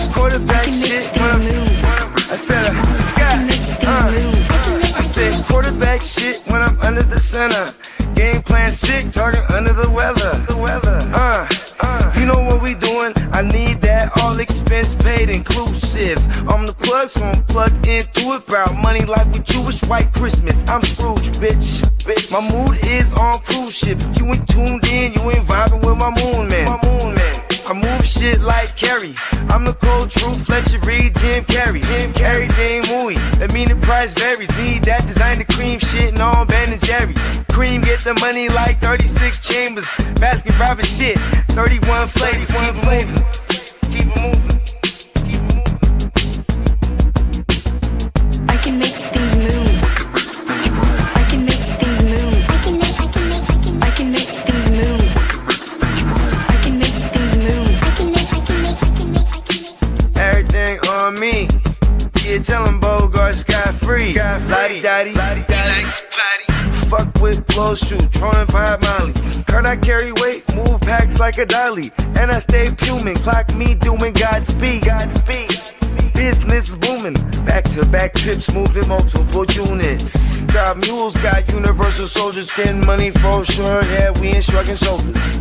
said quarterback shit when I said I said quarterback shit when I'm under the center. Game plan sick, talking under the weather. You know what we doing? I need that all expense paid inclusive. I'm the plug, so I'm plugged into it. About money like with Jewish white Christmas. I'm Scrooge, bitch. My mood is on cruise ship. If you ain't tuned in, you ain't vibing with my moon man. I move shit like Kerry. I'm the cold truth, Fletcher Reed, Jim Carrey. Everything mooey, that mean the price varies. Need that designer cream shit and all Ben and Jerry's. Cream get the money like 36 chambers. Baskin Robbins shit, 31 flavors. Keep it moving. I can make things move. I can make things move. I can make things move. I can make things move. Everything on me. Yeah, tell him Bogart scot-free. Lottie-dottie. Fuck with blow shoot, trolling 5 Molly. Heard I carry weight, move packs like a dolly. And I stay fuming, clock me doing Godspeed. Business booming, back-to-back trips moving multiple units. Got mules, got universal soldiers, getting money for sure. Yeah, we ain't shrugging shoulders.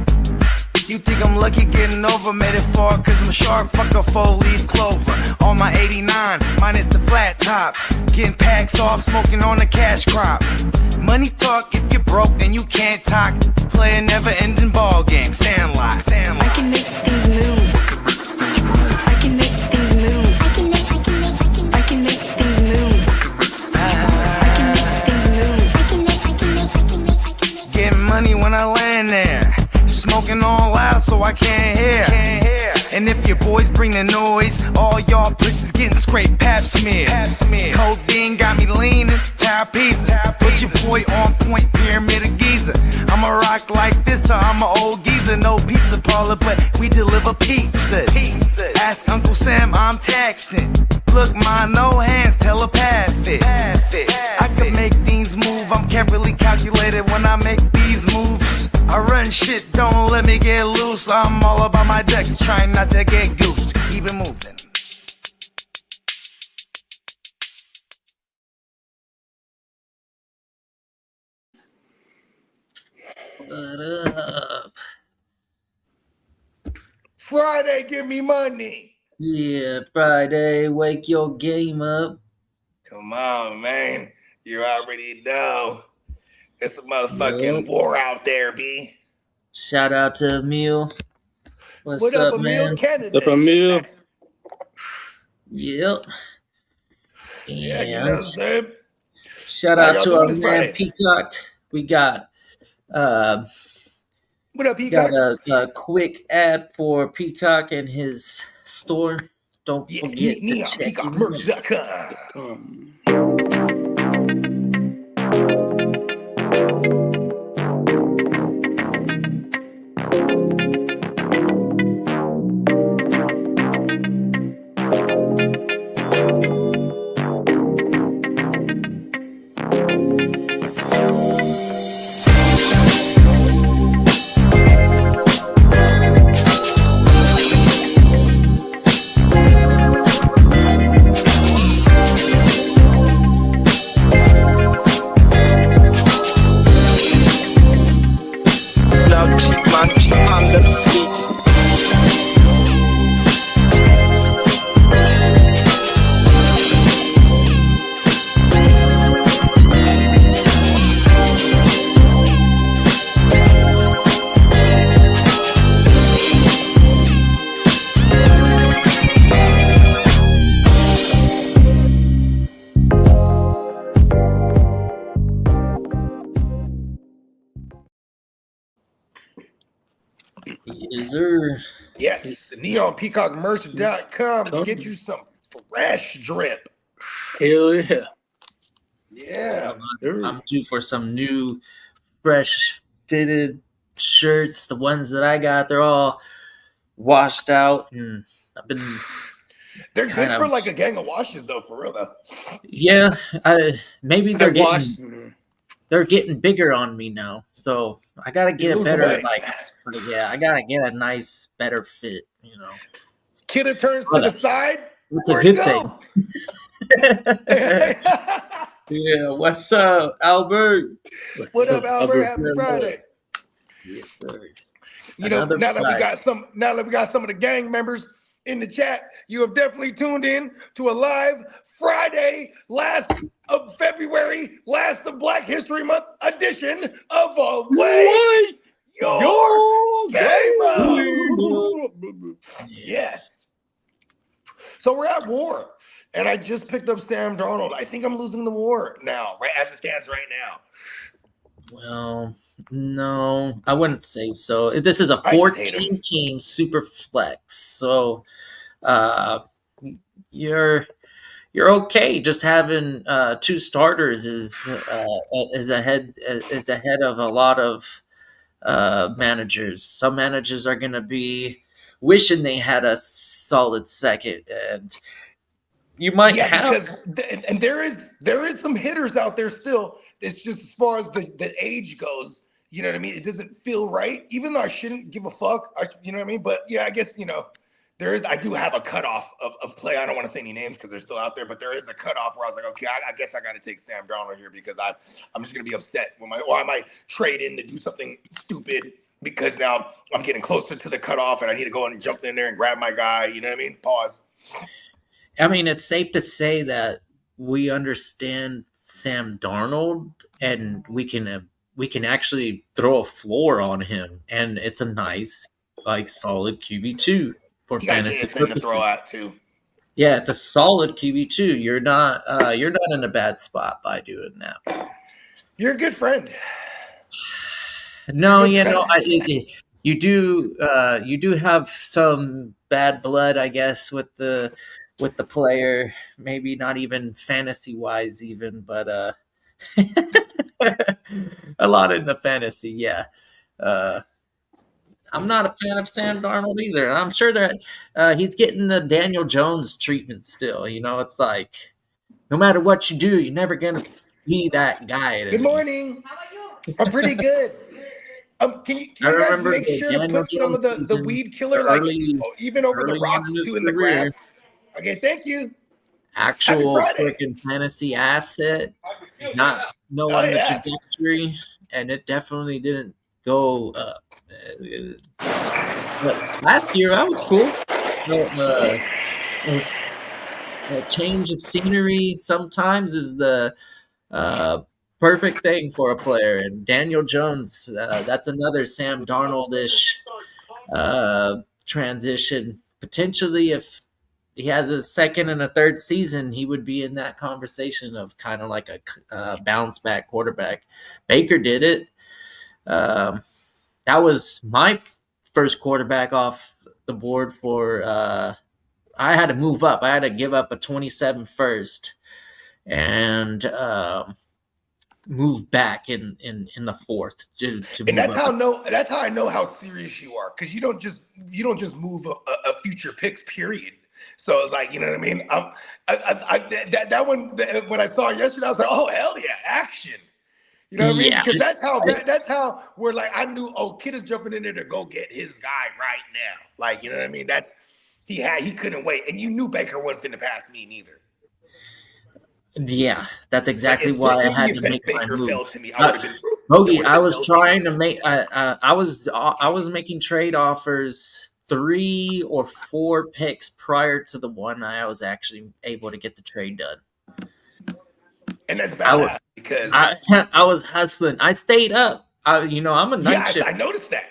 You think I'm lucky getting over, made it far, cause I'm a shark, fuck a 4-leaf clover. On my 89, minus the flat top. Getting packs off, smoking on the cash crop. Money talk, if you're broke, then you can't talk. Play a never-ending ball game, Sandlot. I can make things move. I can make things move. I can make things move. Getting money when I land there. Smoking all loud so I can't hear. And if your boys bring the noise, all y'all bitches getting scraped pap smear. Codeine got me leaning, tower pizza. Put your boy on point, pyramid of Giza. I'ma rock like this till I'm an old geezer. No pizza parlor, but we deliver pizzas. Ask Uncle Sam, I'm taxing. Look, my no hands telepathic. I can make things move, I'm carefully calculated when I make these moves. I run shit, don't let me get loose. I'm all about my decks, trying not to get goosed. Keep it moving. What up? Friday, give me money. Yeah, Friday, wake your game up. Come on, man. You already know. It's a motherfucking war out there, B. Shout out to Emil. What's up, Emil man? Kennedy? What's up, Emil? Yep. Yeah, you know what I'm saying? Shout How out y'all to doing our this man Friday? Peacock. We got What up, Peacock? a quick ad for Peacock and his store. Don't forget Meet me to on check it out. peacockmerch.com. Yes, sir. Yes, neonpeacockmerch.com to get you some fresh drip. Hell yeah. Yeah. I'm due for some new, fresh fitted shirts. The ones that I got, they're all washed out, and I've been. They're good for like a gang of washes, though, for real, though. Yeah, maybe they're washed. they're getting bigger on me now, so I gotta get a better weight. yeah, I gotta get a nice, better fit, you know. Kidda turns to the side. It's a Where'd good it thing. go? Yeah, what's up, Albert? What up, Albert? Happy Friday. Yes, sir. You know, Another now that we Friday. got some of the gang members in the chat, you have definitely tuned in to a live Friday, last of February, last of Black History Month edition of Awake Your Game Up. Yes. So we're at war, and I just picked up Sam Darnold. I think I'm losing the war now, right as it stands right now. Well, no, I wouldn't say so. This is a I just hate him. 14-team super flex, so you're okay. Just having two starters is ahead of a lot of managers. Some managers are going to be wishing they had a solid second, and you might have. Because there is some hitters out there still. It's just as far as the age goes, you know what I mean? It doesn't feel right, even though I shouldn't give a fuck. You know what I mean? But yeah, I guess, you know, I do have a cutoff of play. I don't want to say any names because they're still out there, but there is a cutoff where I was like, okay, I guess I got to take Sam Darnold here because I'm just going to be upset or I might trade in to do something stupid because now I'm getting closer to the cutoff and I need to go and jump in there and grab my guy. You know what I mean? Pause. I mean, it's safe to say that we understand Sam Darnold and we can actually throw a floor on him, and it's a nice, like, solid QB2 for fantasy purposes. To throw out too. Yeah, it's a solid QB2. You're not in a bad spot by doing that. You're a good friend. No, you know, you do have some bad blood, I guess, with the player. Maybe not even fantasy wise, even, but a lot in the fantasy. Yeah, I'm not a fan of Sam Darnold either. And I'm sure that he's getting the Daniel Jones treatment still. You know, it's like no matter what you do, you're never gonna be that guy. Good morning. How about you? I'm pretty good. Can you guys make sure to put some of the weed killer, like even over the rocks too in the grass? Okay, thank you. Actual freaking fantasy asset, not knowing the trajectory, and it definitely didn't go up. But last year I was cool. A change of scenery sometimes is the perfect thing for a player. And Daniel Jones, that's another Sam Darnold-ish transition. Potentially, if he has a second and a third season, he would be in that conversation of kind of like a bounce back quarterback. Baker did it. That was my first quarterback off the board for I had to move up. I had to give up a 27 first and move back in the fourth to and that's how I know how serious you are, because you don't just move a future picks, period. So it's like, you know what I mean? That one, when I saw it yesterday, I was like, oh hell yeah, action. You know what I mean? Because that's how we're like, I knew, oh, Kid is jumping in there to go get his guy right now. Like, you know what I mean? He couldn't wait. And you knew Baker wasn't finna pass me neither. Yeah, that's exactly why I had to make my move. Bogey, I was trying to make I was making trade offers 3 or 4 picks prior to the one I was actually able to get the trade done. And that's badass because I was hustling. I stayed up. I'm a night shift. I noticed that.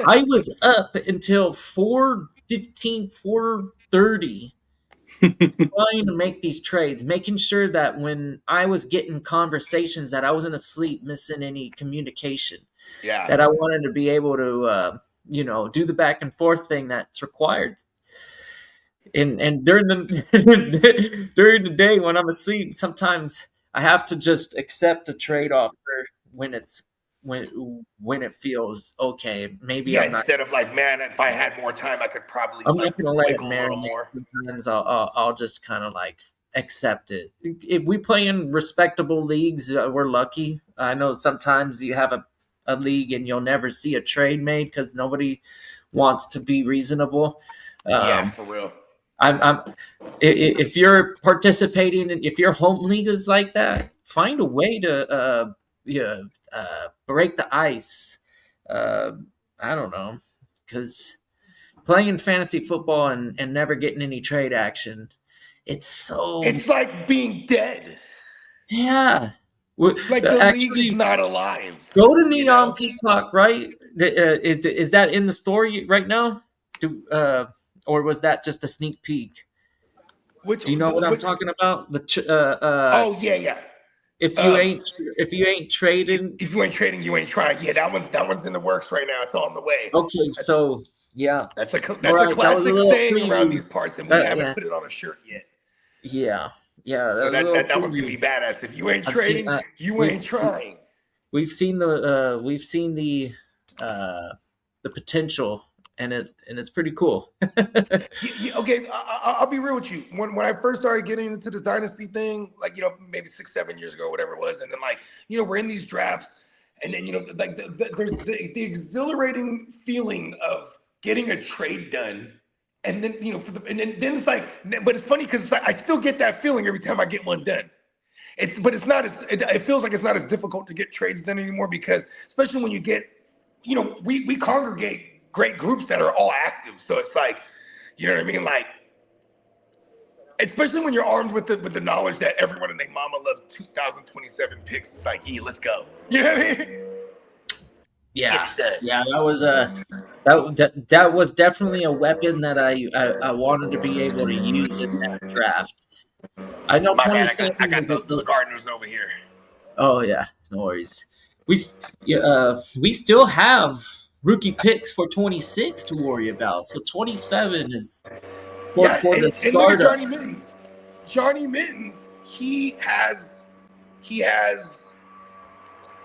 I was up until 4:15, 4:30 trying to make these trades, making sure that when I was getting conversations that I wasn't asleep, missing any communication. Yeah. That I wanted to be able to do the back and forth thing that's required. And during the day when I'm asleep, sometimes I have to just accept a trade offer when it feels okay. Maybe instead of like, man, if I had more time, I could probably. I'm not gonna let it marinate. Sometimes I'll just kind of like accept it. If we play in respectable leagues, we're lucky. I know sometimes you have a league and you'll never see a trade made because nobody wants to be reasonable. Yeah, for real. I'm if you're participating in, if your home league is like that, find a way to break the ice. Uh, I don't know, because playing fantasy football and never getting any trade action, it's so It's like being dead. yeah. Like the league is Actually, not alive. go to you Neon know? Peacock, right? Is that in the story right now? Or was that just a sneak peek? Which, Do you know what I'm which talking about? oh yeah. Um, If you ain't trading, if you ain't trading, you ain't trying. Yeah, that one's in the works right now. It's on the way. okay. So yeah, That's a all right. That was a classic little thing around preview. these parts, and we haven't Yeah, put it on a shirt yet. yeah. That So was a little that one's gonna be preview. badass. If you ain't I've seen. trading, you We ain't trying. we've seen the potential, and it's pretty cool. Okay, I'll be real with you. When I first started getting into this dynasty thing, like maybe 6-7 years ago, whatever it was, and then we're in these drafts, and then like there's the exhilarating feeling of getting a trade done, and then and then it's like, but it's funny because I still get that feeling every time I get one done. It's not as it feels like it's not as difficult to get trades done anymore, because especially when you get, we congregate great groups that are all active. So it's like, you know what I mean? Like, especially when you're armed with the knowledge that everyone and their mama loves 2027 picks. It's like, yeah, let's go. You know what I mean? Yeah, that was that was definitely a weapon that I wanted to be able to use in that draft. I know My bad, 27. I got the Gardeners over here. Oh yeah, no worries. We still have rookie picks for 26 to worry about. So 27 is for Yeah, the and look at startup. Johnny Mittens. Johnny Mittens, he has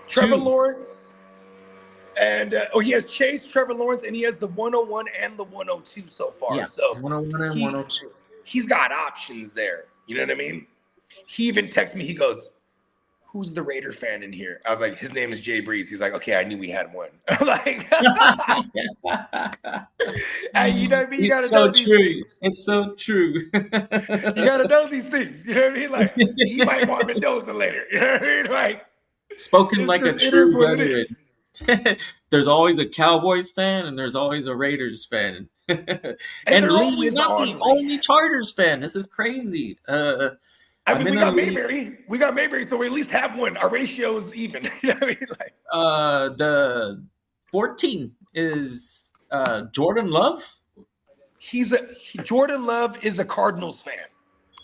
Trevor Two. Lawrence, and he has Chase, Trevor Lawrence, and he has the 101 and the 102 so far. Yeah, So 101 and he- 102. he's got options there. You know what I mean? He even texted me. He goes, "Who's the Raider fan in here?" I was like, "His name is Jay Breeze." He's like, "Okay, I knew we had one." I'm like, hey, you know what I mean? You gotta It's know so these true. things. It's so true. You gotta know these things. You know what I mean? Like, he might want Mendoza later. You know what I mean? Like, Spoken like a it is true what it veteran. is. There's always a Cowboys fan and there's always a Raiders fan. And they're Lee, always you're not the on, Lee. only Chargers fan. This is crazy. I I'm mean, in we a got league. Mayberry. We got Mayberry, so we at least have one. Our ratio is even. You know what I mean? Like, The 14 is Jordan Love. Jordan Love is a Cardinals fan.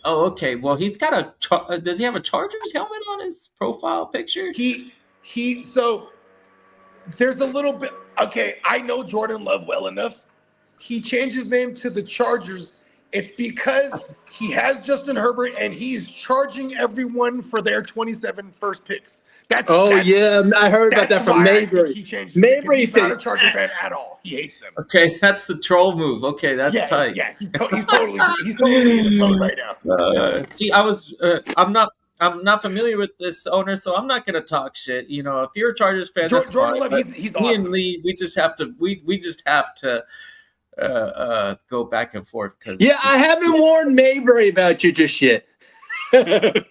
Oh, okay. Well, he's got does he have a Chargers helmet on his profile picture? So there's a little bit. Okay, I know Jordan Love well enough. He changed his name to the Chargers. It's because he has Justin Herbert and he's charging everyone for their 27 first picks. Yeah, I heard about that from why I think Mayberry. he changed his name, 'cause Mayberry he's not a said, Charger fan at all. He hates them. Okay, that's the troll move. Okay, that's tight. Yeah, he's totally in his mode right now. See, I'm not familiar with this owner, so I'm not gonna talk shit. If you're a Chargers fan, that's Jordan fine. Love, But he's me and awesome. Lee, we just have to go back and forth because yeah, I haven't warned Mayberry about you just yet. maybe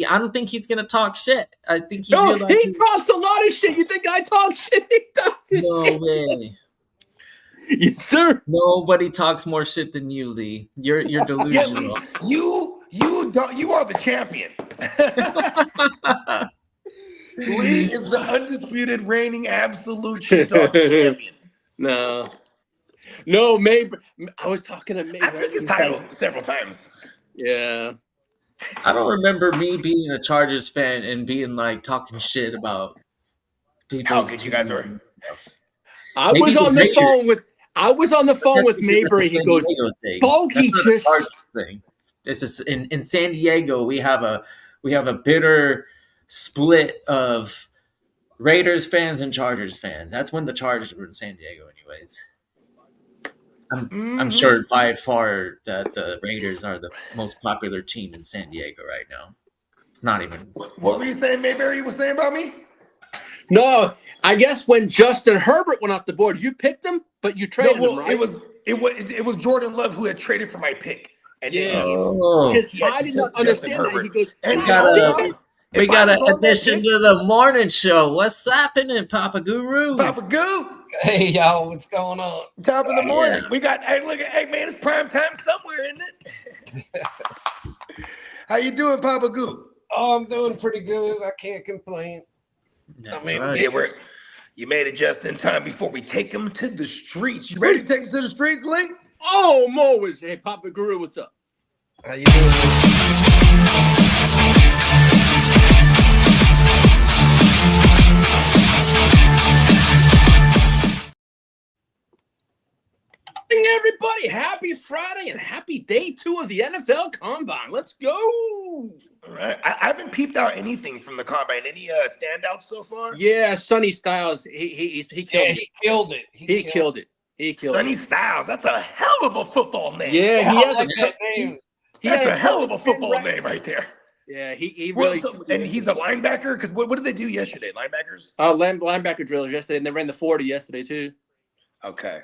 I don't think he's gonna talk shit. I think he No, realizes he talks a lot of shit. You think I talk shit? He talks no way. Yes, sir. Nobody talks more shit than you, Lee. You're Yeah, delusional. you are the champion. Lee is the undisputed reigning absolute shit talking champion. No, Mayberry. I was talking to Mayberry. I took his title several times. Yeah. I don't remember me being a Chargers fan and being like talking shit about people. How good you guys were. I Maybe was the on the Raiders. phone with Mayberry. He goes, Bogey just. Thing. It's just in San Diego. We have a bitter split of Raiders fans and Chargers fans. That's when the Chargers were in San Diego, anyways. I'm sure by far that the Raiders are the most popular team in San Diego right now. It's not even. What were you saying, Mayberry was saying about me? No, I guess when Justin Herbert went off the board, you picked him. but you traded him, right? It was Jordan Love who had traded for my pick. And because I did not understand that. He goes, we got an addition to the morning show. What's happening, Papa Guru? Papa Goo. Hey, y'all, what's going on? Top of the morning. We got, hey, man, it's prime time somewhere, isn't it? How you doing, Papa Goo? Oh, I'm doing pretty good. I can't complain. That's I mean, right. Yeah, you made it just in time before we take them to the streets. You ready to take us to the streets, Lee? Oh, Mo is, hey, Papa Guru, what's up? How you doing? Everybody, happy Friday and happy day 2 of the NFL Combine. Let's go. All right. I haven't peeped out anything from the Combine. Any standouts so far? Yeah, Sonny Styles, he killed it. He killed it. He killed it. He killed Sonny it. Styles. That's a hell of a football name. Yeah, he I has like a that name. That's a hell of a good football record. name right there. Yeah, he really. And he's a linebacker? Because what did they do yesterday? Linebackers? Linebacker drills yesterday, and they ran the 40 yesterday too. Okay.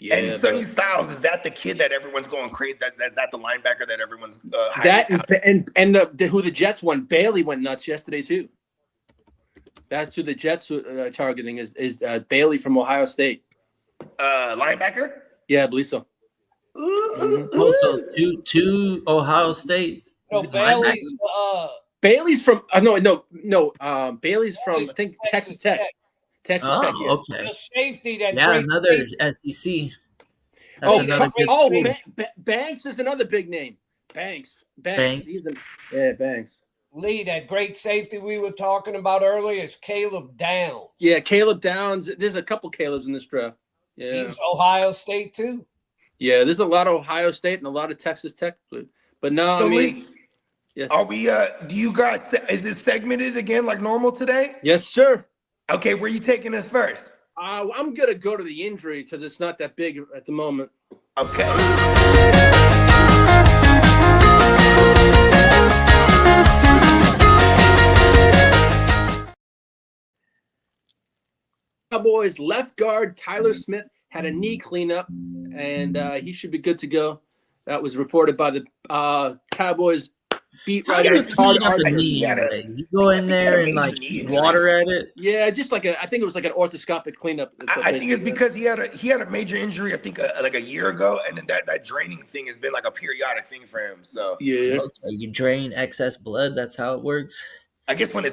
Yeah, And Sonny Styles, is that the kid that everyone's going crazy? That's that the linebacker that everyone's that and the who the Jets won. Bailey went nuts yesterday too. That's who the Jets are targeting is Bailey from Ohio State. Linebacker? Yeah, I believe so. Also, two Ohio State. No, Bailey's Bailey's from Bailey's from I think Texas Tech. Texas Tech. Yeah. Okay. the safety that Yeah, great another safety. SEC. That's another good team. Banks is another big name. Banks. Banks. Banks. Lee, that great safety we were talking about earlier is Caleb Downs. Yeah, Caleb Downs. There's a couple Calebs in this draft. Yeah. He's Ohio State too. Yeah, there's a lot of Ohio State and a lot of Texas Tech. But no, So I mean, Lee, yes. are we do you guys is it segmented again like normal today? Yes, sir. Okay, where you taking us first? I'm gonna go to the injury because it's not that big at the moment. Okay. Cowboys left guard Tyler Smith had a knee cleanup, and he should be good to go. That was reported by the Cowboys beat How writer do you Todd clean up a Archer. knee anyways? You go in there and like water at it. Yeah, just like I think it was like an orthoscopic cleanup. I think it's because he had a major injury. I think like a year ago, and then that draining thing has been like a periodic thing for him. So Yeah. Okay, you drain excess blood. That's how it works. I guess when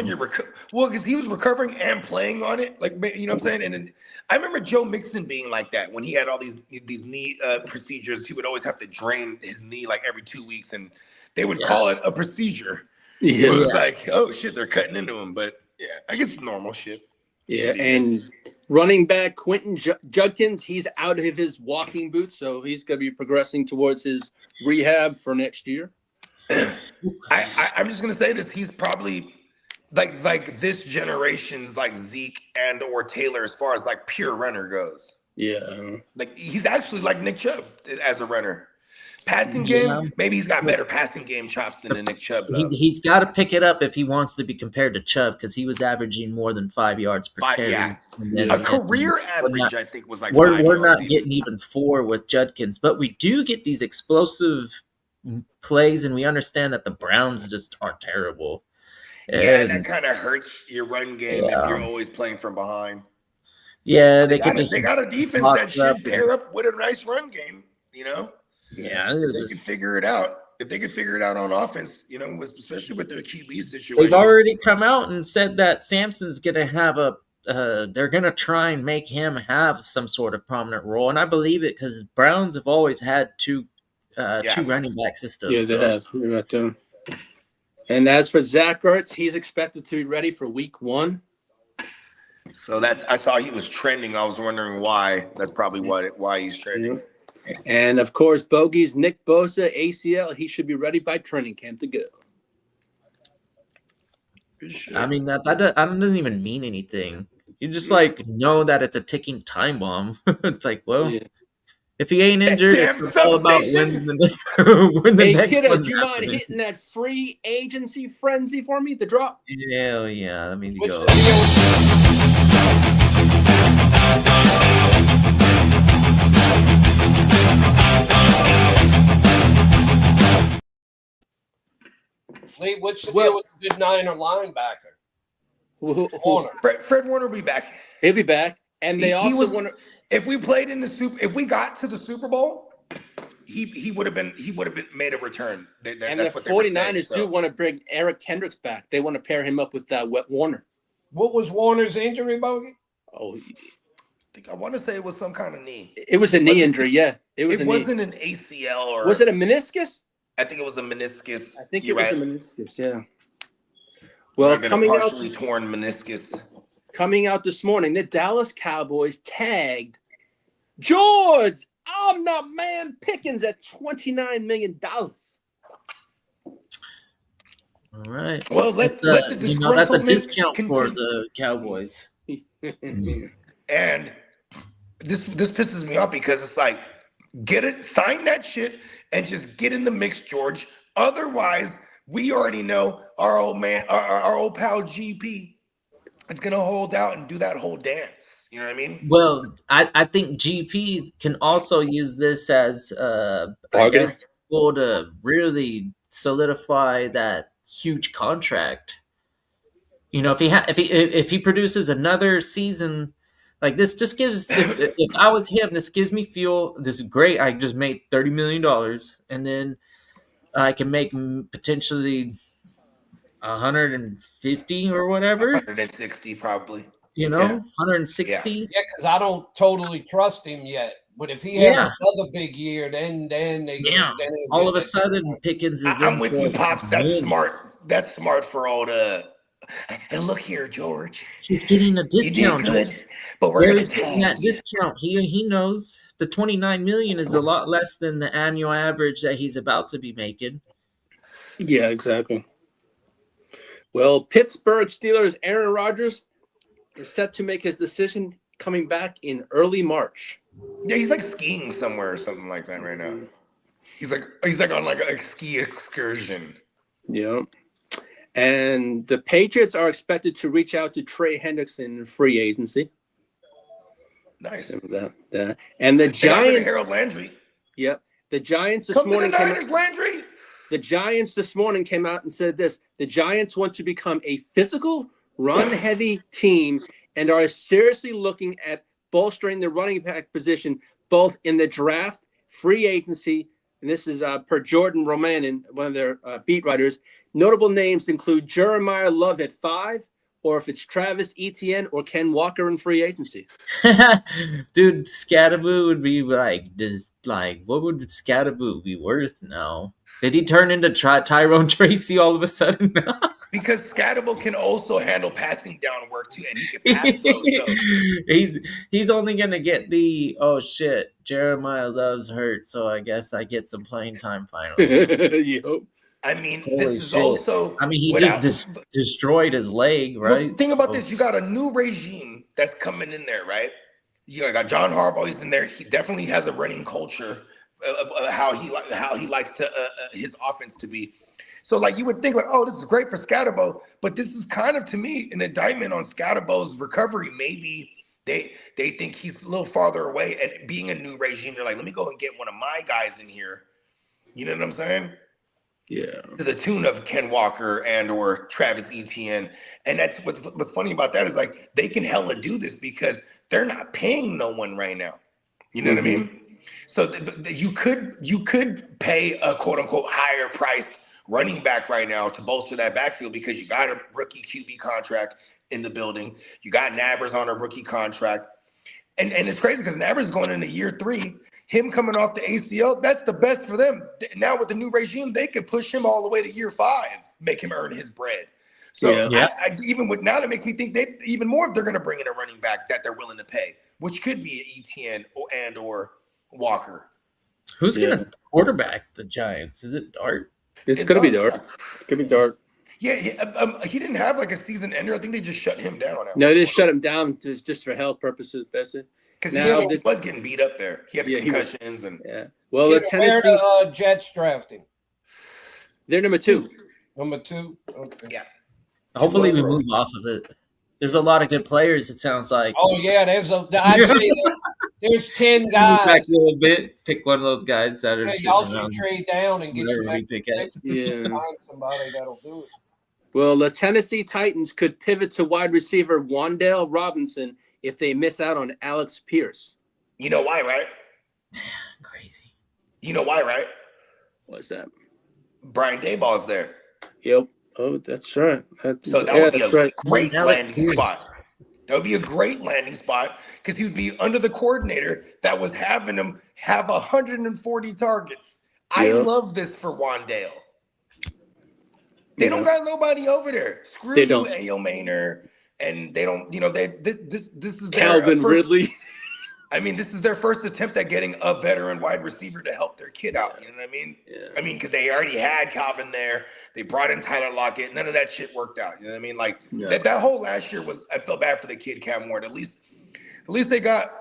you're because he was recovering and playing on it, like, you know what I'm saying. And then I remember Joe Mixon being like that when he had all these knee procedures. He would always have to drain his knee like every 2 weeks, and they would call it a procedure. Yeah. It was like, oh shit, they're cutting into him. But yeah, I guess it's normal shit. Yeah, and running back Quentin Judkins, he's out of his walking boots, so he's going to be progressing towards his rehab for next year. I'm just gonna say this. He's probably like this generation's like Zeke and or Taylor as far as like pure runner goes. Yeah. Like he's actually like Nick Chubb as a runner. Passing game, maybe he's got better passing game chops than Nick Chubb. He's got to pick it up if he wants to be compared to Chubb because he was averaging more than 5 yards per carry. Yeah. And A career average, I think, was like we're not getting even 4 with Judkins, but we do get these explosive plays, and we understand that the Browns just are terrible. Yeah, And that kind of hurts your run game if you're always playing from behind. yeah, They got a defense that should pair up with a nice run game, you know? Yeah, If they can figure it out. If they could figure it out on offense, you know, especially with their QB situation. they've already come out and said that Samson's going to have they're going to try and make him have some sort of prominent role, and I believe it because Browns have always had two running back systems. Yeah, they have. You're right there. And as for Zach Ertz, he's expected to be ready for week 1. So I saw he was trending. I was wondering why. That's probably why he's trending. And of course, Bogey's Nick Bosa, ACL, he should be ready by training camp to go. I mean, that doesn't even mean anything. You just like know that it's a ticking time bomb. It's like, well, if he ain't injured, it's all about when the next kiddo, one's do you mind happening. hitting that free agency frenzy for me? The drop. Hell yeah, let me What's go. the deal with Lee, what's the Well- deal with the good Niner linebacker? Who- Warner. Fred Warner will be back. He'll be back. And they He also was- want to. If we played in the if we got to the Super Bowl, he would have been made a return. And That's the what they were saying, 49ers so. do want to bring Eric Kendricks back. They want to pair him up with Warner. What was Warner's injury, Bogey? Oh, I want to say it was some kind of knee. it was a knee injury. Yeah, it was It a knee. wasn't an ACL or Was it a meniscus? I think it was a meniscus. I think it You're was right. a meniscus. Yeah. Might Well, have been a coming out partially torn meniscus. this morning, the Dallas Cowboys tagged George "I'm not man" Pickens at $29 million. All right. Well, let That's the that's a disgruntlement discount for continue. the Cowboys. And this pisses me off because it's like, get it, sign that shit, and just get in the mix, George. Otherwise, we already know our old man, our old pal GP, is gonna hold out and do that whole dance. You know what I mean? Well, I think GP can also use this as I Bargain. guess tool to really solidify that huge contract. You know, if he produces another season like this, just gives if I was him, this gives me fuel. This is great. I just made $30 million, and then I can make potentially 150 or whatever. 160 probably. You know, Yeah. 160. Yeah, because I don't totally trust him yet. But if he Yeah. has another big year, then they Yeah. then they All of a get- sudden, Pickens is. I'm in with for you, a Pops. That's win. smart. That's smart for all the. And look here, George. He's getting a You did discount. good, but we're Where gonna is getting tag that you. discount? He knows the 29 million is a lot less than the annual average that he's about to be making. Yeah, exactly. Well, Pittsburgh Steelers Aaron Rodgers is set to make his decision coming back in early March. Yeah, he's like skiing somewhere or something like that right now. He's like on like a ski excursion. Yeah. And the Patriots are expected to reach out to Trey Hendrickson in free agency. Nice. Remember that. And the They got rid of Giants. Harold Landry. Yep. The Giants this Come to the morning came out. Niners, Landry. The Giants this morning came out and said this: the Giants want to become a physical, run-heavy team and are seriously looking at bolstering the running back position both in the draft, free agency, and this is per Jordan Romanin, one of their beat writers. Notable names include Jeremiah Love at 5, or if it's Travis Etienne or Ken Walker in free agency. Dude, Scatterboo would be what would Scatterboo be worth now? Did he turn into Tyrone Tracy all of a sudden? Because Scatterable can also handle passing down work too, and he can pass those. So. he's only gonna get the shit. Jeremiah Love's hurt, so I guess I get some playing time finally. Yep. I mean, Holy this is shit. also. I mean, he without- just destroyed his leg, right? Look, think about So- this: you got a new regime that's coming in there, right? You got John Harbaugh. He's in there. He definitely has a running culture of how he likes to his offense to be. So, like, you would think, like, oh, this is great for Scatterbo, but this is kind of, to me, an indictment on Scatterbo's recovery. Maybe they think he's a little farther away, and being a new regime, they're like, let me go and get one of my guys in here. You know what I'm saying? Yeah. To the tune of Ken Walker and or Travis Etienne. And that's what's funny about that is like they can hella do this because they're not paying no one right now. You know what I mean? So you could pay a quote unquote higher priced running back right now to bolster that backfield because you got a rookie QB contract in the building. You got Nabers on a rookie contract. And it's crazy because Nabers going into year 3. Him coming off the ACL, that's the best for them. Now with the new regime, they could push him all the way to year 5, make him earn his bread. So Yeah. I even with now, that makes me think they even more if they're going to bring in a running back that they're willing to pay, which could be an Etienne or Walker. Who's Yeah. gonna quarterback the Giants? Is it Dart? It's going to be Dart. dark. It's going to be dark. Yeah, he didn't have like a season ender. I think they just shut him down. No, they just shut him down just for health purposes, basically. because now he the- was getting beat up there. He had Yeah, he was. concussions and Yeah. Well, the Where Tennessee, the Jets drafting? they're number 2. Number 2? Okay. yeah. Hopefully, we move off of it. There's a lot of good players. It sounds like. Oh, yeah, there's a – I'd say that. There's 10 Move back guys. a little bit. Pick one of those guys that are Yeah, sitting y'all should around trade down and get whatever some we extra pick at. picks. Yeah. Find somebody that'll do it. Well, the Tennessee Titans could pivot to wide receiver Wan'Dale Robinson if they miss out on Alex Pierce. You know why, right? Crazy. You know why, right? What's that? Brian Dayball's there. Yep. Oh, that's right. So that would be that's a right. great Alex landing Pierce. spot. That would be a great landing spot because he would be under the coordinator that was having him have 140 targets. I Yep. love this for Wandale. They Yeah. don't got nobody over there. Screw They you, don't. A.O. Maynard, and they don't. You know, this is their Calvin first, Ridley. I mean, this is their first attempt at getting a veteran wide receiver to help their kid out. You know what I mean? Yeah. I mean, because they already had Calvin there. They brought in Tyler Lockett. None of that shit worked out. You know what I mean? Like No. that whole last year was. I felt bad for the kid Cam Ward. At least they got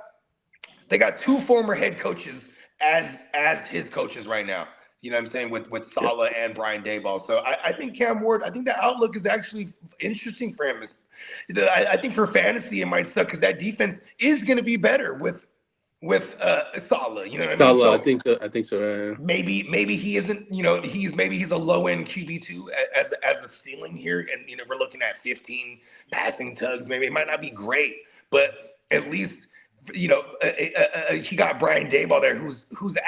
two former head coaches as his coaches right now. You know what I'm saying? With Saleh and Brian Daboll. So I think Cam Ward. I think the outlook is actually interesting for him. I think for fantasy it might suck because that defense is going to be better with Saleh. You know what I mean? Salah, So I think so. maybe he isn't. You know, he's a low end QB2 as a ceiling here, and you know we're looking at 15 passing tugs. Maybe it might not be great, but at least. You know, he got Brian Daboll there, who's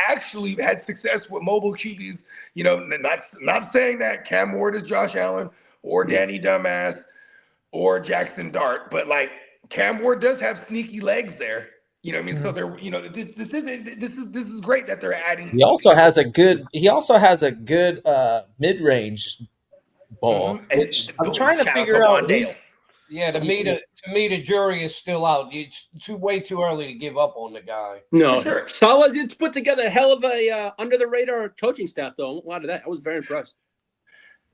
actually had success with mobile QBs. You know, not saying that Cam Ward is Josh Allen or Danny Dumbass or Jackson Dart, but like Cam Ward does have sneaky legs there. You know what I mean? So they're, you know, this is great that they're adding. He also has a good mid-range ball, Mhm. which And I'm trying to shout figure to out. Wandale. Yeah, to me, the jury is still out. It's way too early to give up on the guy. No, Sure. Salah did put together a hell of a under the radar coaching staff, though. A lot of that, I was very impressed.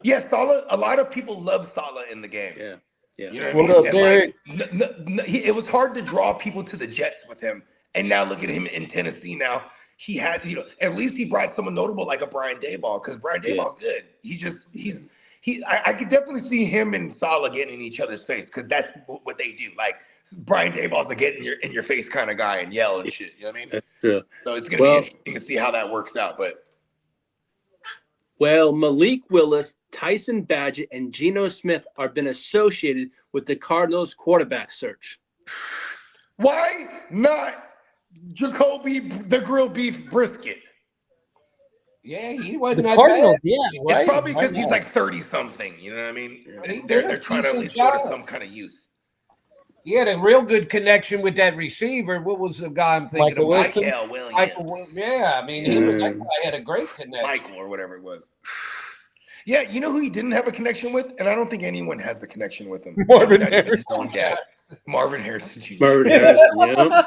Yeah, Saleh. A lot of people love Saleh in the game. Yeah, yeah. You know what What I up, mean? Derek? And like, it was hard to draw people to the Jets with him. And now look at him in Tennessee now. He had, you know, at least he brought someone notable like a Brian Daboll because Brian Daboll's good. I could definitely see him and Saleh getting in each other's face because that's what they do. Like Brian Daboll's a get in your face kind of guy and yell and shit. You know what I mean? That's true. So it's gonna be interesting to see how that works out. But Well, Malik Willis, Tyson Badgett, and Geno Smith are been associated with the Cardinals quarterback search. why not Jacoby the grilled beef brisket? Yeah, he The wasn't that Cardinals, bad. yeah, right? It's probably because Why he's not? like 30 something. You know what I mean? He did They're a trying to at decent least go to job. some kind of use. He had a real good connection with that receiver. What was the guy I'm thinking Michael of? Wilson? Michael Williams. Michael Wilson. Yeah, I mean, that guy had a great connection. Michael or whatever it was. Yeah, you know who he didn't have a connection with? And I don't think anyone has a connection with him. Marvin Not even his Harrison. own dad. Marvin Harrison Jr. Marvin Harrison, yeah.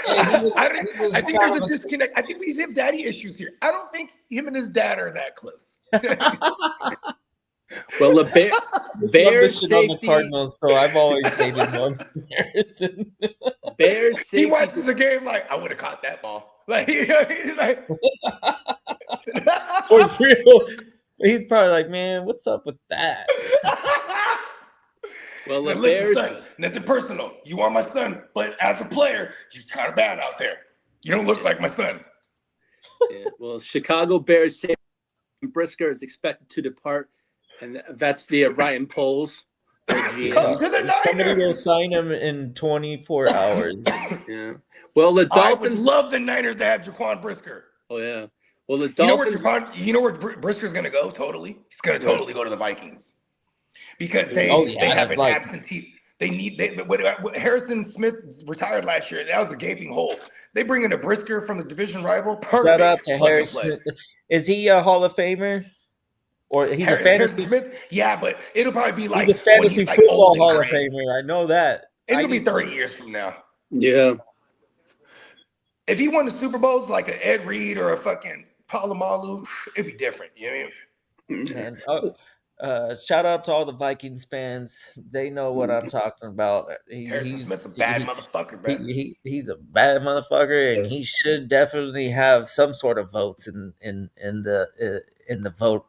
Yeah, he was- I he was think kind there's of a disconnect. I think we have daddy issues here. I don't think him and his dad are that close. Well, the I just love Bears this shit on the safety, Cardinals, so I've always hated Marvin Harrison. Bears He safety. watches the game like, I would have caught that ball. Like, you know, he's like For real. He's probably like, man, what's up with that? Well, the Like, listen, Bears. son, nothing personal. You are my son, but as a player, you're kind of bad out there. You don't look like my son. Yeah, well, Chicago Bears safety Brisker is expected to depart, and that's via Ryan Poles. their GM. Come to the Somebody will Niners. sign him in 24 hours. Yeah. Well, the I would Dolphins. love the Niners to have Jaquan Brisker. Oh yeah. Well, the You know where Dolphins. Brisker's going to go? Totally, he's going to totally go to the Vikings because they Oh, yeah, they have an like- absentee. They need what Harrison Smith retired last year. That was a gaping hole. They bring in a Brisker from the division rival. Perfect. Shout out to plug and Harris play. Smith. Is he a Hall of Famer? Or he's a Harrison fantasy Smith, yeah, but it'll probably be like he's a fantasy when he's, like, football old and Hall of gray. Famer. I know that. It's I gonna be need- 30 years from now. Yeah. If he won the Super Bowls like an Ed Reed or a fucking Palomalu, it'd be different. You know what I mean? And shout out to all the Vikings fans. They know what I'm talking about. Harrison Smith's a bad motherfucker, bro. He's a bad motherfucker, and he should definitely have some sort of votes in the vote.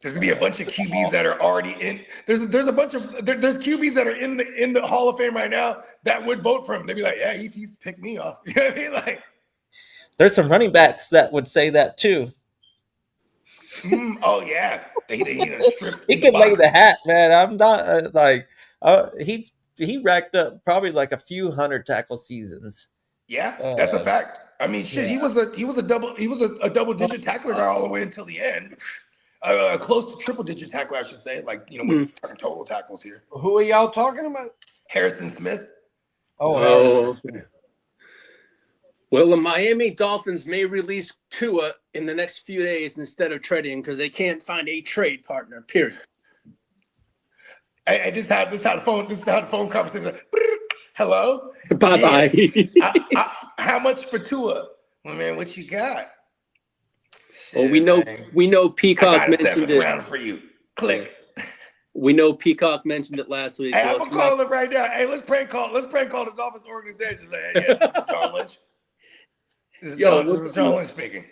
There's gonna be a bunch of QBs that are already in. There's a bunch of there's QBs that are in the Hall of Fame right now that would vote for him. They'd be like, yeah, he's picked me off. You know what I mean? Like, There's some running backs that would say that too. oh yeah, they stripped He in could lay box. the hat, man. I'm not he racked up probably like a few hundred tackle seasons. Yeah, that's a fact. I mean, shit, yeah. he was a double digit tackler guy all the way until the end. Close to triple digit tackler, I should say. Like, we're talking total tackles here. Who are y'all talking about? Harrison Smith. Oh, Well, the Miami Dolphins may release Tua in the next few days instead of trading him because they can't find a trade partner. Period. I just had the phone conversation. Hello. Bye bye. How much for Tua? Well, man, what you got? Well, Shit, we know man. Peacock I got a mentioned seventh it. round for you. Click. We know Peacock mentioned it last week. Hey, Well, I'm gonna call him right now. Hey, let's prank call the Dolphins organization. Like, hey, yeah, this is John Lynch. This is John Lynch speaking.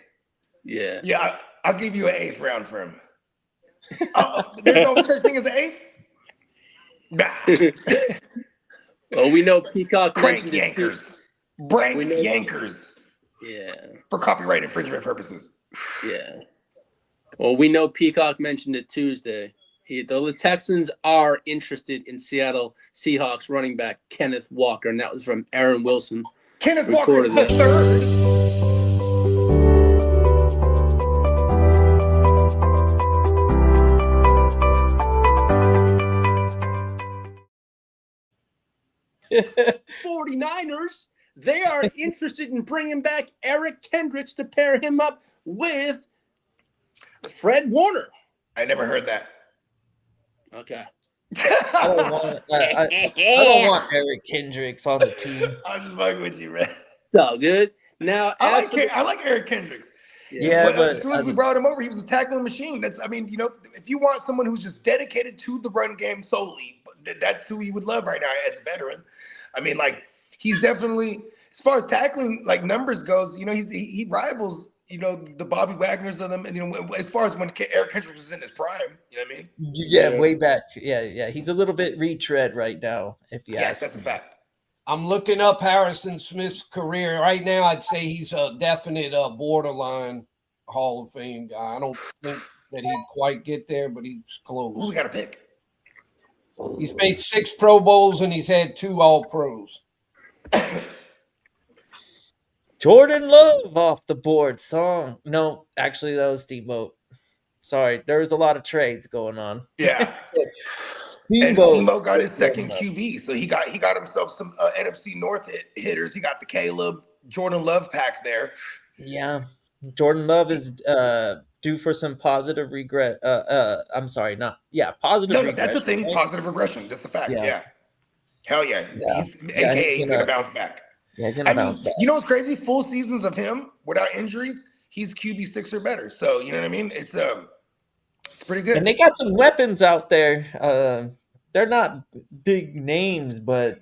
Yeah. Yeah, I'll give you an 8th round for him. There's no such thing as an 8th? Nah. Well, we know Peacock Crank mentioned it too. Yankers. Brank We know- Yankers Yeah. for copyright infringement purposes. Yeah. Well, we know Peacock mentioned it Tuesday. The Texans are interested in Seattle Seahawks running back Kenneth Walker, and that was from Aaron Wilson. Kenneth Walker Recorded the that. third. Yeah. 49ers, they are interested in bringing back Eric Kendricks to pair him up with Fred Warner. I never heard that. Okay. I don't want Eric Kendricks on the team. I'm just fucking with you, man. So good. Now, I as for the- like Eric Kendricks. Yeah, But as soon as we brought him over, he was a tackling machine. If you want someone who's just dedicated to the run game solely, that's who you would love right now as a veteran. I mean, like, he's definitely, as far as tackling like numbers goes, he rivals, the Bobby Wagners of them. And as far as when Eric Kendricks was in his prime, you know what I mean? Yeah, way back. Yeah. He's a little bit retread right now, if you Yes, ask that's a me. fact. I'm looking up Harrison Smith's career right now. I'd say he's a definite borderline Hall of Fame guy. I don't think that he'd quite get there, but he's close. Who we got to pick? He's made 6 Pro Bowls and he's had 2 All Pros. Jordan Love off the board. Song. No, actually, that was Steamboat. Sorry, there was a lot of trades going on. Yeah. And Steamboat. Steamboat got his second QB, so he got himself some NFC North hitters. He got the Caleb Jordan Love pack there. Yeah, Jordan Love is due for some positive regret. I'm sorry, positive. No, that's the regression, thing. right? Positive regression. That's the fact. Yeah. Yeah. Hell yeah. Yeah. AKA he's gonna bounce back. Yeah, he's gonna bounce back. You know what's crazy? Full seasons of him without injuries, he's QB6 or better. So you know what I mean? It's pretty good. And they got some weapons out there. They're not big names, but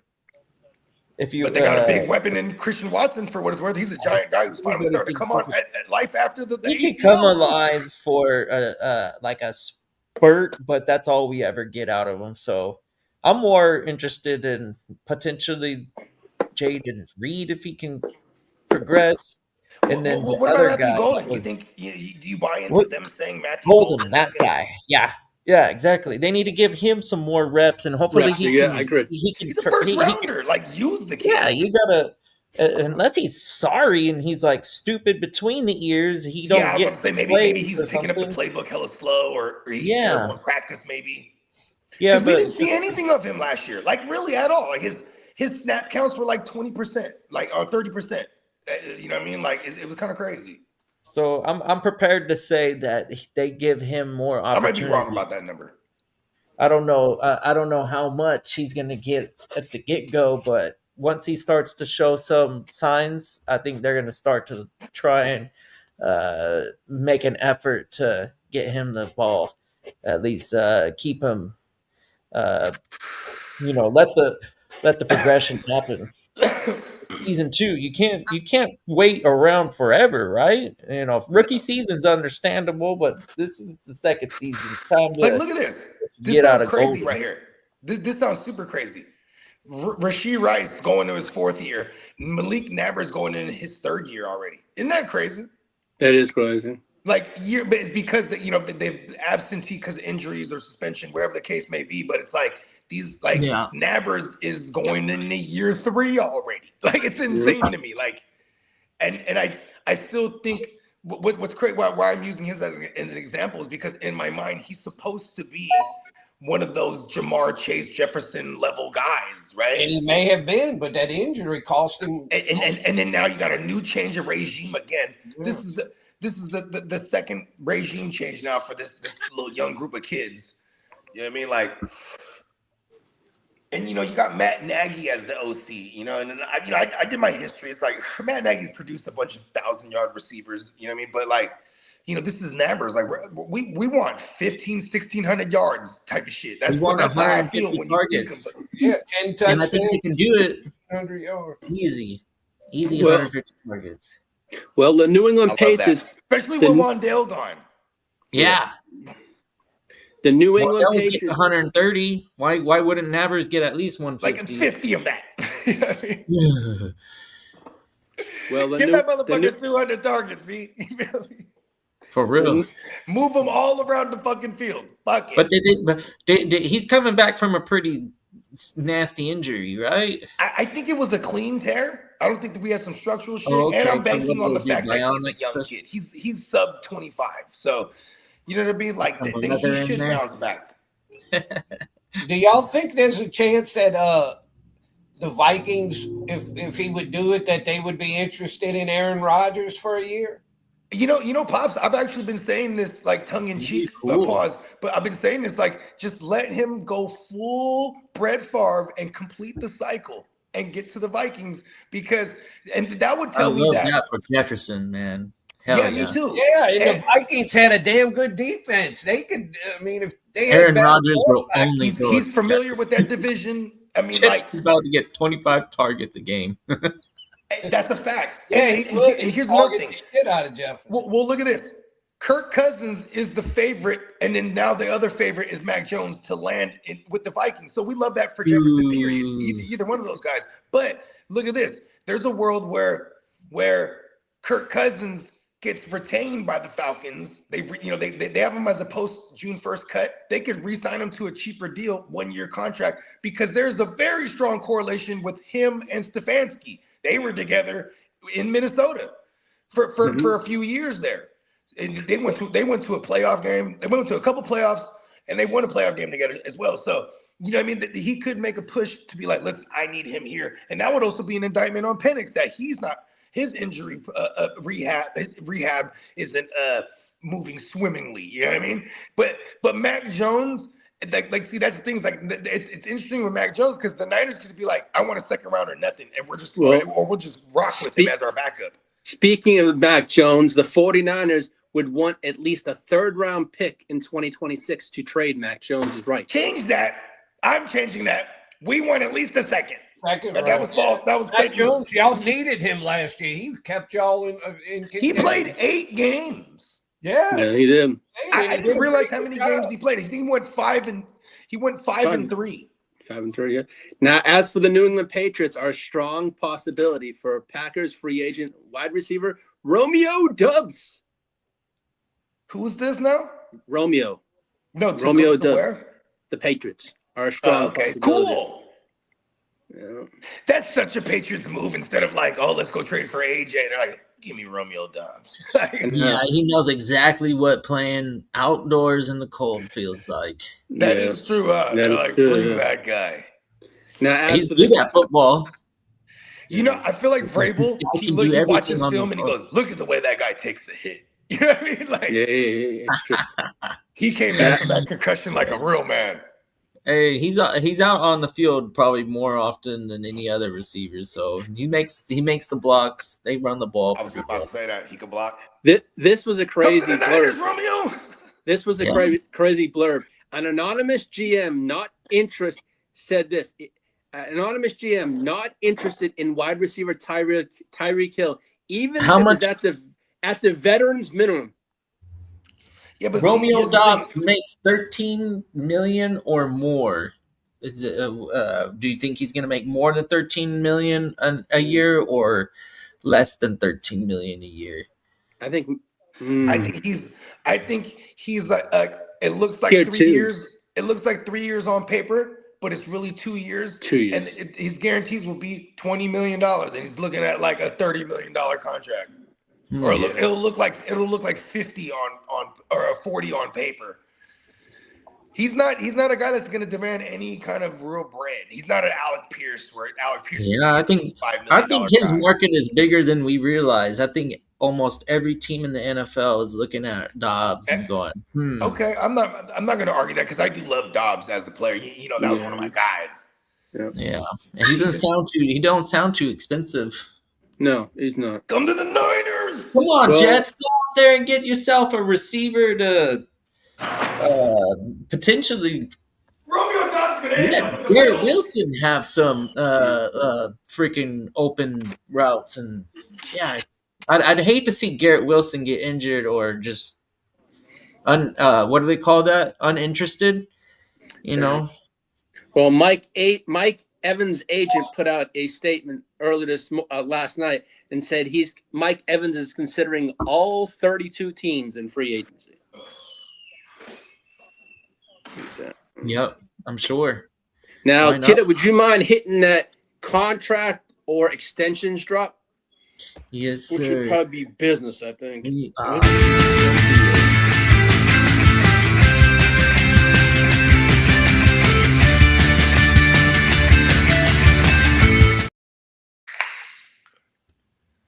if you But they got a big weapon in Christian Watson for what it's worth. He's a giant guy who's finally starting to come on at life after the he ACL. could come alive for like a spurt, but that's all we ever get out of him. So I'm more interested in potentially Jaden Reed if he can progress, and then What the about other Matthew guy. Golden? was You think do you buy into What? them saying Matthew Golden, that is gonna- guy? Yeah, exactly. They need to give him some more reps, and hopefully Reps, he yeah, can. I agree. He can. He's a turn- first he can- rounder. Like, use the kid. Yeah, you gotta. Unless he's sorry and he's like stupid between the ears, he don't I was get about to say maybe plays he's or picking up the something. playbook hella slow, or he's Yeah. terrible in practice. Maybe Yeah, 'Cause we but didn't see anything of him last year, like really at all. Like his snap counts were like 20%, like or 30%. You know what I mean? Like it was kind of crazy. so I'm prepared to say that they give him more I might opportunity. be wrong about that number. I don't know. I don't know how much he's going to get at the get go, but once he starts to show some signs, I think they're going to start to try and make an effort to get him the ball, at least keep him. Let the progression happen. season 2. You can't wait around forever, right? Rookie season's understandable, but this is the second season. It's time Like, to look at this. This get out sounds of crazy gold. right here. This sounds super crazy. Rashee Rice going to his 4th year. Malik Nabers going into his 3rd year already. Isn't that crazy? That is crazy. Like, but it's because they've absentee because of injuries or suspension, whatever the case may be. But it's like these Yeah. Nabers is going into year 3 already. Like, it's insane to me. Like, and I still think what's crazy why I'm using his as an example is because in my mind he's supposed to be one of those Jamar Chase Jefferson level guys, right? And he may have been, but that injury cost him. And then now you got a new change of regime again. Yeah. This is the second regime change now for this little young group of kids. You know what I mean? Like, and you got Matt Nagy as the OC. And then I did my history. It's like Matt Nagy's produced a bunch of 1,000-yard receivers. You know what I mean? But like, this is Nabers. Like we want 1,600 yards type of shit. That's We want how I feel 150 when targets. you think Yeah, 10 And touchdowns, I think they can do it 100 yards. easy Well- 150 targets. Well, the New England I love that. Patriots, Especially the- with Wandale gone. Yeah. the New Well, England that was getting Patriots. 130. Why wouldn't Nabers get at least Like 150? 50 of that. You know what I mean? Well, Give that motherfucker 200 targets, B. You feel me? For real. Move them all around the fucking field. Fuck it. But they did. But he's coming back from a pretty nasty injury, right? I think it was a clean tear. I don't think that we had some structural shit. Oh, okay. And I'm So banking what on the was he, fact that he's a bionic? young kid. He's sub 25. So, you know what I mean? Like, Some he leather in should there. bounce back. Do y'all think there's a chance that the Vikings, if he would do it, that they would be interested in Aaron Rodgers for a year? You know, Pops, I've actually been saying this like tongue in cheek, Cool. pause, but I've been saying this like just let him go full Brett Favre and complete the cycle and get to the Vikings and that would I tell me love that. that for Jefferson, man. Hell Yeah, yeah. me too. Yeah, and And the Vikings had a damn good defense. They could, I mean, if they had Aaron better Rodgers will quarterback- only go. he's familiar with that division. I mean, like, Jefferson's about to get 25 targets a game. that's a fact. Yeah, And here's another target thing. the shit out of Jefferson. Well, look at this. Kirk Cousins is the favorite, and then now the other favorite is Mac Jones to land with the Vikings. So we love that for Jefferson, period. Either one of those guys. But look at this. There's a world where Kirk Cousins gets retained by the Falcons. They have him as a post June 1st cut. They could re-sign him to a cheaper deal, 1-year contract, because there's a very strong correlation with him and Stefanski. They were together in Minnesota for a few years there. And they went to a playoff game. They went to a couple playoffs, and they won a playoff game together as well. So, you know what I mean? That he could make a push to be like, listen, I need him here. And that would also be an indictment on Penix that he's not, his injury rehab isn't moving swimmingly. You know what I mean? But Mac Jones, see, that's the things like it's interesting with Mac Jones because the Niners could be like, I want a second round or nothing, and we'll just rock with him as our backup. Speaking of Mac Jones, the 49ers would want at least a 3rd-round pick in 2026 to trade Mac Jones is right. Change that. I'm changing that. We want at least a second. Second That was round. false. That was Mac fake news. Jones, y'all needed him last year. He kept y'all in He contention. played 8 games. Yeah, Yeah, he did. I didn't realize how many games he played. I think he went 5 and 3. 5-3. Yeah. Now, as for the New England Patriots, our strong possibility for Packers free agent wide receiver Romeo Doubs. Who's this now? Romeo, No, Romeo to Doubs. where? The Patriots are a strong Okay, possibility. cool. Yeah. That's such a Patriots move instead of like, oh, let's go trade for AJ. They're like, give me Romeo Doubs. Yeah, he knows exactly what playing outdoors in the cold feels like. That Yeah. is true. That They're is like, true, bring yeah. that guy. Now, as He's for good the, at football. You know, I feel like Vrabel, He can do he watches everything on the film and he field. goes, look at the way that guy takes the hit. You know what I mean? Like, yeah, it's true. he came back from that concussion like a real man. Hey, he's out on the field probably more often than any other receiver. So he makes the blocks. They run the ball. I was about to say that. He could block. This was a Come crazy to the Niners, blurb. Romeo. This was a Yeah. crazy blurb. An anonymous GM not interest said this. Anonymous GM not interested in wide receiver Tyreek Hill, even How if much- it's at the veterans minimum. Yeah, but Romeo here's the Dobbs thing. makes 13 million or more. Is it, do you think he's going to make more than 13 million a year or less than 13 million a year? I think. I think he's like it looks like Tier 3 2. years. It looks like 3 years on paper, but it's really 2 years. 2 years. And his guarantees will be $20 million, and he's looking at like a $30 million contract. Or it'll look like 50 on or a 40 on paper. He's not a guy that's going to demand any kind of real bread. He's not an Alec Pierce where Alec Pierce. Yeah, I think his market is bigger than we realize. I think almost every team in the NFL is looking at Dobbs and going, Okay, I'm not going to argue that because I do love Dobbs as a player. You know, that was one of my guys. Yeah, and he don't sound too expensive. No, he's not. Come to the Niners. Come on, Jets, go out there and get yourself a receiver to potentially Romeo Dobbs going to end up with the Garrett Bills. Wilson have some freaking open routes, and yeah, I'd hate to see Garrett Wilson get injured or just what do they call that? Uninterested, you know. Well, Mike Evans' agent put out a statement earlier last night and said Mike Evans is considering all 32 teams in free agency. Yep, I'm sure. Now, Kidda, would you mind hitting that contract or extensions drop? Yes, Which sir. would probably be business, I think.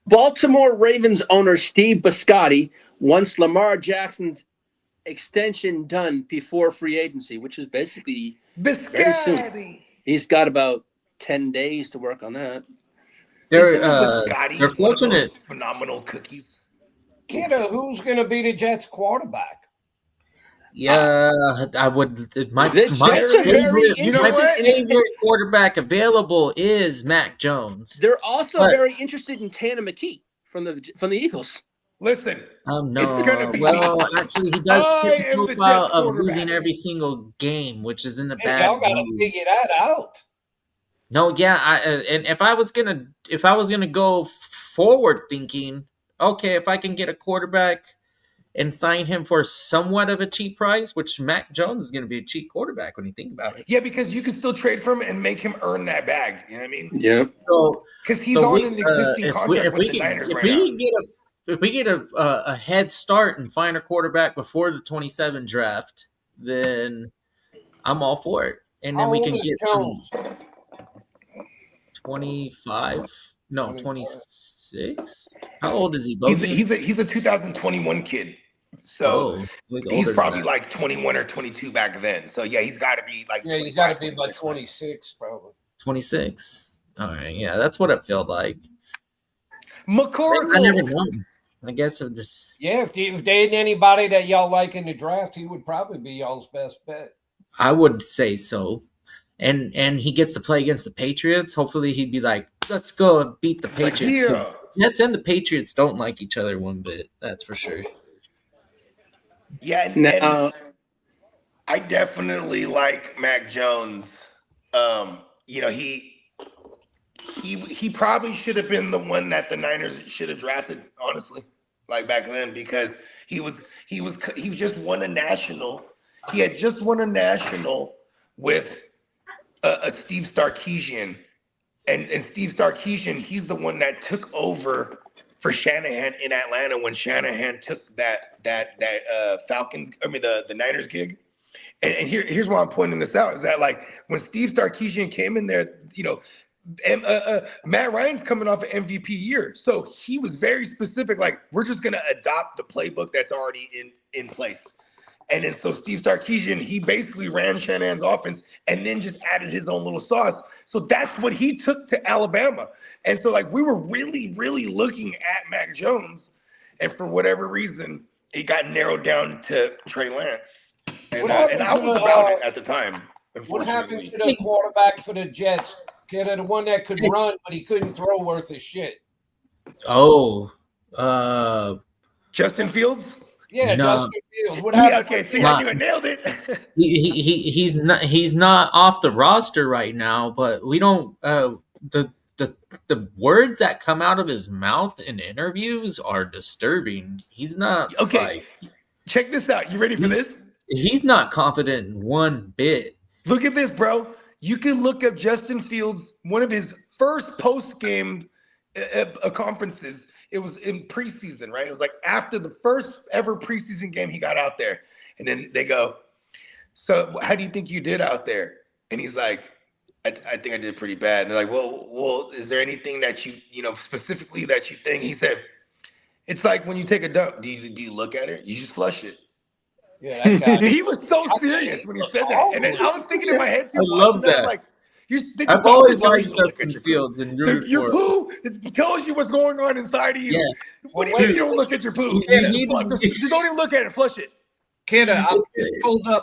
Baltimore Ravens owner Steve Bisciotti wants Lamar Jackson's extension done before free agency, which is basically very soon. He's got about 10 days to work on that. They're fortunate. Phenomenal cookies. Kidda, who's going to be the Jets quarterback? Yeah, I would. My Jets are very favorite quarterback available is Mac Jones. They're also very interested in Tanner McKee from the Eagles. Listen. No. It's gonna be Actually, he does fit the profile of losing every single game, which is in the bad. Y'all got to figure that out. No, yeah, and if I was gonna go forward thinking, okay, if I can get a quarterback and sign him for somewhat of a cheap price, which Mac Jones is going to be a cheap quarterback when you think about it. Yeah, because you can still trade for him and make him earn that bag. You know what I mean? Yeah. So because he's on an existing contract with the Niners right now. If we get a head start and find a quarterback before the 27 draft, then I'm all for it. And then we can get Jones? 25. No, 26. How old is he? Both he's a 2021 kid. So he's probably like 21 or 22 back then. So yeah, he's got to be like he's got to be like 26 probably. 26. All right, yeah, that's what it felt like. McCorkle. I never know. I guess it just if there ain't anybody that y'all like in the draft, he would probably be y'all's best bet. I would say so. And he gets to play against the Patriots. Hopefully he'd be like, let's go and beat the Patriots. Jets and the Patriots don't like each other one bit. That's for sure. Yeah, and I definitely like Mac Jones. You know, he probably should have been the one that the Niners should have drafted, honestly, like back then, because he just won a national. He had just won a national with a Steve Sarkisian, and Steve Sarkisian, he's the one that took over for Shanahan in Atlanta when Shanahan took that Falcons, the Niners gig. And here's why I'm pointing this out is that like when Steve Sarkisian came in there, you know, Matt Ryan's coming off an MVP year, so he was very specific. Like we're just gonna adopt the playbook that's already in place. And then so Steve Sarkisian, he basically ran Shanahan's offense and then just added his own little sauce. So that's what he took to Alabama. And so like we were really, really looking at Mac Jones, and for whatever reason, it got narrowed down to Trey Lance. And I was about it at the time. What happened Unfortunately. to the quarterback for the Jets? The one that could run, but he couldn't throw worth a shit. Oh, Justin Fields? Yeah, No. Dustin Fields. What Yeah, happened? okay. See, Not- I knew it. Nailed it. he's not off the roster right now, but we don't the words that come out of his mouth in interviews are disturbing. He's not Okay. like, Check this out. You ready for this? he's not confident in one bit. Look at this, bro. You can look up Justin Fields, one of his first post-game conferences. It was in preseason, right? It was like after the first ever preseason game he got out there. And then they go, so how do you think you did out there? And he's like, I think I did pretty bad. And they're like, well, is there anything that specifically that you think? He said, it's like when you take a dump, do you look at it? You just flush it. Yeah, that guy. He was so serious when he said that. And then I was thinking in my head too. I love watching that. Like, I've always liked Justin Fields and rooted Your for him. poo tells you what's going on inside of you. Yeah. What do you mean you don't look at your poo? You need to- Just don't even look at it. Flush it. Kidda,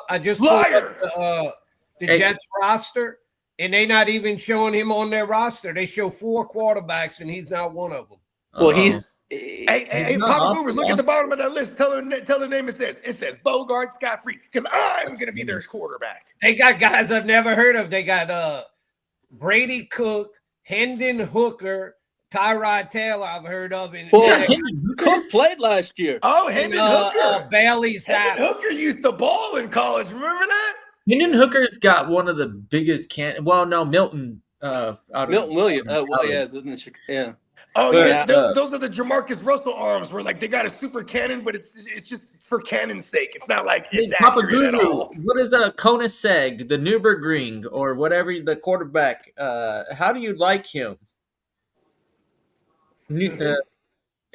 I just pulled Liar. up the Hey. Jets roster, and they not even showing him on their roster. They show 4 quarterbacks, and he's not one of them. Well, Uh-oh. he's Hey, not Papa off Boomer, the look at the roster. bottom of that list. Tell the name it says. It says Bogart Scott Free because I'm going to be their quarterback. They got guys I've never heard of. They got Brady Cook, Hendon Hooker, Tyrod Taylor I've heard of, and, Well, Yeah, and, Hendon Hooker. Cook played last year. Oh, Hendon Hooker. Bailey Hendon Zappa. Hooker used to ball in college. Remember that? Hendon Hooker's got one of the biggest Milton. Milton Williams. Yeah. Oh But, yeah, those are the Jamarcus Russell arms where like they got a super cannon, but it's just for cannon's sake. It's not like it's Papa accurate at Guru, all. what is a Koenigsegg, the Nürburgring, or whatever the quarterback? How do you like him?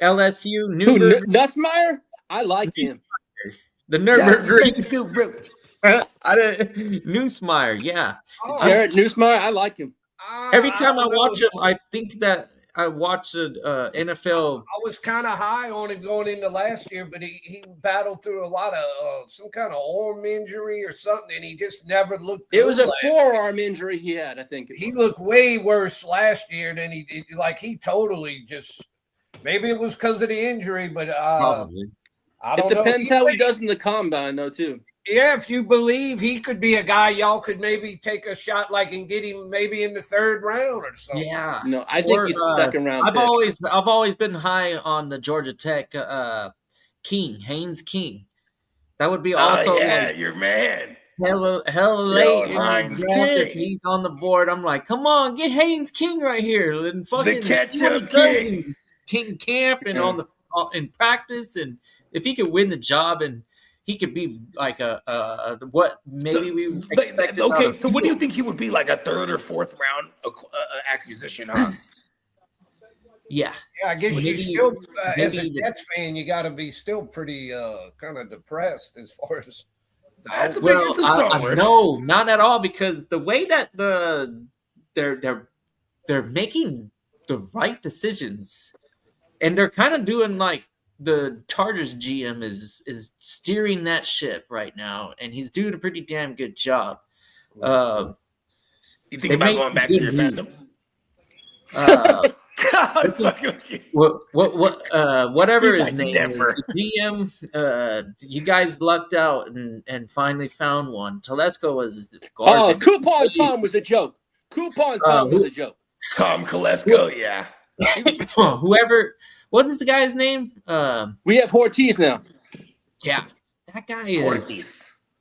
LSU Who, Nürburgring, Nussmeyer? I like him. the Shout out to Nürburgring. Texas Guru. I didn't Newsmeyer, yeah. Jared Nussmeyer, I like him. Every time I don't know. watch him, I think that I watched an NFL. I was kind of high on him going into last year, but he battled through a lot of some kind of arm injury or something, and he just never looked good. It was a last- forearm injury he had, I think. He looked way worse last year than he did. Like he totally just maybe it was because of the injury, but Probably. I It don't know. depends how he does in the combine, though, too. Yeah, if you believe he could be a guy y'all could maybe take a shot like and get him maybe in the 3rd round or something. Yeah. No, I think Or, he's a second round I've pick. always been high on the Georgia Tech Haynes King. That would be also yeah, like your man. hella late in the Haynes draft if King. he's on the board. I'm like, come on, get Haynes King right here and fucking see what he ketchup does king. in camp and on the in practice, and if he could win the job and he could be like a what maybe we expected. Okay, so what do you think he would be, like a 3rd or 4th round acquisition? Huh? Yeah, Yeah, I guess you Maybe- still, as a maybe- Jets fan, you got to be still pretty kind of depressed as far as. That's a big, well, it's a strong I word. no, not at all, because the way that they're making the right decisions, and they're kind of doing like the Chargers GM is steering that ship right now, and he's doing a pretty damn good job. You think they about make going back to good your moves. fandom? Uh, whatever He's his like name Denver. is, the GM, you guys lucked out and finally found one. Telesco was Oh, garbage. Coupon Tom was a joke. Coupon Tom was a joke. Tom Kolesko, yeah. Whoever, what is the guy's name? We have Ortiz now. Yeah, that guy is Ortiz.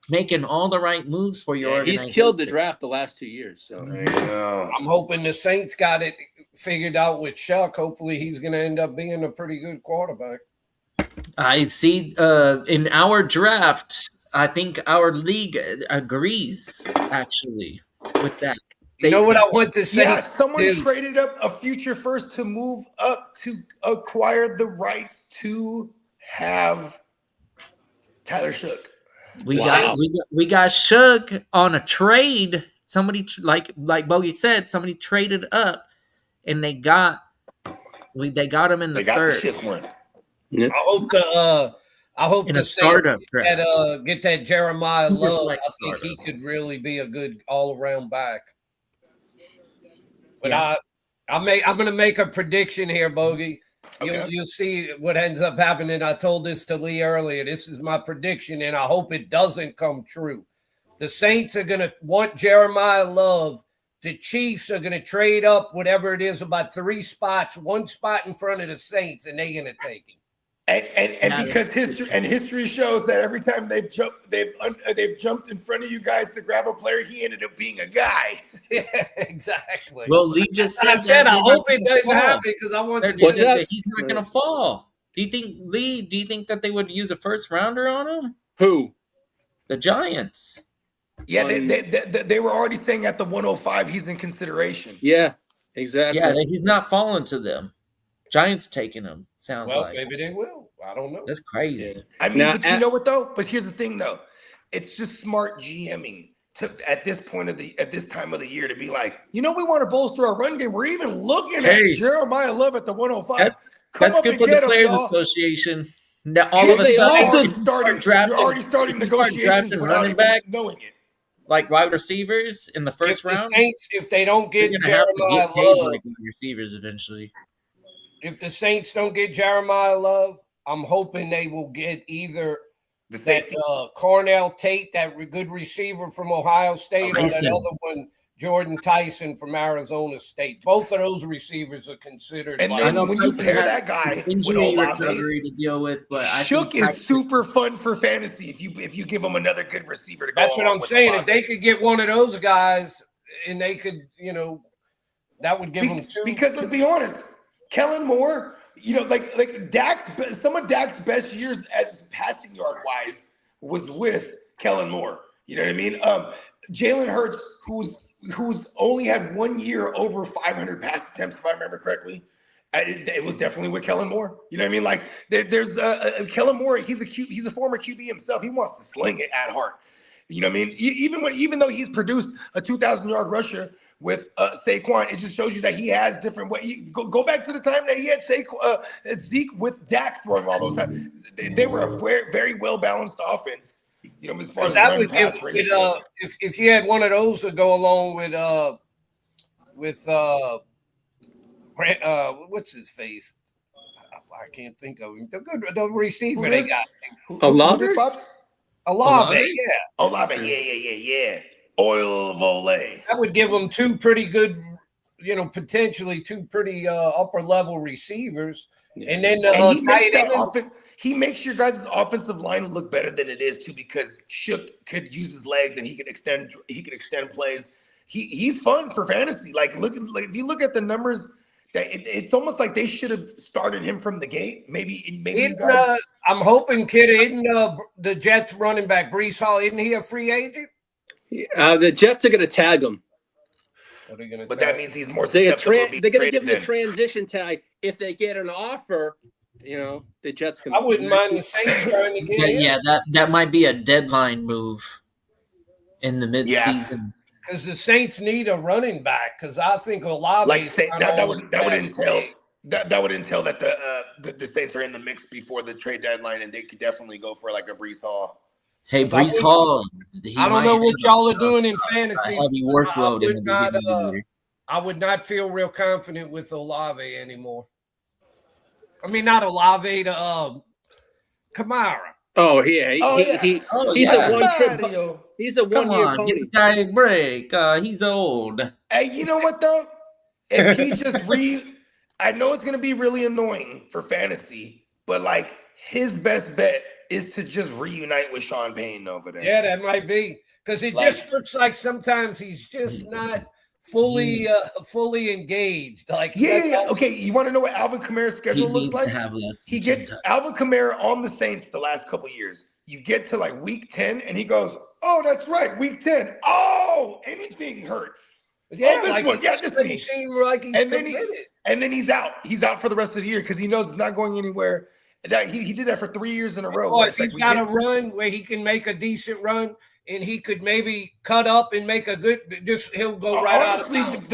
making all the right moves for your Yeah, he's organization. killed the draft the last 2 years. So I know. I'm hoping the Saints got it figured out with Chuck. Hopefully, he's going to end up being a pretty good quarterback. I see. In our draft, I think our league agrees actually with that. You know what I want to say? Yeah, someone Dude. traded up a future first to move up to acquire the rights to have Tyler Shook. We Wow. we got shook on a trade. Somebody like Bogey said, somebody traded up, and they got him in the They got third. the Shook one. I hope I hope In the a startup Saints get that Jeremiah Super Love. flex I think he startup. could really be a good all-around back. But Yeah. I'm going to make a prediction here, Bogey. Okay. You'll see what ends up happening. I told this to Lee earlier. This is my prediction, and I hope it doesn't come true. The Saints are going to want Jeremiah Love. The Chiefs are going to trade up whatever it is, about 3 spots, 1 spot in front of the Saints, and they're going to take him. And because history shows that every time they've jumped in front of you guys to grab a player, he ended up being a guy. Yeah, exactly. Well, Lee just I said said that I he's hope not it gonna doesn't fall. happen because I want They're to saying see that he's not going to fall. Do you think that they would use a first rounder on him? Who? The Giants. Yeah, they were already saying at the 105 he's in consideration. Yeah, exactly. Yeah, he's not falling to them. Giants taking him. Sounds Well, like maybe they will. I don't know. that's crazy. I mean, Now, but you know what though? But here's the thing though, it's just smart GMing at this time of the year to be like, we want to bolster our run game. We're even looking at Jeremiah Love at the 105. That's good for the Players Association. Now, all of a sudden, you're already starting negotiations without running back, knowing it. like wide receivers in the first round. Saints, if they don't get They're gonna have to Jeremiah get paid Love, like wide receivers eventually. if the Saints don't get Jeremiah Love, I'm hoping they will get either that Cornell Tate, that good receiver from Ohio State, or that other one, Jordan Tyson from Arizona State. Both of those receivers are considered. And like, then when you pair that guy with injury Olave, recovery to deal with, but Shook is super fun for fantasy if you give him another good receiver to go. That's what along I'm with saying. Olave. If they could get one of those guys, and they could, that would give them 2. Because let's be honest, Kellen Moore, like Dak's, some of Dak's best years as passing yard wise was with Kellen Moore. You know what I mean? Jalen Hurts, who's only had 1 year over 500 pass attempts, if I remember correctly. It was definitely with Kellen Moore. You know what I mean? Like there's Kellen Moore. He's a former QB himself. He wants to sling it at heart. You know what I mean? Even though he's produced a 2,000-yard rusher with Saquon, it just shows you that he has different way. Go back to the time that he had Zeke with Dak throwing all those times. They were a very, very well balanced offense. As far as that would pass give ratio. if you had one of those to go along with what's his face? I can't think of him. The receiver they got. Olave? Olave, yeah. Olave, yeah. Oil of Olay. That would give them 2 pretty good, potentially 2 pretty upper level receivers. Yeah. And then he makes your guys' offensive line look better than it is too, because Shook could use his legs and he could extend plays. He's fun for fantasy. Like if you look at the numbers, it's almost like they should have started him from the gate. Maybe I'm hoping, kid, isn't the Jets running back Breece Hall, isn't he a free agent? The Jets are going to tag him. But that means he's more they're susceptible going to give him the transition tag. If they get an offer, the Jets can. I wouldn't mind the Saints trying to get him. Yeah, that might be a deadline move in the midseason. Because the Saints need a running back. Because I think Olave that would entail that the Saints are in the mix before the trade deadline, and they could definitely go for like a Breece Hall. Hey, Breece Hall. I don't know what y'all are doing in fantasy. Heavy workload in the beginning of the year. I would not feel real confident with Olave anymore. I mean, not Olave, to Kamara. Oh yeah, he's a one-trip. He's a 1 year pony. Give the guy a break. He's old. Hey, you know what though? If he just I know it's gonna be really annoying for fantasy, but like his best bet is to just reunite with Sean Payton over there. Yeah, that might be, because it just looks like sometimes he's just not fully engaged. Like okay. You want to know what Alvin Kamara's schedule looks like? He gets Alvin Kamara on the Saints the last couple of years. You get to like week 10, and he goes, "Oh, that's right, week 10. Oh, anything hurts." Yeah, this one. Yeah, this doesn't seem like he's committed. And then he's out. He's out for the rest of the year because he knows he's not going anywhere. That he did that for 3 years in a row. Oh, if he's got a run where he can make a decent run, and he could maybe cut up and make a good, he'll go right honestly, out of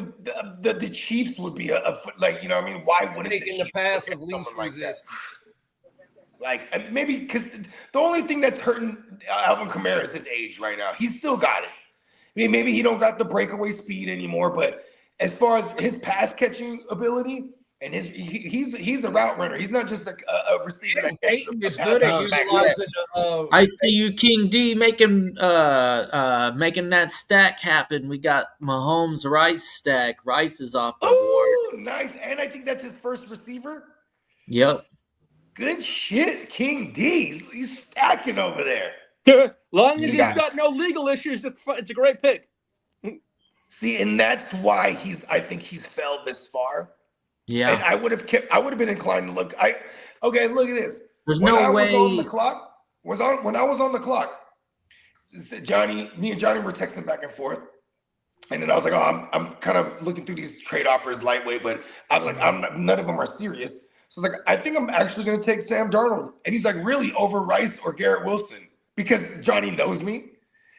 the Chiefs would be a why wouldn't taking the path of least resistance? Like maybe because the only thing that's hurting Alvin Kamara is his age right now. He's still got it. I mean, maybe he don't got the breakaway speed anymore, but as far as his pass catching ability and he's a route runner. He's not just a receiver. That Peyton is pass good at out back. utilizing. I see you, King D, making that stack happen. We got Mahomes Rice stack. Rice is off the board. Oh, nice. And I think that's his first receiver. Yep. Good shit, King D. He's stacking over there. Long as Yeah. he's got no legal issues, it's a great pick. See, and that's why I think he's fell this far. Yeah. And I would have been inclined to look. Okay, look at this. There's When no I way. was on the clock, when I was on the clock, me and Johnny were texting back and forth. And then I was like, oh, I'm kind of looking through these trade offers lightweight, but I was like, none of them are serious. So I was like, I think I'm actually going to take Sam Darnold. And he's like, really, over Rice or Garrett Wilson? Because Johnny knows me.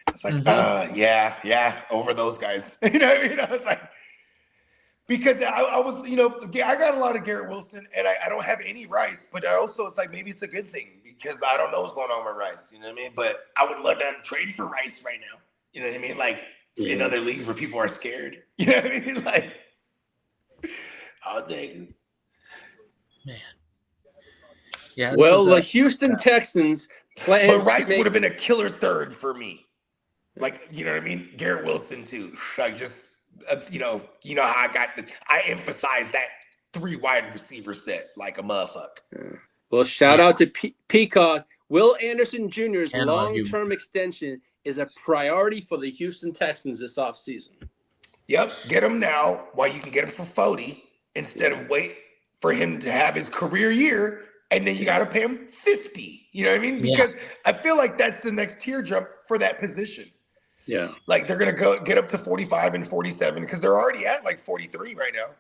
It's like, yeah, over those guys. You know what I mean? I was like, because I was, I got a lot of Garrett Wilson, and I don't have any Rice, but I also, it's like, maybe it's a good thing because I don't know what's going on with Rice. You know what I mean? But I would love to trade for Rice right now. You know what I mean? Like in other leagues where people are scared. You know what I mean? Like, I'll take it. Man. Yeah. this Well, is the Houston Texans plan But Rice to make would have been a killer third for me. Like, you know what I mean? Garrett Wilson too. Like just, you know how I emphasize that 3 wide receiver set like a motherfucker. Well, shout out to Peacock. Will Anderson Jr.'s Can't argue. long-term extension is a priority for the Houston Texans this offseason. Yep, get him now while you can get him for 40 instead of wait for him to have his career year and then you got to pay him 50. You know what I mean? Yeah. Because I feel like that's the next tier jump for that position. Yeah. Like they're going to go get up to 45 and 47 because they're already at like 43 right now.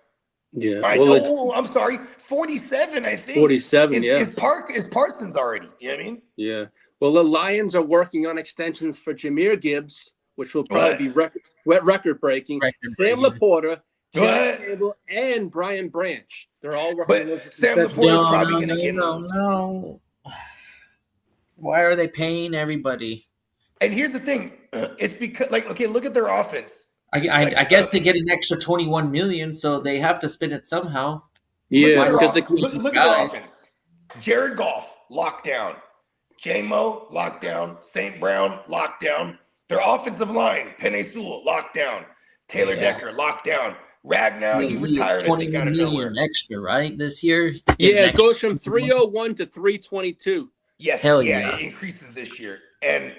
Yeah. I'm sorry, 47. I think 47. Is Parsons already? You know what I mean? Yeah. Well, the Lions are working on extensions for Jahmyr Gibbs, which will probably be record-breaking. Sam Laporta, Jack Campbell, and Brian Branch. They're all working on those But Sam extensions. Laporta's probably going to get no. Why are they paying everybody? And here's the thing: it's because, like, okay, look at their offense. I guess they get an extra 21 million, so they have to spend it somehow. Yeah, look because at the look at their offense. Jared Goff locked down. J-Mo locked down. St. Brown locked down. Their offensive line: Penei Sewell locked down. Taylor Decker locked down. Ragnow, he retired. I think out of nowhere. Extra, right? This year. Yeah, it goes from 301 to 322. Yes, Hell yeah, yeah. it increases this year. And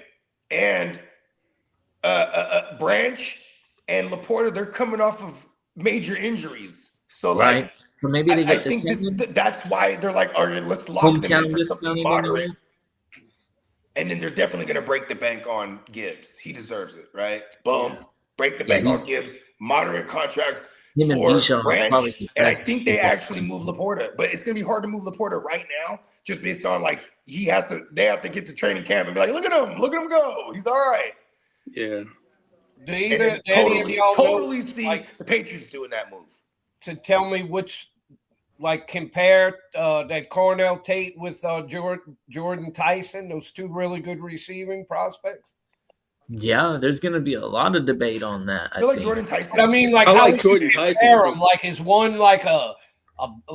Branch and Laporta, they're coming off of major injuries. So Right. like, So maybe they I get think this. that's why they're like, all right, let's lock them in Hometown for something discounting moderate. anyways. And then they're definitely going to break the bank on Gibbs. He deserves it, right? Boom. Break the bank on Gibbs. Moderate contracts Him and for Bijan Branch. probably the And I best think they people. actually move Laporta. But it's going to be hard to move Laporta right now just based on, like, they have to get to training camp and be like, look at him go. He's all right. Yeah. Do And either then any of y'all totally know, see like, the Patriots doing that move. to tell me which, like, compare that Cornell Tate with Jordan Tyson, those two really good receiving prospects? Yeah, there's going to be a lot of debate on that. I feel like think. Jordan Tyson. But I mean, like, I how like would you Jordan Tyson. compare them? Like, is one like a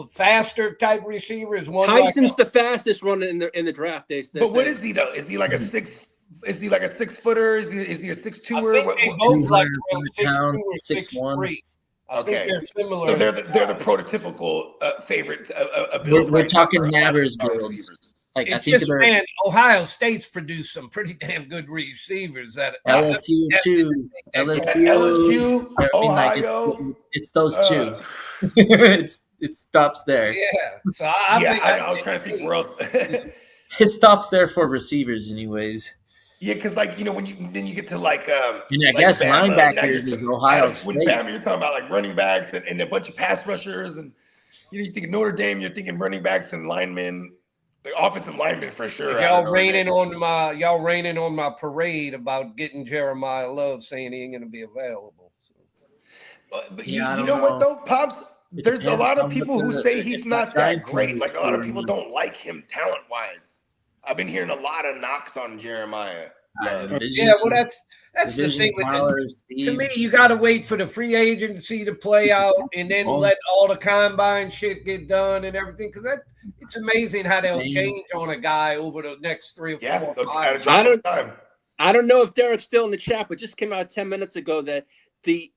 faster type receiver? Is one Tyson's like the fastest runner in the draft. They but what is he though? Is he like a 6? Is he like a 6 footer? Is he a 6'2"er? I think they both like 200 around 6'2" pounds, or 6'1". 6'3". I Okay. think they're similar. So they're the prototypical favorite build. We're right talking now for a lot of Nabbers our builds. receivers. Like I It's think just, they're man, Ohio State's produced some pretty damn good receivers. That LSU too. LSU. LSU, I mean, like, Ohio. it's those two. uh, it stops there. Yeah, so I think I was trying to think where else. It stops there for receivers, anyways. Yeah, because like when you get to like And I like guess Bama, linebackers now you're is talking- Ohio when State. Bama, you're talking about like running backs and a bunch of pass rushers, and you think Notre Dame, you're thinking running backs and linemen, like offensive linemen for sure. y'all raining on my parade about getting Jeremiah Love saying he ain't gonna be available. But Yeah, I you don't know what know. though, Pops? there's a depends lot of on people what who the- say he's if not the that Giants great. win Like a lot of this people year. don't like him talent wise. I've been hearing a lot of knocks on Jeremiah. Division- Yeah, well, that's the division thing with powers, to Steve. me, you got to wait for the free agency to play out and then Oh. let all the combine shit get done and everything. Because it's amazing how they'll Man. change on a guy over the next 3 or 4 Yeah, or they'll 5. drop him time. I don't know if Derek's still in the chat, but just came out 10 minutes ago that the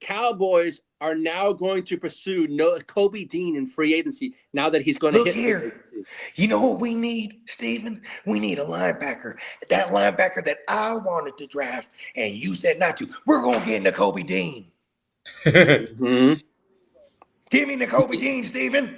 Cowboys are now going to pursue Kobe Dean in free agency now that he's going to Look hit here. free agency. You know what we need, Steven? We need a linebacker. That linebacker that I wanted to draft and you said not to. We're going to get into Kobe Dean. Mhm. Give me the Kobe Dean, Steven.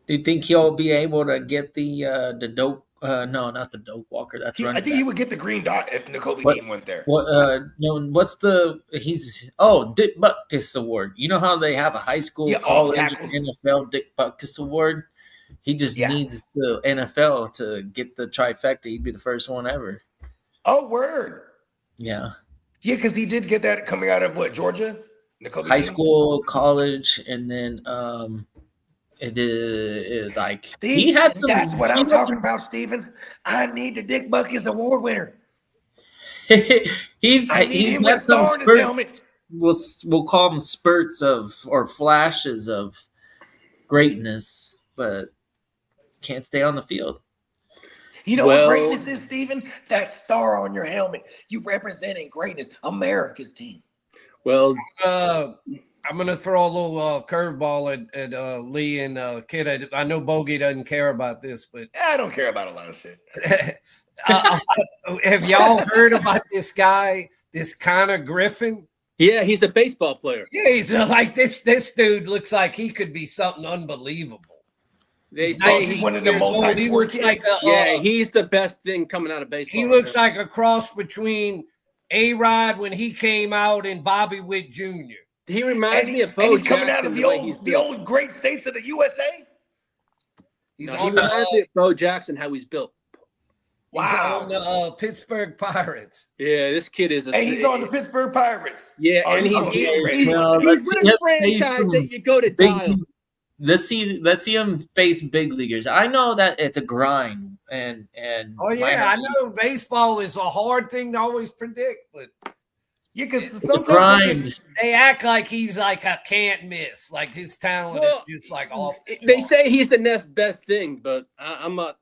Do you think he'll be able to get the dope? No, not the dope walker. That's I running think he back. would get the green dot if N'Kobe What- Dean went there. What? No. What's the? He's Dick Butkus Award. You know how they have a high school, Yeah, all college, tackles. NFL Dick Butkus Award. He just Yeah. needs the NFL to get the trifecta. He'd be the first one ever. Oh, word. Yeah, Yeah, because he did get that coming out of what, Georgia? N'Kobe high Dean? school, college, and then it is like See, he had some. that's what he I'm had talking about, Steven. I need the Dick Buckus Award winner. he's I need he's him got with some Thor in his helmet. spurts. We'll call them spurts of or flashes of greatness, but can't stay on the field. You know Well- what greatness is, Steven? That star on your helmet. You representing greatness, America's team. Well, I'm going to throw a little curveball at Lee and Kid. I know Bogey doesn't care about this, but I don't care about a lot of shit. have y'all heard about this guy, this Connor Griffin? yeah, he's a baseball player. Yeah, he's like this dude looks like he could be something unbelievable. They Oh, say he's he, one of the He multi-sport looks kids. like a, yeah, he's the best thing coming out of baseball. he right looks now. like a cross between A-Rod when he came out and Bobby Witt Jr. He reminds me of and Bo he's coming Jackson. out of the the way he's old, built. great states of the USA. He's No, he on the reminds me of Bo Jackson, how he's built. Wow. He's on the Pittsburgh Pirates. Yeah, this kid is a. And he's on the Pittsburgh Pirates. Yeah, Oh, and he's he's, on he's, the he's, Well, he's let's with see a him face franchise some that you go to big- dial. Let's see him face big leaguers. I know that it's a grind, and Oh yeah, I know baseball is a hard thing to always predict, but Yeah, because it's a sometimes grind. they act like he's like a can't miss, like his talent Well, is just like off. The They chart. say he's the next best thing, but I'm not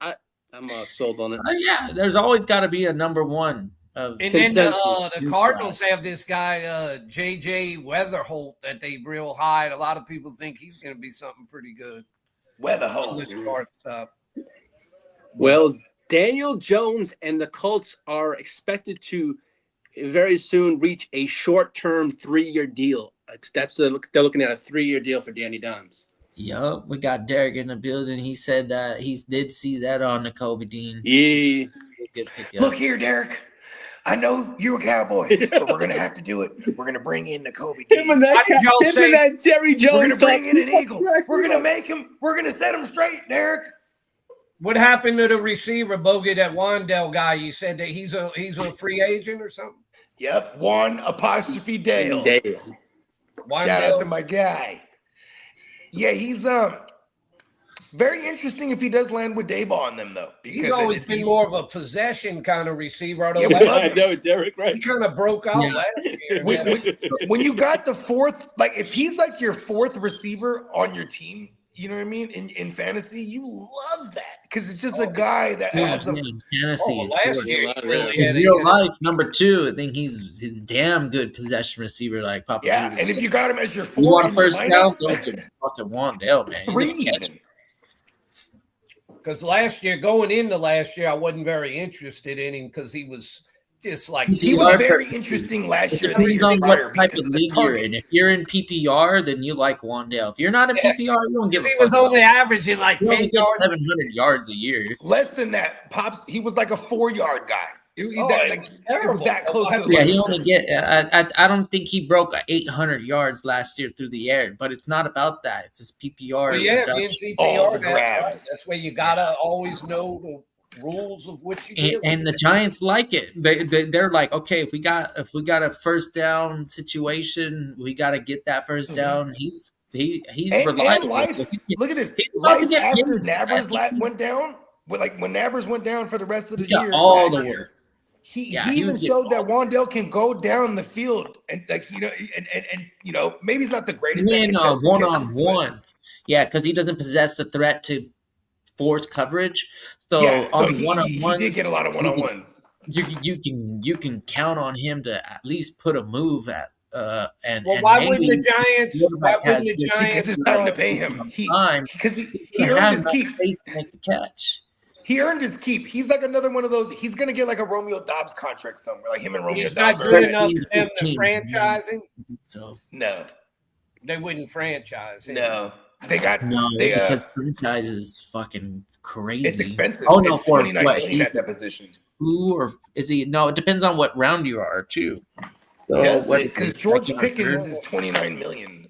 sold on it. Yeah, there's always got to be a number one of. And then consensus. the Cardinals have this guy, J.J. Weatherholt, that they real high. And a lot of people think he's going to be something pretty good. weather All hole. this short stuff. Well, Daniel Jones and the Colts are expected to very soon reach a short-term 3-year deal. They're looking at a 3-year deal for Danny Dimes. Yup, we got Derek in the building. He said that he did see that on the Kobe Dean. Yeah. Good pickup. Look here, Derek. I know you're a cowboy, but we're gonna have to do it. We're gonna bring in the Kobe Dean. Why did y'all say- that Jerry We're Jones gonna bring in an talk- eagle. We're gonna make him. We're gonna set him straight, Derek. What happened to the receiver, Bogey, that Wandell guy? You said that he's a free agent or something? Yep, Juan apostrophe Dale. Dale. Shout out to Wandell. my guy. Yeah, he's very interesting if he does land with Dayball on them though. He's always been more of a possession kind of receiver. Although Yeah, but last I know, Derek, he right? kind of broke out Yeah. last year. when you got the fourth, like if he's like your fourth receiver on your team, you know what I mean? In fantasy, you love that because it's just a guy that Yeah, has some. in fantasy, Oh, it's last short. year he really In had real a life, number two, I think he's damn good possession receiver like Papa. Yeah, Davis. and if you got him as your you four, want a in your first down, lineup, throw it to fucking Wandell, man. He's three gonna catch even. it. Because last year, going into last year, I wasn't very interested in him because he was just like He was very interesting last It year. depends the on year what prior type because of the league you're in. targets. If you're in PPR, then you like Wandell. If you're not in Yeah. PPR, you don't give a he fuck. was only averaging like He only 10 gets yards. 700 yards a year. Less than that, Pops. He was like a 4-yard guy. It was Oh, that, it like, was it was terrible. that close to the Yeah, line. he only get. I don't think he broke 800 yards last year through the air, but it's not about that. It's his PPR. But yeah, if you're in reduction. PPR, All the grabs. that's where you gotta always know rules of what you And, do. and the Giants like it. They're like, okay, if we got a first down situation, we got to get that first down. He's And reliable. life. So Look at this. he's about to Life get after paid. Nabbers went down. When Nabbers went down for the rest of the He got year, all last the year, work. he Yeah, he even was getting showed that Wandale can go down the field and maybe he's not the greatest at win contested one catches, on but- one. Yeah, because he doesn't possess the threat to force coverage. So Yeah, on he one on he one, did get a lot of one-on-ones. you can count on him to at least put a move at and Well, and why maybe wouldn't the Giants? Why quarterback wouldn't has the good- Because Giants? it's time to pay him. time Because he to earned have his enough keep. space to make the catch. He earned his keep. He's like another one of those. He's gonna get like a Romeo Dobbs contract somewhere. Like him and Romeo He's Dobbs. not are- good enough for them to 15. franchise him. So No, They wouldn't franchise him. no. They got no, they because franchise is fucking crazy. it's expensive. Oh no, it's for 29 what? million He's at that position. who or is he? No, it depends on what round you are too. So, Yes, what is because he, George second or Pickens third? is 29 million.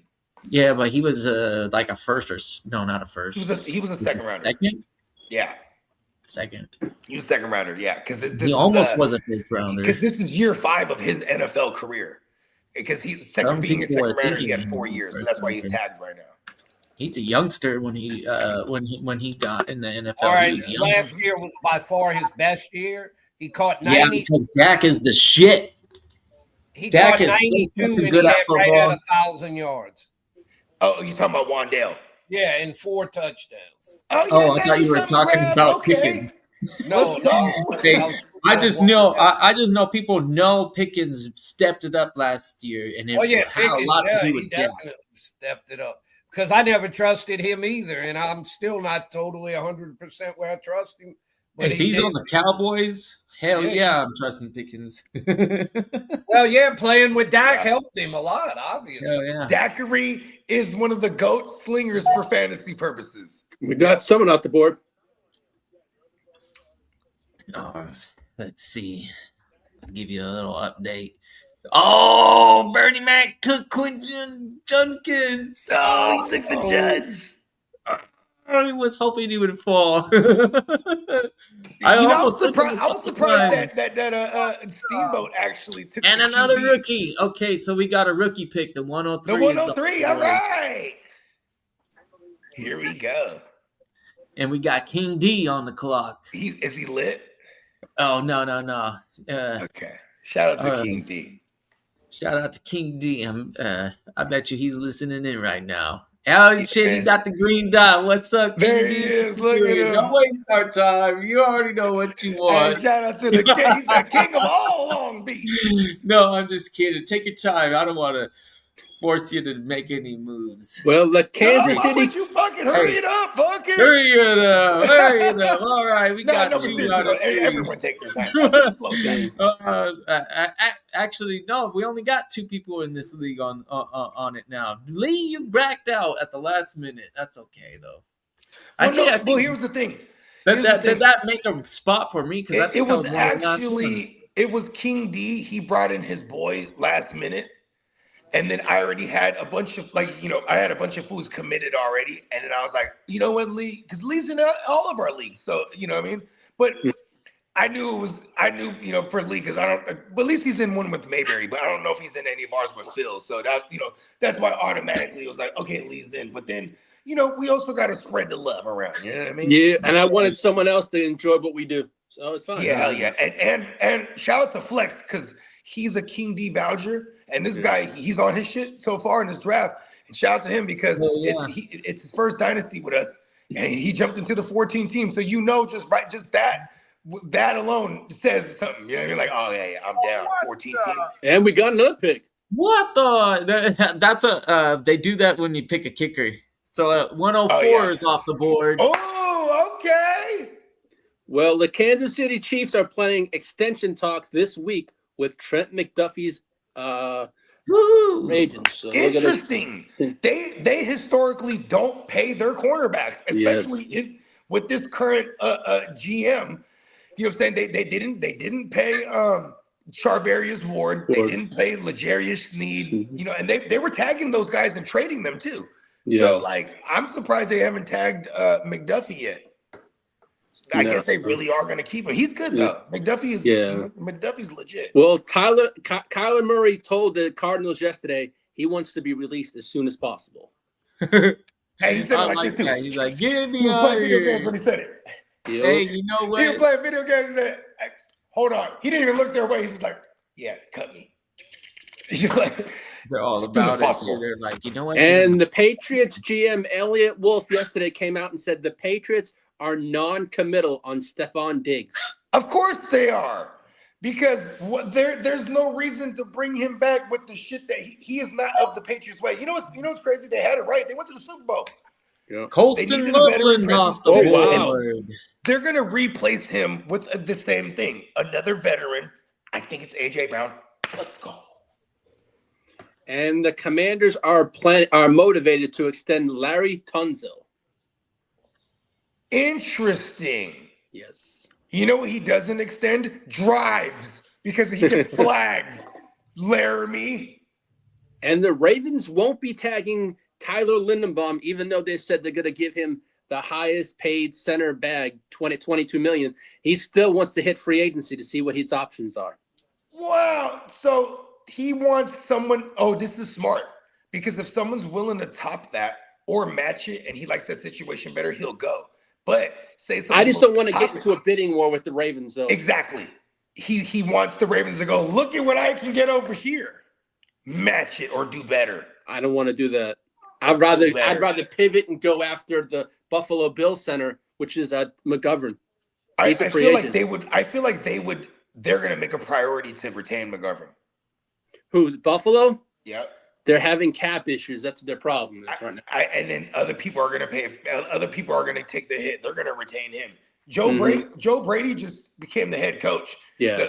Yeah, but he was like a first no, not a first. He was a second rounder. Yeah, Second. he was a second rounder. Yeah, because this He almost was a fifth rounder. because this is year 5 of his NFL career. Because he's second Some being a people are second rounder, he thinking had 4 years, so that's why he's tagged right now. He's a youngster when he got in the NFL. All He right, was young. last year was by far his best year. He caught Yeah, 90. because Dak is the shit. He Dak caught is so 92 fucking and he good had at right football. at 1,000 yards. Oh, he's talking about Wandale. Yeah, and 4 touchdowns. Oh, I thought you were that's talking rap. about Okay. Pickens. No, Let's go. Hey, that was- I just know people know Pickens stepped it up last year, and it Oh yeah, had a Pickens, lot yeah, to do he with Dak. definitely stepped it up because I never trusted him either, and I'm still not totally 100% where I trust him. But If he's did. on the Cowboys, hell Yeah. yeah, I'm trusting Pickens. Well, yeah, playing with Dak helped him a lot, obviously. Hell yeah. Daiquiri is one of the GOAT slingers for fantasy purposes. We got someone off the board. Let's see. I'll give you a little update. Oh, Bernie Mac took Quentin Junkins. Oh, he took the Jets. I was hoping he would fall. I was almost took him surprised that Steamboat actually took And the another QB. rookie. Okay, so we got a rookie pick, the 103. The is 103. on All the board. right. Here we go. And we got King D on the clock. Is he lit? Oh, no. Okay. Shout out to King D. Shout out to King D. I bet you he's listening in right now. Oh, shit, he got the green dot. What's up, King There D? he is. Look at him. Don't waste our time. You already know what you Hey, want. shout out to the king. He's the king of all Long Beach. No, I'm just kidding. Take your time. I don't want to force you to make any moves. Well, the Kansas Why City. would you fucking hurry it up, fucking? Hurry it up. Hurry it up. All right, we No, got no, two seriously, out of though, three. everyone take their time. Slow down. Actually, no. We only got 2 people in this league on it now. Lee, you backed out at the last minute. That's okay though. Well, here's the thing. Did that make a spot for me? Because It was King D. He brought in his boy last minute. And then I already had a bunch of I had a bunch of fools committed already. And then I was like, you know what, Lee? Because Lee's in all of our leagues. So, you know what I mean? But I knew, for Lee, because but at least he's in one with Mayberry, but I don't know if he's in any of ours with Phil. So that's why automatically it was like, okay, Lee's in. But then, we also got to spread the love around. You know what I mean? Yeah, and I wanted someone else to enjoy what we do. So it's fine. Yeah, hell yeah. And shout out to Flex, because he's a King D voucher. And this guy, he's on his shit so far in his draft. And shout out to him because it's his first dynasty with us. And he jumped into the 14 team. So just that alone says something. You know what I mean? Like, oh yeah, I'm down. 14 team. And we got another pick. What the? That's they do that when you pick a kicker. So 104 is off the board. Oh, okay. Well, the Kansas City Chiefs are playing extension talks this week with Trent McDuffie's Woo! agents. So they're gonna- Interesting. They historically don't pay their cornerbacks, especially with this current GM. You know what I'm saying? They didn't pay Charvarius Ward. They didn't pay L'Jarius Sneed. And they were tagging those guys and trading them too. Yeah. So I'm surprised they haven't tagged McDuffie yet. I No. guess they really are going to keep him. He's good though. McDuffie's legit. Well, Kyler Murray told the Cardinals yesterday he wants to be released as soon as possible. Hey, he said it I like like this too. that. He's like, get He me was out playing of video here. games when he said it. Hey, you know He was what? playing video games. He said, "Hey, hold on." He didn't even look their way. He's just like, "Yeah, cut me." He's just like, They're all as about it. possible. So they're like, you know what? And the Patriots GM Elliott Wolf yesterday came out and said the Patriots are non-committal on Stephon Diggs. Of course they are, because there's no reason to bring him back with the shit that he is not of the Patriots way. You know what's crazy? They had it right. They went to the Super Bowl. They Colston needed a veteran Loveland off presence. the Oh, wow. board. They're gonna replace him with the same thing, another veteran. I think it's AJ Brown. Let's go. And the Commanders are motivated to extend Larry Tunsil. Interesting. Yes. You know what he doesn't extend? Drives, because he gets flags. Laramie. And the Ravens won't be tagging Tyler Lindenbaum, even though they said they're going to give him the highest paid center bag, $22 million. He still wants to hit free agency to see what his options are. Wow. So he wants someone. Oh, this is smart, because if someone's willing to top that or match it and he likes that situation better, he'll go. But say I just don't want to top get it. into a bidding war with the Ravens, though. Exactly. He wants the Ravens to go, look at what I can get over here. Match it or do better. I don't want to do that. I'd rather pivot and go after the Buffalo Bills center, which is McGovern. I He's a free feel agent. like they're gonna make a priority to retain McGovern. Who, Buffalo? Yep. They're having cap issues. That's their problem right now. And then other people are gonna pay. Other people are gonna take the hit. They're gonna retain him. Mhm. Joe Brady just became the head coach. Yeah.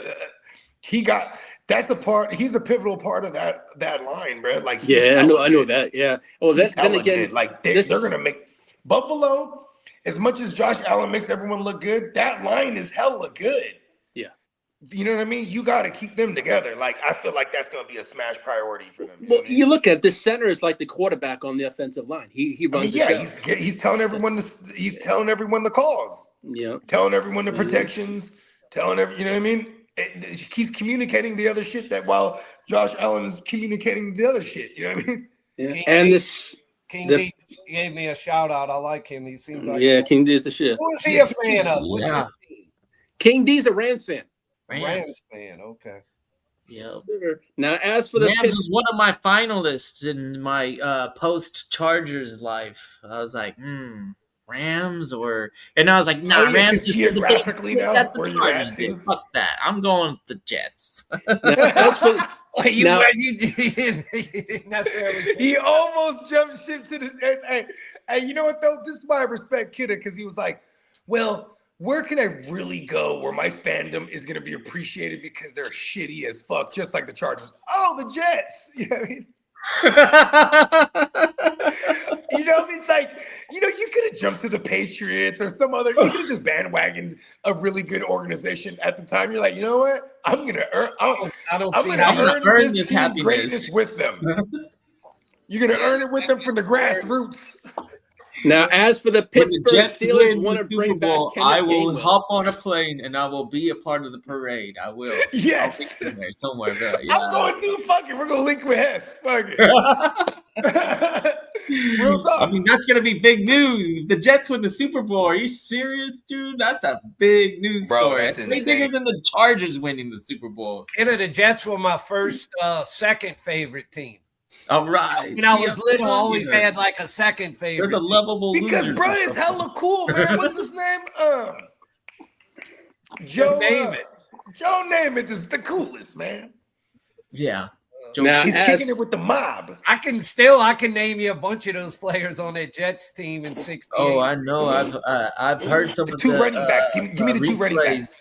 That's the part. He's a pivotal part of that line, bro. Like, Yeah, I know that. Yeah. Well, then again, like they're gonna make Buffalo. As much as Josh Allen makes everyone look good, that line is hella good. Yeah. You know what I mean? You got to keep them together. Like, I feel like that's going to be a smash priority for them. Well, you look at the center is like the quarterback on the offensive line. He runs the show. He's telling everyone the calls, Yeah. telling everyone the protections, you know what I mean? He's communicating the other shit that while Josh Allen is communicating the other shit. You know what I mean? Yeah. King And D- this, King the- D gave me a shout out. I like him. He seems like yeah, King D is the shit. Who is he a fan of? What's Yeah. his team? King D's a Rams fan. Rams fan. Okay. Yep. Now, as for the Rams Pitts, was one of my finalists in my post Chargers life. I was like, Rams and I was like, nah, Oh, yeah, Rams 'cause just did the same geographically thing now, that the where you're Chargers at, did. too. Fuck that. I'm going with the Jets. now, as for, Well, you Now- didn't necessarily. He almost jumped ship to the. Hey, you know what though? This is why I respect Kidda, because he was like, "Well, where can I really go where my fandom is going to be appreciated because they're shitty as fuck, just like the Chargers? Oh, the Jets. You know what I mean? You know, it's like, you could have jumped to the Patriots or some other. You could have just bandwagoned a really good organization at the time. You're like, you know what? I'm gonna earn. I don't I'm see gonna how. earn this this team's happiness. greatness with them. You're gonna earn it with them from the grassroots. now, as for the When the Pittsburgh Jets Steelers, win want the to Super bring back Bowl, Kenneth I will Gainwell. hop on a plane and I will be a part of the parade. I will. Yes. I'll be in there somewhere. But yeah. I'm going to fuck it. We're gonna link with Hess. Fuck it. Real talk. I mean, that's gonna be big news. The Jets win the Super Bowl. Are you serious, dude? That's a big news Bro, story. that's It's way insane. bigger than the Chargers winning the Super Bowl. The Jets were my first, second favorite team. All right. When I See, was I'm little, I telling always you. had like a second They're favorite. the team. lovable Because losers. bro is hella cool, man. What's his name? Joe Namath. Joe Namath is the coolest, man. Yeah. Now, He's as, kicking it with the mob. I can name you a bunch of those players on that Jets team in '68. Oh, I know. I've heard some The of two the running backs. Give me the two running replays. backs.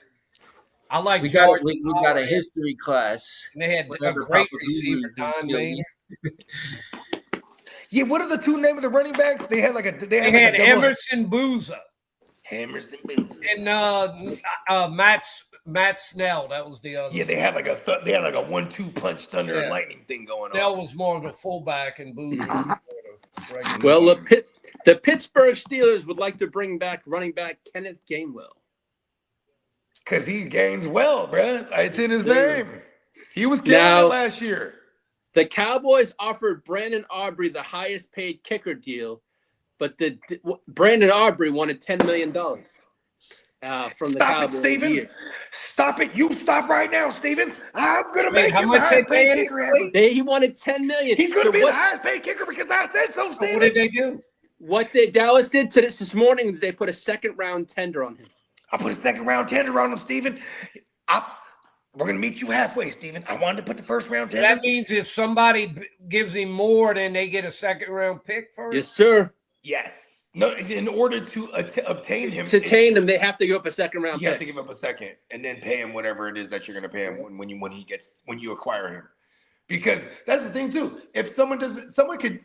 I like We got George we got a history class. and they had a Whenever great Papa receiver, Guru's in Don Philly. Main. Yeah, what are the two names of the running backs? They had They had Emerson Boozer Hammers and Boots. and Matt Snell. That was the other. Yeah, they had like a 1-2 punch thunder and Yeah. lightning thing going Snell on. was more of a fullback, and Boozer was more of a regular. well, the Pittsburgh Steelers would like to bring back running back Kenneth Gainwell. Because he gains well, bruh. It's in his Sure. name. He was killing Now- it last year. The Cowboys offered Brandon Aubrey the highest paid kicker deal, but Brandon Aubrey wanted $10 million from the Stop Cowboys. it, Steven. Year. Stop it. You stop right now, Steven. I'm going to Wait, make how him the much highest they paid paying kicker him? ever. He wanted $10 million. He's going to So be what, the highest paid kicker because I said so, What did Steven. they do? what Dallas did to this morning is they put a second round tender on him. I put a second round tender on him, Steven. We're going to meet you halfway, Steven. I wanted to put the first round So tender. that means if somebody gives him more, then they get a second round pick for him? Yes, sir. Yes. No, in order to obtain him, To tame him, they have to give up a second round you have pick. to give up a second and then pay him whatever it is that you're going to pay him when you acquire him. Because that's the thing too. If someone could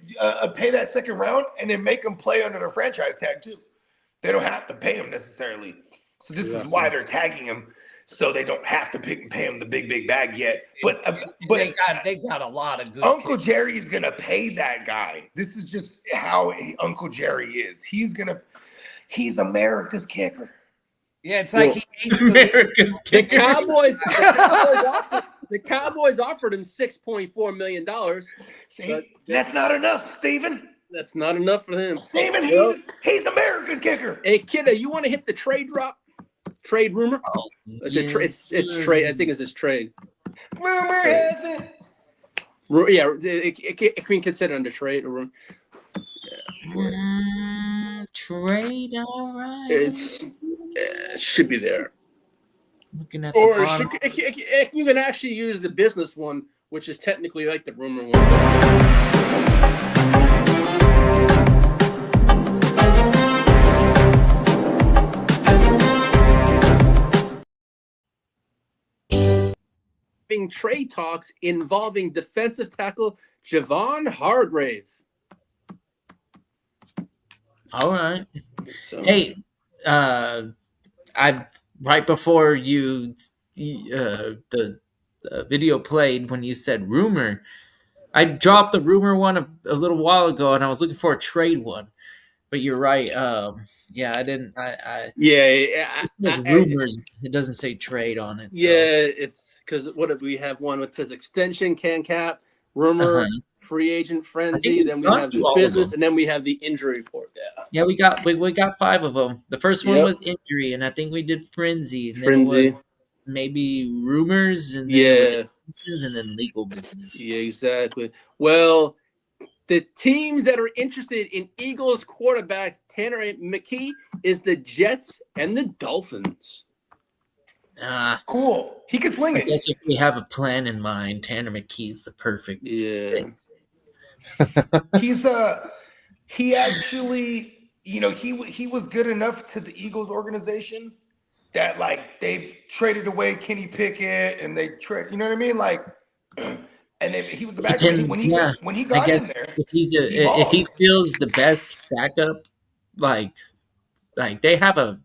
pay that second round and then make him play under their franchise tag too. They don't have to pay him necessarily. So this is why they're tagging him, so they don't have to pay him the big bag yet. But they got a lot of good Uncle kickers. Jerry's gonna pay that guy. This is just how Uncle Jerry is. He's America's kicker. Yeah, it's like he hates the America's The kicker. Cowboys offered him $6.4 million. See, that's not enough, Steven. That's not enough for him. Steven, Well, he's America's kicker. hey, kid, you want to hit the trade drop? Trade rumor? It's trade. I think it's his trade. Rumor has it. Yeah, it can consider under trade or rumor. Trade, all right. It should be there. Looking at the Or bottom. you can actually use the business one, which is technically like the rumor one. Trade talks involving defensive tackle Javon Hargrave. All right. So, Hey, I right before the video played when you said rumor, I dropped the rumor one a little while ago, and I was looking for a trade one. But you're right. Yeah, I didn't. I it says rumors. It doesn't say trade on it. So. Yeah, it's because what if we have one that says extension, can cap, rumor, free agent frenzy, think then we we've have gone through the all of business, them. and then we have the injury report. Yeah, Yeah, we got 5 of them. The first one Yep. was injury, and I think we did frenzy. And then Frenzy. it was maybe rumors, and then it was Yeah. extensions, and then legal business. yeah, exactly. Well, the teams that are interested in Eagles quarterback Tanner McKee is the Jets and the Dolphins. Cool. He can swing I it. guess if we have a plan in mind, Tanner McKee's the perfect. Yeah, He actually, he was good enough to the Eagles organization that like they traded away Kenny Pickett and they trade, you know what I mean? Like, and then he was the backup when he I got guess in there. if he if he balled. feels the best backup, like they have a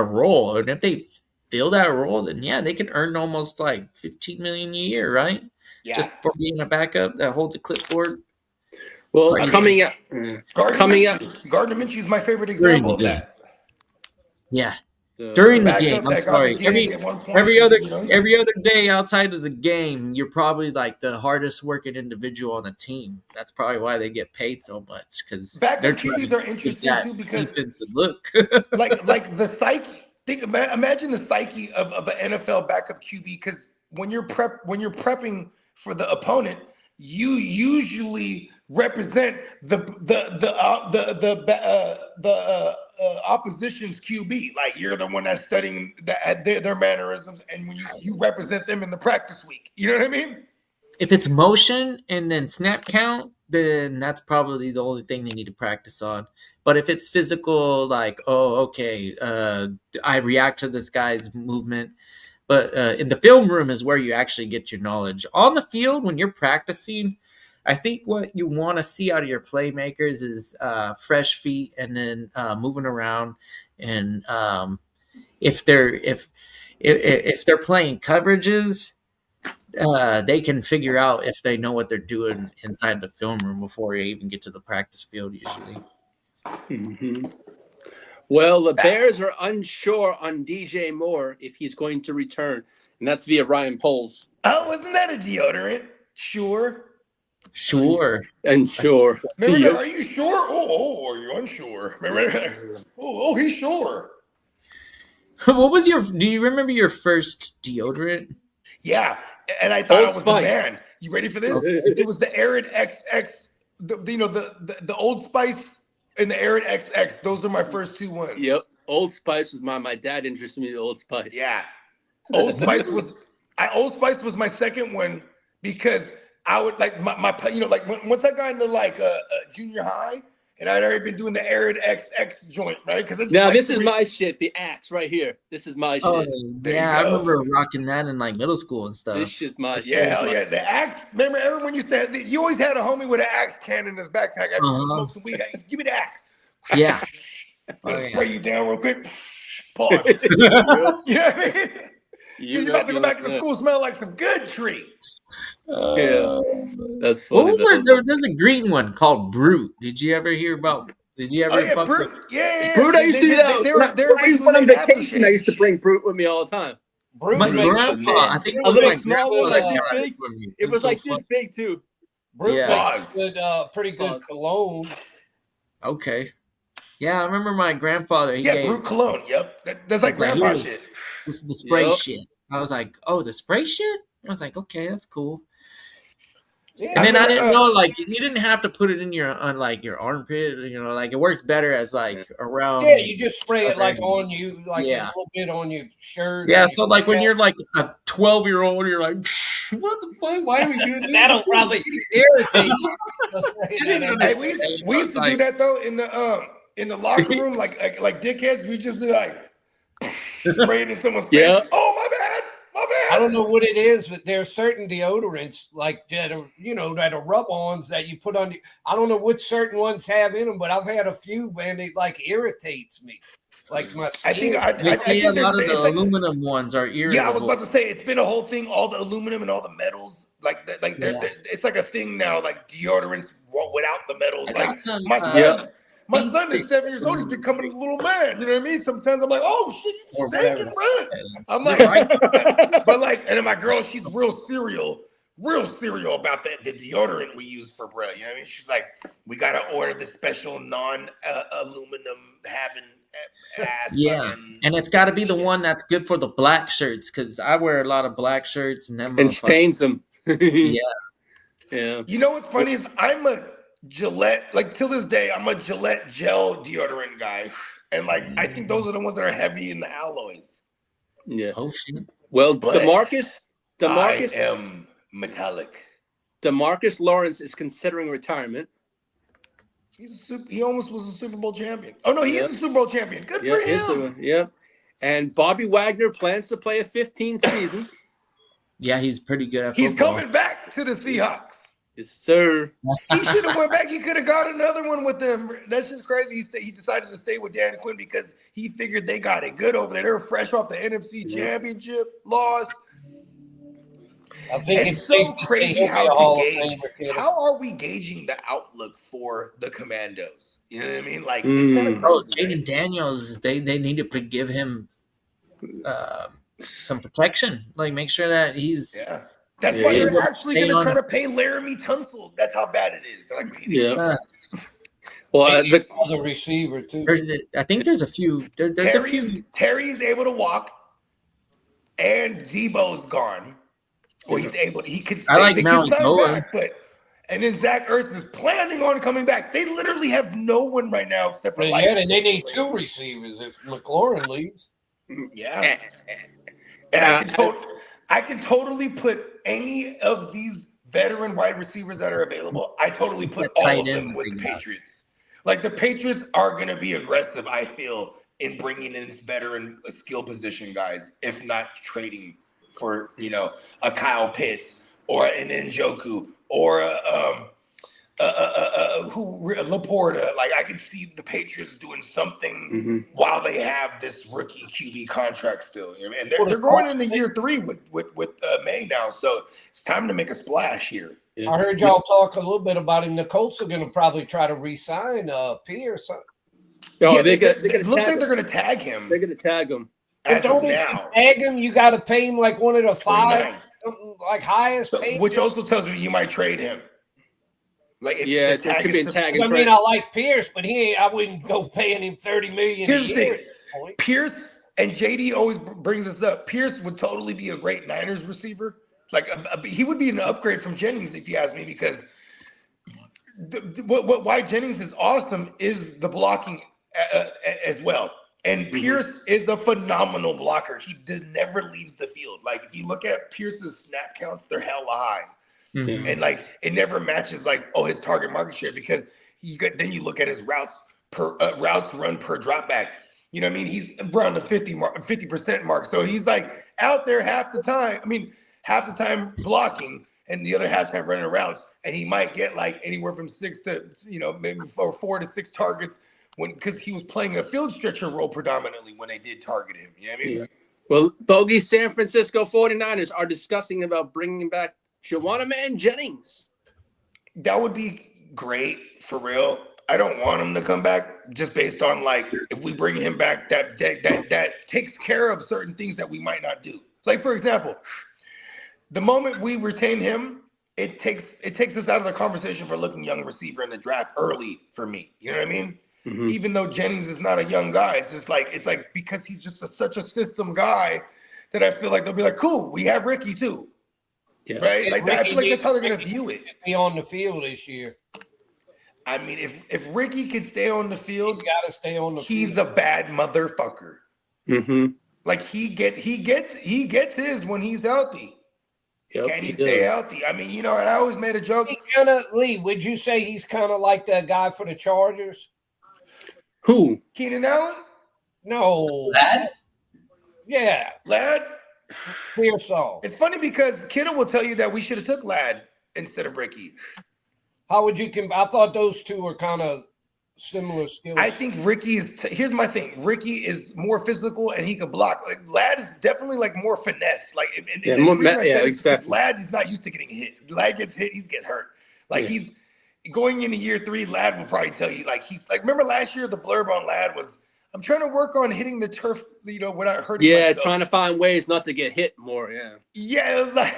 role, and if they fill that role, then yeah, they can earn almost like $15 million a year, right? Yeah. Just for being a backup that holds a clipboard. well, Right. coming up. Gardner Minshew is my favorite example of the that. Yeah, during the Backup game. I'm that got sorry. the gig at one point, Every other you know? every other day outside of the game, you're probably like the hardest working individual on the team. That's probably why they get paid so much, because Backup they're trying QBs to are get interesting that too because defensive look. like the psyche. Imagine the psyche of an NFL backup QB, because when you're prepping for the opponent, you usually represent the opposition's QB. Like you're the one that's studying their mannerisms, and when you represent them in the practice week, you know what I mean? If it's motion and then snap count, then that's probably the only thing they need to practice on. But if it's physical, like, oh, okay, I react to this guy's movement. But in the film room is where you actually get your knowledge. On the field, when you're practicing, I think what you want to see out of your playmakers is fresh feet and then moving around. And if they're playing coverages, they can figure out if they know what they're doing inside the film room before they even get to the practice field usually. Mhm. Well, the Bears are unsure on DJ Moore if he's going to return, and that's via Ryan Poles. Oh, wasn't that a deodorant? Sure. Sure. Unsure. Remember Yep. that? Are you sure? Oh, are you unsure? Remember that? Oh, he's sure. What was your? Do you remember your first deodorant? Yeah, and I thought Old I was Spice. the man. You ready for this? It was the Arid XX, the Old Spice and the Arid XX. Those are my first two ones. Yep. Old Spice was mine. My dad introduced me to Old Spice. Yeah. Old Spice was my second one because I would like my like once I got into like junior high and I'd already been doing the Arid XX joint, right? Because Now this is my shit. The Axe right here. This is my shit. Oh, There yeah, you I go. remember rocking that in like middle school and stuff. This shit's my shit. Yeah, hell yeah. The axe. Remember, everyone used to have, you always had a homie with an axe can in his backpack. After you smoke some weed, hey, give me the axe. Yeah. Let Oh, me yeah. spray you down real quick. Pause. You know what I mean? You're about to go back to school smelling like some good tree. Yeah. That's funny. What was there's a green one called Brute. Did you ever hear about? Did you ever Oh yeah, fuck Brute. with? Yeah. Brute, I used to do that. They're When I basically went on named after vacation, I used to shit. bring Brute with me all the time. Bruce My makes grandpa, I think it A was little my small grandpa one that like this got big. from me. It was so like fun. this big too. Bruce Yeah. makes good, pretty good Pause. cologne. Okay. Yeah, I remember my grandfather. He Yeah, gave Brute cologne. Yep. That's like It's like, grandpa ooh. shit. this the spray Yep. shit. I was like, oh, the spray shit. I was like, okay, that's cool. Yeah. And then I remember, didn't know, like, you didn't have to put it in your on like your armpit. You know, like it works better as like around. Yeah, you just spray it like Okay. on you, like Yeah. a little bit on your shirt. Yeah, so like when you're like a 12-year-old, you're like, what the fuck? Why are we doing this? That'll probably irritate you. Hey, we used to do that though in the locker room, like dickheads. We just be like spraying in someone's face. Yeah. Oh my bad. I don't know what it is, but there's certain deodorants like that are, that are rub-ons that you put on. I don't know what certain ones have in them, but I've had a few, man. It like irritates me, like my skin. I think They see a lot of the it's like- aluminum ones are irritable. Yeah, I was about to say it's been a whole thing. All the aluminum and all the metals, it's like a thing now. Like deodorants without the metals. I Like got some, my son is 7 years old. He's becoming a little man. You know what I mean? Sometimes I'm like, oh shit, Or you stinking, whatever. bro. I'm like, but like, and then my girl, she's real serial about the deodorant we use for bro. You know what I mean? She's like, we gotta order the special non-aluminum having ass. Yeah, fucking and it's got to be the shit. one that's good for the black shirts because I wear a lot of black shirts and them and motherfuckers- stains them. Yeah, Yeah. You know what's funny is I'm a Gillette, like till this day, I'm a Gillette gel deodorant guy. And like I think those are the ones that are heavy in the alloys. Yeah. oh shit. Well, But DeMarcus I am metallic. DeMarcus Lawrence is considering retirement. He almost was a Super Bowl champion. Oh no, he is a Super Bowl champion. Good Yeah, for him. yeah. And Bobby Wagner plans to play a 15th season. Yeah, he's pretty good at He's football. coming back to the Seahawks. Yes, sir. He should have went back. He could have got another one with them. That's just crazy. He decided to stay with Dan Quinn because he figured they got it good over there. They were fresh off the NFC Championship loss. I think It's it's so safe to say crazy he'll be a how Hall we of gauge. Famer, kid. How are we gauging the outlook for the Commandos? You know what I mean? Like it's kind of Bro, crazy. Jaden Daniels, they need to give him some protection. Like make sure that he's Yeah. That's Yeah, why yeah. they're actually Stay going to on try it. to pay Laramie Tunsil. That's how bad it is. They're like, Yeah. uh, Well, Maybe another receiver too. I think there's a few. There's a few. Terry's able to walk, and Debo's gone. Well, he's able. He could. I like they could Malcolm sign Bowen. back, but and then Zach Ertz is planning on coming back. They literally have no one right now except for. But Light yeah, and they need Receiver. two receivers if McLaurin leaves. Yeah. And I can totally put any of these veteran wide receivers that are available. I totally put That all tight of them end with the thing, yeah. Patriots. Like the Patriots are going to be aggressive, I feel, in bringing in veteran skill position guys, if not trading for, a Kyle Pitts or an Njoku or Laporta. Like I could see the Patriots doing something while they have this rookie QB contract still. You know what I mean? And they're going into year 3 with May now, so it's time to make a splash here. I heard y'all talk a little bit about him. The Colts are going to probably try to re-sign Pierce. Oh, Yeah, they're it gonna looks tag like him. they're going to tag him They're gonna tag him. But as of don't if you now. tag him, you got to pay him like one of the 29. five, like highest paid. Which also tells me you might trade him. Like if Yeah, the it tag could be is a tag. I mean, I like Pierce, but he ain't. I wouldn't go paying him $30 million Here's a the year. thing. At this point. Pierce and JD always brings us up. Pierce would totally be a great Niners receiver. Like he would be an upgrade from Jennings, if you ask me, because why Jennings is awesome is the blocking as well. And Pierce is a phenomenal blocker. He never leaves the field. Like if you look at Pierce's snap counts, they're hella high. Mhm. And like it never matches like his target market share because then you look at his routes run per drop back. You know what I mean? He's around the 50% mark. So he's like out there half the time. I mean, half the time blocking and the other half time running routes. And he might get like anywhere from 6 to maybe 4 to 6 targets because he was playing a field stretcher role predominantly when they did target him. You know what I mean? Yeah. Well, Bogey San Francisco 49ers are discussing about bringing back Shawana Man Jennings. That would be great for real. I don't want him to come back just based on like if we bring him back, that takes care of certain things that we might not do. Like for example, the moment we retain him, it takes us out of the conversation for looking young receiver in the draft early for me. You know what I mean? Mm-hmm. Even though Jennings is not a young guy, it's like because he's just such a system guy that I feel like they'll be like, cool, we have Ricky too. Yeah. Right? Yeah, Like I feel like that's how they're gonna Ricky view it. Be on the field this year. I mean, if Ricky can stay on the He's field, got to stay on the he's field. a bad motherfucker. Mm-hmm. Like he gets his when he's healthy. Yep, Can he he stay does. healthy? I mean, and I always made a joke. He kind of Lee. Would you say he's kind of like that guy for the Chargers? Who? Keenan Allen, No. Lad? Yeah, Lad. Pearsall. It's funny because Kittle will tell you that we should have took Lad instead of Ricky. How would you I thought those two were kind of similar skills. I think Ricky is. Here's my thing. Ricky is more physical and he can block. Like Lad is definitely like more finesse. Like Yeah, the more reason I yeah, said it is because exactly. Lad is not used to getting hit. Lad gets hit, he's get hurt. Like Yeah. he's going into year 3. Lad will probably tell you like he's like. Remember last year the blurb on Lad was, "I'm trying to work on hitting the turf, without hurting Yeah, myself." trying to find ways not to get hit more. Yeah. Yeah, it was like,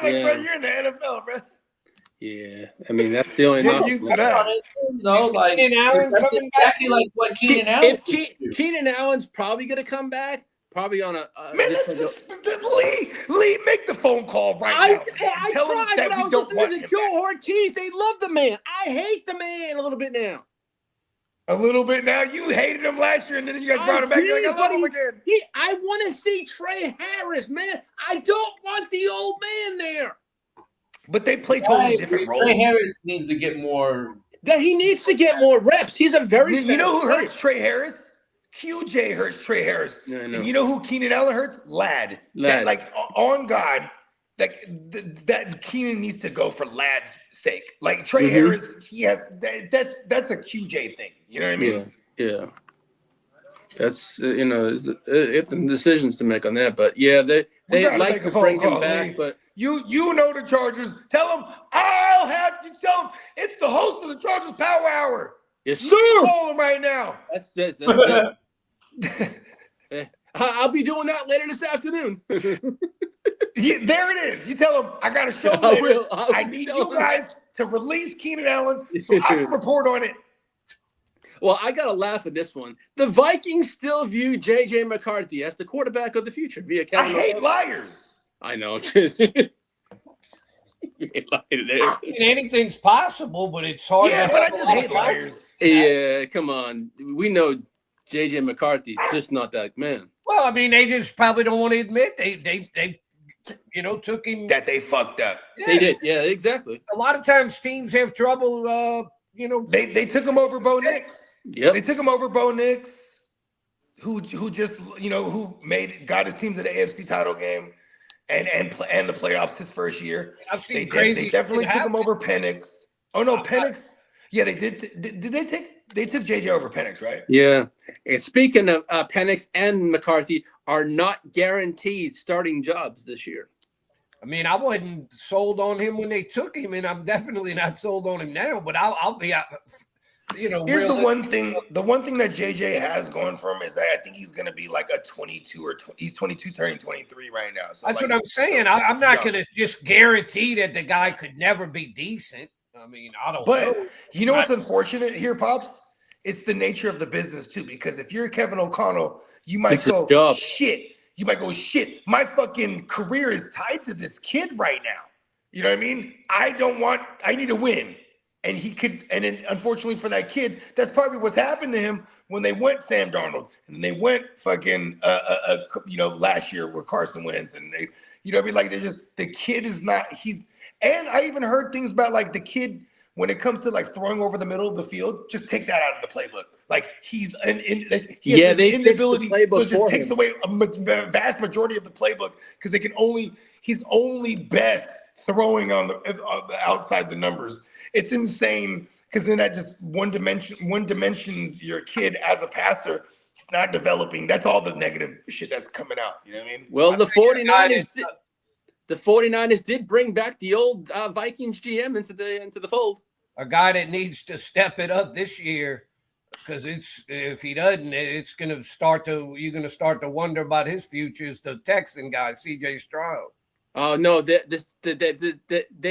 bro, Yeah. you're in the NFL, bro. Yeah. I mean, that's the only You're knock. used to that. No, like Keenan Allen that's coming exactly like what Keenan Allen If used to do. Keenan Allen's probably going to come back, probably on a Man, just that's like just, Lee, make the phone call right I now. Tell him tried, that but I we was don't listening want to him Joe back. Ortiz. They love the man. I hate the man a little bit now. A little bit now. You hated him last year, and then you guys I brought him back. You're like, did, I love him buddy. again. I want to see Trey Harris, man. I don't want the old man there. But they play totally different roles. Trey Harris needs to get more. That he needs to get more reps. He's a very You know who fast hurts Trey Harris? QJ hurts Trey Harris. Yeah, I know. And you know who Keenan Allen hurts? Lad. Lad. That, like, on God, like, that Keenan needs to go for Lad's sake. Like, Trey Mhm. Harris, he has that's a QJ thing. You know what I mean? Yeah. That's if the decisions to make on that, but yeah, they gotta like make a to phone bring him call, back, Lee. but You know the Chargers. Tell them I'll have you tell them it's the host of the Chargers Power Hour. yes, You sir. call them right now. That's it. I'll be doing that later this afternoon. Yeah, there it is. You tell them I got a show I later. will. I need you guys to release Keenan Allen so I can report on it. Well, I got to laugh at this one. The Vikings still view J.J. McCarthy as the quarterback of the future via I Kevin hate O'Connell. liars. I know. You ain't lying there. I mean, anything's possible, but it's hard. Yeah, to but I have a just lot hate of liars. Yeah, come on. We know J.J. McCarthy just not that man. Well, I mean, they just probably don't want to admit they took him. That they fucked up. Yeah, They did. Yeah, exactly. A lot of times teams have trouble. They took him over Bo Nix. Yep. They took him over Bo Nix, who just who got his team to the AFC title game and the playoffs his first year. I've seen They crazy. definitely shit took him happen. over Penix. Oh no, Penix. Yeah, they did. Did they take? They took JJ over Penix, right? Yeah. And speaking of Penix and McCarthy are not guaranteed starting jobs this year. I mean, I wasn't sold on him when they took him, and I'm definitely not sold on him now. But I'll be out. Here's the one thing that JJ has going for him is that I think he's going to be like a 22 he's 22 turning 23 right now. So That's like, what I'm saying. I'm not young. going to just guarantee that the guy could never be decent. I mean, I don't But know. you know what's unfortunate here, Pops? It's the nature of the business too. Because if you're Kevin O'Connell, you might It's his go, job. shit. You might go, shit. My fucking career is tied to this kid right now. You know what I mean? I need to win. And then unfortunately for that kid, that's probably what's happened to him when they went Sam Darnold and then they went fucking, last year with Carson Wentz and they, you know what I mean? Like the kid is not, and I even heard things about like the kid, when it comes to like throwing over the middle of the field, just take that out of the playbook. Like he has they an fixed the inability, so playbook it just for takes him. away a vast majority of the playbook because he's only best throwing on the outside the numbers. It's insane because then that just one dimensions your kid as a passer. He's not developing. That's all the negative shit that's coming out. You know what I mean? Well, the 49ers did bring back the old Vikings GM into the fold. A guy that needs to step it up this year, because if he doesn't, it's going to you're going to start to wonder about his future. Is the Texan guy, C.J. Stroud? Oh no, they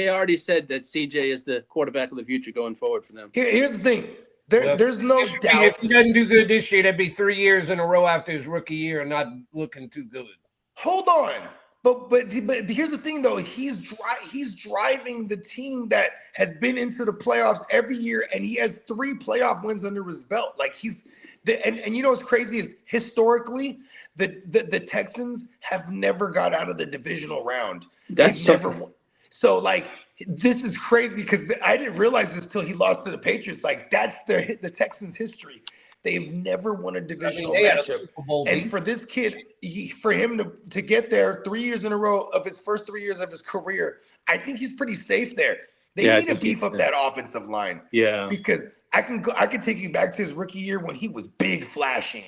already said that CJ is the quarterback of the future going forward for them. Here's the thing. There's no doubt. If he doesn't do good this year, that'd be 3 years in a row after his rookie year and not looking too good. Hold on. But here's the thing though. He's driving the team that has been into the playoffs every year, and he has 3 playoff wins under his belt. Like and you know what's crazy is historically the Texans have never got out of the divisional round. That's So like this is crazy because I didn't realize this till he lost to the Patriots. Like that's the Texans' history. They've never won a divisional they had a matchup. Super Bowl And team. for this kid, for him to get there 3 years in a row of his first 3 years of his career, I think he's pretty safe there. They need to beef up that offensive line. Yeah. Because I can take you back to his rookie year when he was big flashing.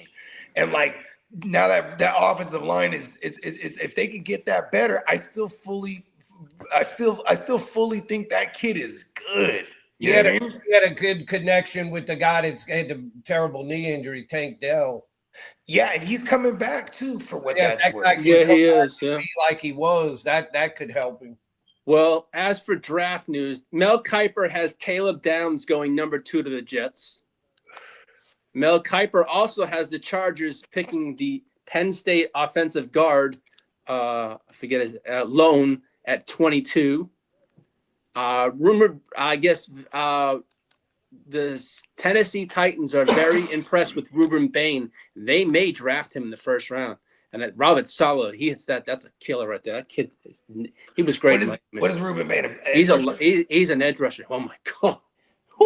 And like now that offensive line is if they could get that better, I still fully think that kid is good. He had a good connection with the guy that's had the terrible knee injury, Tank Dell. Yeah, and he's coming back too for what Yeah, that's that worth. guy can Yeah, come he back is. and Yeah. be like he was. That could help him. Well, as for draft news, Mel Kiper has Caleb Downs going number 2 to the Jets. Mel Kiper also has the Chargers picking the Penn State offensive guard, I forget his Lone at 22. Rumored, I guess, the Tennessee Titans are very impressed with Ruben Bain. They may draft him in the first round. And that Robert Saleh, he hits that. That's a killer right there. That kid, he was great. What is Ruben Bain? He's an edge rusher. Oh my god,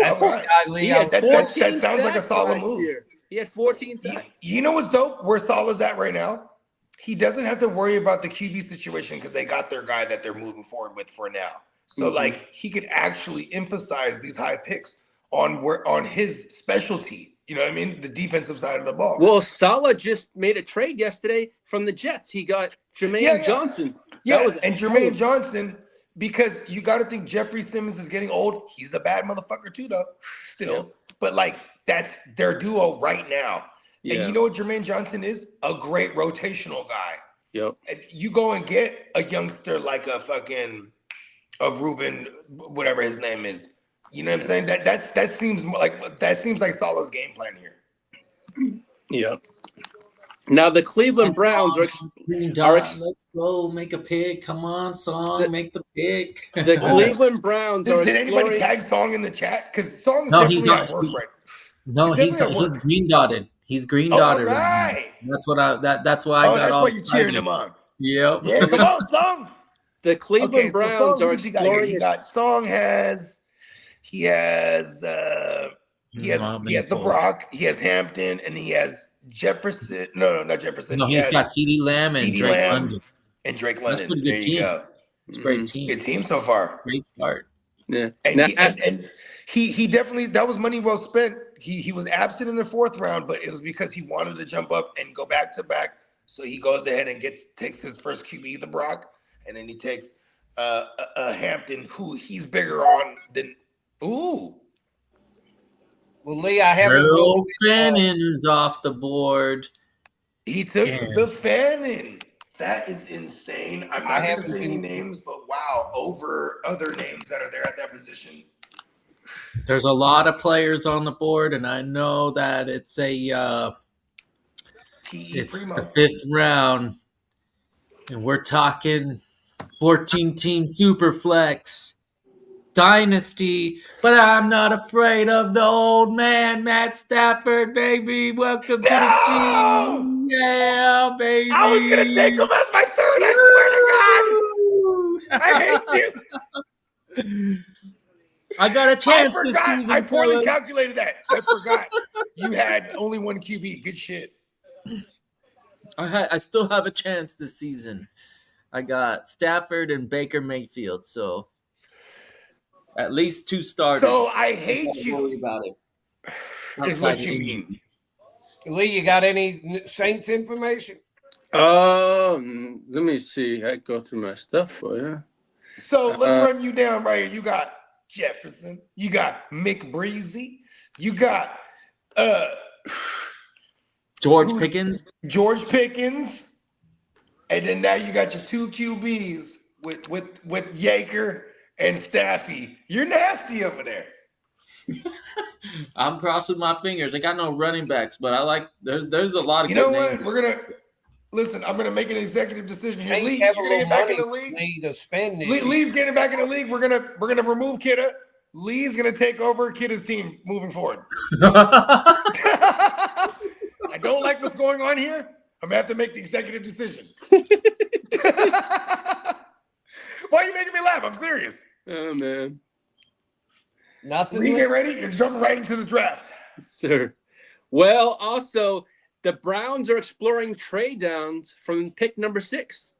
That's all right. the guy, Lee. he had that 14 sounds like a sacks solid last move. year. He had 14 sacks. You know what's dope? Where Salah's at right now? He doesn't have to worry about the QB situation because they got their guy that they're moving forward with for now. So like he could actually emphasize these high picks on his specialty. You know what I mean? The defensive side of the ball. Well, Saleh just made a trade yesterday from the Jets. He got Jermaine Johnson. And Jermaine Johnson, because you got to think Jeffrey Simmons is getting old. He's a bad motherfucker too, though. Still, Yeah. but like that's their duo right now. Yeah. And you know what Jermaine Johnson is? A great rotational guy. Yep. And you go and get a youngster like a Ruben, whatever his name is. You know what I'm saying? That seems like Salah's game plan here. Yep. Now the Cleveland Browns are Green dot. Let's go make a pick. Come on, Song, make the pick. the Cleveland Browns are Did anybody exploring. tag Song in the chat? Because Song is No, definitely he's at not. work right. No, He's he's definitely at work. green dotted. He's green All dotted. right. That's what that's why I got That's all why you're cheering excited. him on. Yep. Yeah, come on, Song. The Cleveland Okay, so Browns Song, are who's he got here? exploring. He got Song he has the Brock, he has Hampton, and he has Jefferson. No, not Jefferson. No, he's has got CeeDee Lamb and CeeDee Drake Lamb London. and Drake That's a London. pretty There good you team. go. It's a great team. Good team so far. Great start. Yeah. And, Now, he definitely, that was money well spent. He was absent in the 4th round, but it was because he wanted to jump up and go back to back. So he goes ahead and takes his first QB, the Brock, and then he takes Hampton, who he's bigger on than. Ooh, Well, Lee, I haven't Earl voted. Fannin is off the board. He took Yeah. the Fannin. That is insane. I'm I not going to haven't say any been- names, but wow, over other names that are there at that position. There's a lot of players on the board, and I know that it's a T.E. it's Primo. the 5th round, and we're talking 14-team Superflex Dynasty. But I'm not afraid of the old man, Matt Stafford, baby. Welcome to the No! team, yeah, baby. I was going to take him as my third. I swear to God. I hate you. I got a I chance this forgot. season. I poorly fellas. calculated that. I forgot. You had only one QB. Good shit. I still have a chance this season. I got Stafford and Baker Mayfield, so at least 2 starters. So I hate Don't worry you. about it. Is what you mean. Lee, you got any Saints information? Let me see. I go through my stuff for you. So let's run you down right here. You got Jefferson. You got McBreezy. You got George Pickens. George Pickens. And then now you got your 2 QBs with Yaker and Staffy. You're nasty over there. I'm crossing my fingers. I got no running backs, but I like there's a lot of You good know names. what? We're gonna listen. I'm gonna make an executive decision here. Saints Lee, have you're a gonna little get back in money the league. Lee to spend this. Lee's getting back in the league. We're gonna remove Kidda. Lee's gonna take over Kidda's team moving forward. I don't like what's going on here. I'm gonna have to make the executive decision. Why are you making me laugh? I'm serious. Oh man, Nothing. Lee, Lee? get ready. You're jumping right into this draft. sir. Well, also the Browns are exploring trade downs from pick number 6.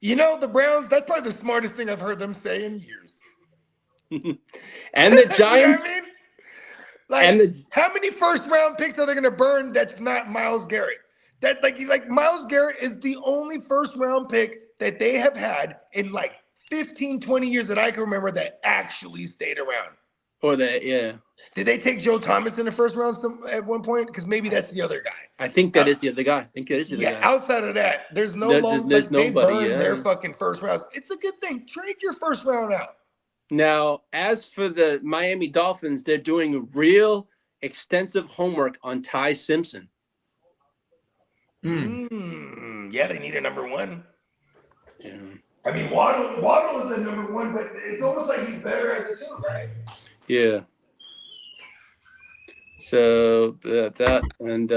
You know, the Browns, that's probably the smartest thing I've heard them say in years. And the Giants. You know what I mean? Like, And how many first round picks are they going to burn that's not Myles Garrett? That like Myles Garrett is the only first round pick that they have had in like 15, 20 years that I can remember that actually stayed around. Or that, yeah. Did they take Joe Thomas in the first round at one point? Because maybe that's the other guy. I think that is the other guy. I think that is the other Yeah, guy. outside of that, there's no There's- long. there's Like, they nobody, burn yeah. their fucking first rounds. It's a good thing. Trade your first round out. Now, as for the Miami Dolphins, they're doing real extensive homework on Ty Simpson. Yeah, they need a number one. Yeah. I mean, Waddle is a number one, but it's almost like he's better as a two, right? Yeah. So that and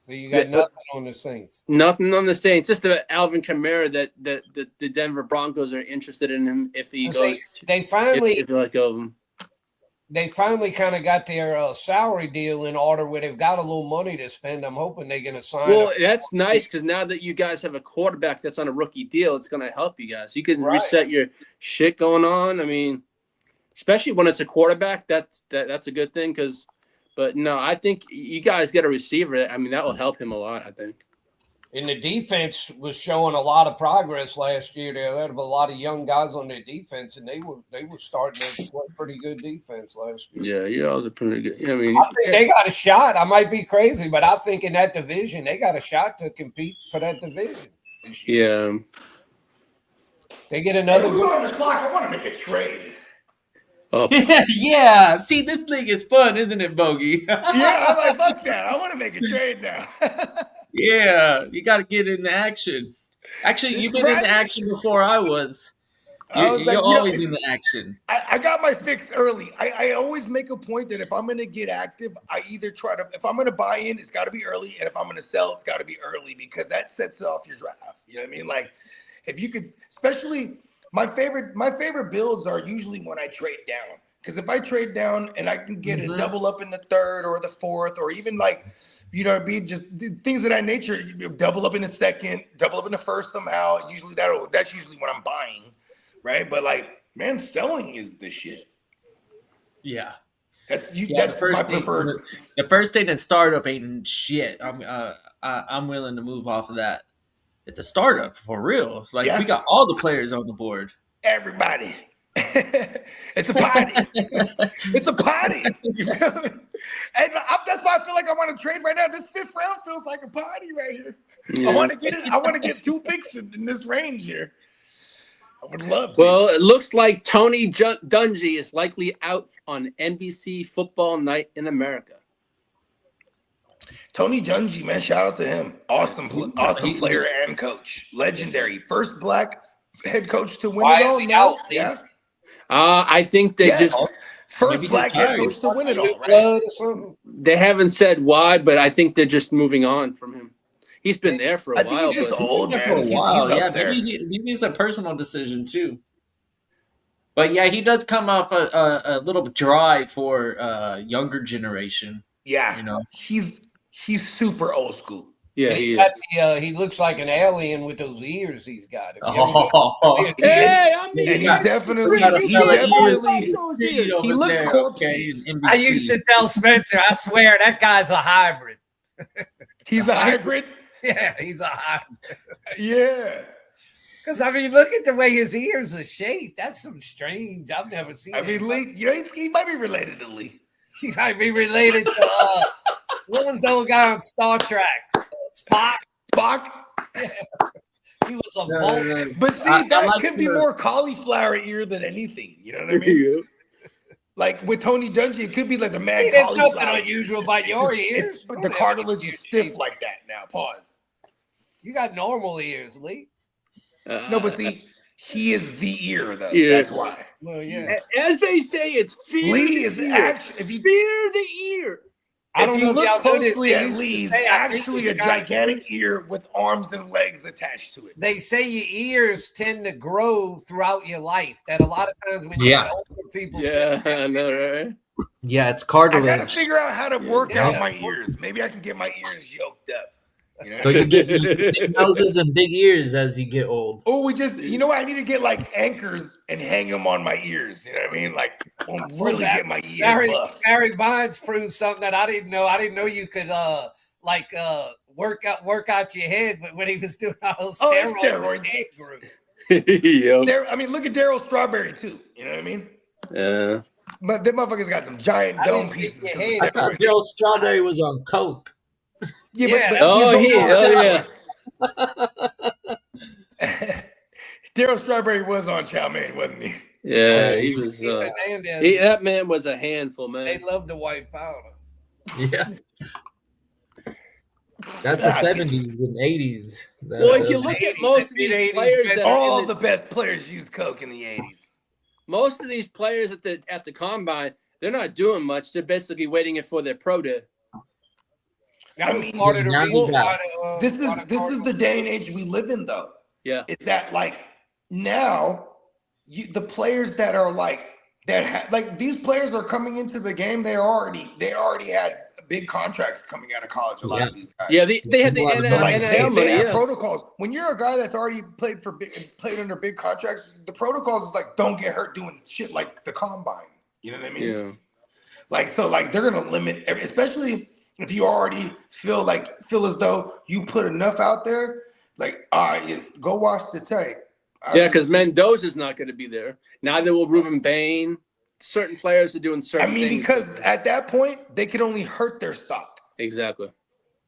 So you got nothing on the Saints. nothing on the Saints. Just the Alvin Kamara that the Denver Broncos are interested in him if he goes. They finally If they let go of him. kind of got their salary deal in order where they've got a little money to spend. I'm hoping they're going to sign. Well, up. that's nice because now that you guys have a quarterback that's on a rookie deal, it's going to help you guys. You can Right. reset your shit going on. I mean, especially when it's a quarterback, that's a good thing. But no, I think you guys get a receiver. I mean, that will help him a lot. I think. And the defense was showing a lot of progress last year. They had a lot of young guys on their defense, and they were starting to play pretty good defense last year. Yeah, you all are pretty good. I mean, I think they got a shot. I might be crazy, but I think in that division, they got a shot to compete for that division this year. yeah. They get another Who's good. on the clock? I want to make a trade. Oh, Yeah, see, this league is fun, isn't it, Bogey? Yeah, I'm like, fuck that. I want to make a trade now. Yeah, you got to get into action. Actually, you've been into action before I was. I was You're like, you know, always in the action. I got my fix early. I always make a point that if I'm going to get active, I either try to, if I'm going to buy in, it's got to be early. And if I'm going to sell, it's got to be early because that sets off your draft. You know what I mean? Like if you could, especially my favorite builds are usually when I trade down. Because if I trade down and I can get a double up in the third or the fourth, or even like, you know, be just things of that nature, double up in the second, double up in the first somehow. Usually that's usually what I'm buying. Right. But like, man, selling is the shit. Yeah. That's The my preferred. The first day and startup ain't shit. I'm willing to move off of that. It's a startup for real. Like Yeah. we got all the players on the board. Everybody. It's a potty. It's a potty. You feel me? And that's why I feel like I want to trade right now. This 5th round feels like a potty right here. Yeah. I want to get it. I want to get 2 picks in this range here. I would love to. Well, it looks like Tony Dungy is likely out on NBC Football Night in America. Tony Dungy, man, shout out to him. Awesome player and coach. Legendary. First black head coach to win Why it is all. he Now, out, yeah. I think they just First Maybe he's black head tired. coach to win it all, right? Blood or something? they haven't said why, but I think they're just moving on from him. He's been there for a I think while, he's just but old, man. For a He's while, up yeah. there. Maybe it's a personal decision too. But yeah, he does come off a little dry for younger generation. Yeah, You know, he's super old school. yeah, He he is. got he looks like an alien with those ears he's got. If you ever oh, Hey, I mean, And Yeah. he's definitely, Yeah, he's yeah, definitely, he he looked okay. corpsey. I used to tell Spencer, I swear that guy's a hybrid. He's a hybrid. Yeah, he's a hybrid. Yeah. Because I mean, look at the way his ears are shaped. That's some strange. I've never seen. I mean, Lee, you know, he might be related to Lee. he might be related to what was the old guy on Star Trek? Spock. Spock. He was a Vulcan. But see, I that like could be the- more cauliflower ear than anything. You know what I mean? Like with Tony Dungy, it could be like the mad Hey, there's nothing cauliflower. unusual about your ears. But the cartilage is stiff like that now. Pause. You got normal ears, Lee. No, but see, he is the ear though. Yeah. That's why. Well, yeah. As they say, it's fear Lee the is ear. actually, if you Fear the ear. I if don't you know if look y'all know this, closely they at used to Lee, he's say, I think actually it's a got- gigantic ear with arms and legs attached to it. They say your ears tend to grow throughout your life. That a lot of times when you Yeah. get older people, Yeah, I know, right? Yeah, it's I gotta cartilage. figure out how to work Yeah. out my ears. Maybe I can get my ears yoked up. You know? So you get big noses and big ears as you get old. Oh, you know what? I need to get like anchors and hang them on my ears. You know what I mean? Like, really get my ears buff. Barry Bonds proved something that I didn't know. I didn't know you could work out your head when he was doing all those Oh, it's steroids. steroids. Head grew. Yep. I mean, look at Daryl Strawberry too. You know what I mean? Yeah. But them motherfuckers got some giant I dome didn't pieces. think 'cause you of had- I thought steroids. Daryl Strawberry was on coke. Yeah. Oh, he's yeah. Daryl Strawberry was on Chow Man, wasn't he? Yeah, he was. Hernandez, That man was a handful, they man. love the white powder. Yeah. That's the 70s and 80s. Well, if you look at most of these 80s, players that All are in the best players used coke in the 80s. most of these players at the combine, they're not doing much. They're basically waiting it for their pro day. I mean, part of the now reason you got- why This is the day and age we live in, though. Yeah. Is that like now the players that are like these players are coming into the game. They already had big contracts coming out of college. A lot of these guys. Yeah, they had the But But like NIL money. they have Yeah. protocols. When you're a guy that's already played under big contracts, the protocols is like don't get hurt doing shit like the combine. You know what I mean? Yeah. Like they're gonna limit, especially if you already feel as though you put enough out there. Like, all right, go watch the tape. Yeah, because Mendoza's not going to be there. Neither will Ruben Bain. Certain players are doing I certain mean, things. because at that point they could only hurt their stock. Exactly.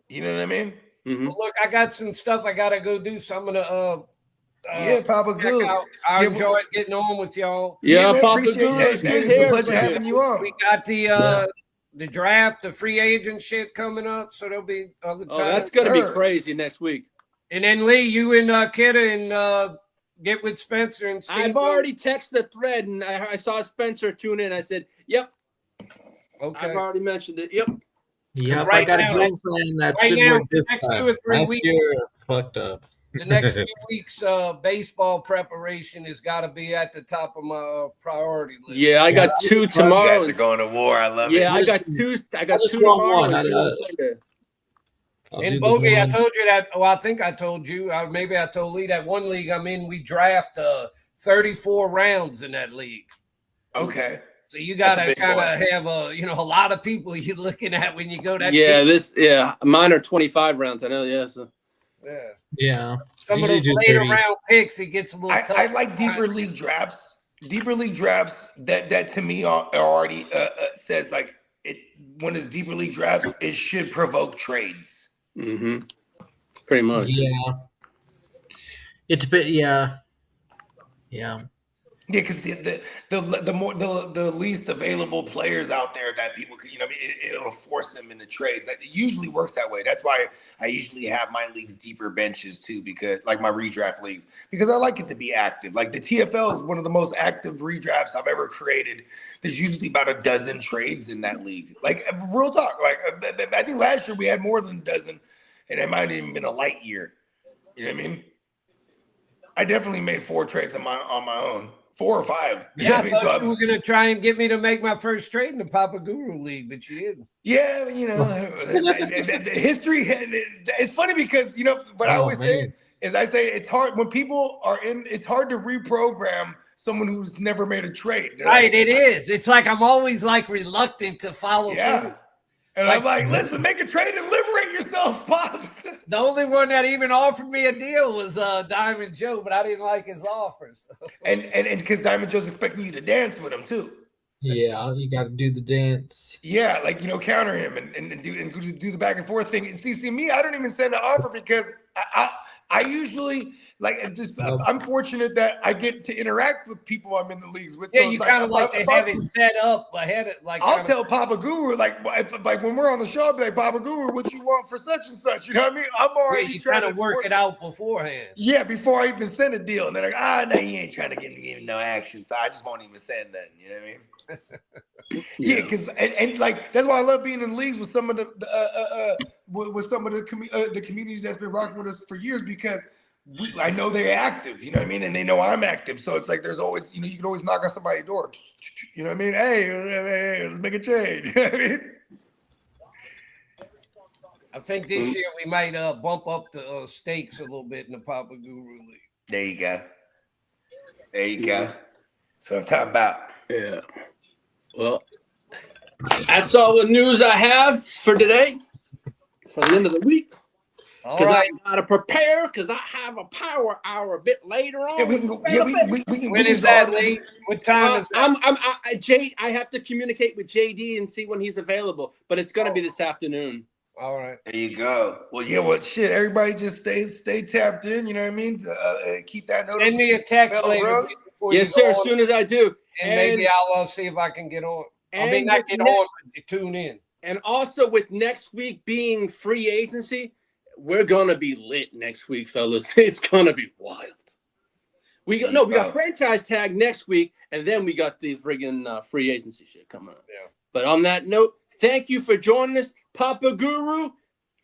You know what I mean? Hmm. Look, I got some stuff I gotta go do. So I'm gonna Yeah, Papa check Good. out. I Yeah, enjoyed getting on with y'all. Yeah, man, Papa appreciate Guru, that. it's Man, good it's a hearing pleasure from you. having you on. We got the draft, the free agent shit coming up, so there'll be other times. Oh, that's going to be Sure. crazy next week. And then Lee, you and Kidda and get with Spencer and Steve. I've already texted the thread, and I saw Spencer tune in. I said, "Yep, Okay. I've already mentioned it. Yep." Yep, Right I got now- a game plan that right should now, work for this the next time. 2 or 3 Last weeks- year, fucked up. The next few weeks, baseball preparation has got to be at the top of my priority list. Yeah, I got two tomorrow. and- going to war. I love Yeah, I Just- got two. I got just two want tomorrow. one. and two I- on Sunday. I'll do And the Bogey, I one. told you that. Well, I think I told you. Maybe I told Lee that one league I'm in, we draft 34 rounds in that league. Okay. So you got That's a to big kind boy. of have a lot of people you're looking at when you go that. Yeah, deep. mine are 25 rounds. I know. Yeah, so. Yeah. Yeah. Some of Usually those do later 30. round picks, it gets a little tough. I like deeper league drafts. deeper league drafts that to me are already says like it when it's deeper league drafts, it should provoke trades. Mm-hmm. Pretty much. Yeah. It depends. Yeah. Yeah. Yeah, because the least available players out there that people could, it'll force them into trades. It usually works that way. That's why I usually have my leagues deeper benches too, because like my redraft leagues, because I like it to be active. Like the TFL is one of the most active redrafts I've ever created. There's usually about a dozen trades in that league. Like real talk. Like I think last year we had more than a dozen, and it might have even been a light year. You know what I mean? I definitely made 4 trades on my own. 4 or 5. Yeah, I thought you were going to try and get me to make my first trade in the Papa Guru League, but you didn't. Yeah, the history. It's funny because what I always say is I say it's hard when people are in. It's hard to reprogram someone who's never made a trade. Right, it is. It's like I'm always like reluctant to follow through. And I'm like, listen, make a trade and liberate yourself, Pops. The only one that even offered me a deal was Diamond Joe, but I didn't like his offer. So. And because Diamond Joe's expecting you to dance with him too. Yeah, you got to do the dance. Yeah, like counter him and do the back and forth thing. And see me, I don't even send an offer because I usually I'm fortunate that I get to interact with people I'm in the leagues with. Yeah, so you kind of like to have it set up ahead of I'll tell Papa Guru like when we're on the show, I'll be like, Papa Guru, what you want for such and such? You know what I mean? I'm already trying to work it out beforehand. Yeah, before I even send a deal, and they're like, no, you ain't trying to give me no action, so I just won't even send nothing. You know what I mean? Yeah, because and like that's why I love being in leagues with some of the community that's been rocking with us for years because I know they're active, you know what I mean, and they know I'm active. So it's like there's always, you can always knock on somebody's door. You know what I mean? Hey, let's make a trade. You know what I mean? I think this year we might bump up the stakes a little bit in the Papa Guru League. There you go. There you go. So I'm talking about. Yeah. Well, that's all the news I have for today, for the end of the week. Because I got to prepare because I have a power hour a bit later on. When is that, Lee? What time is that? I have to communicate with JD and see when he's available, but it's going to be this afternoon. All right. There you go. Well, shit. Everybody just stay tapped in. You know what I mean? Keep that note. Send me a text later. Yes, sir. As soon as I do. And maybe I'll see if I can get on. I may not get on, but tune in. And also with next week being free agency, we're gonna be lit next week, fellas. It's gonna be wild. We got franchise tag next week, and then we got the friggin' free agency shit coming up. Yeah. But on that note, thank you for joining us, Papa Guru.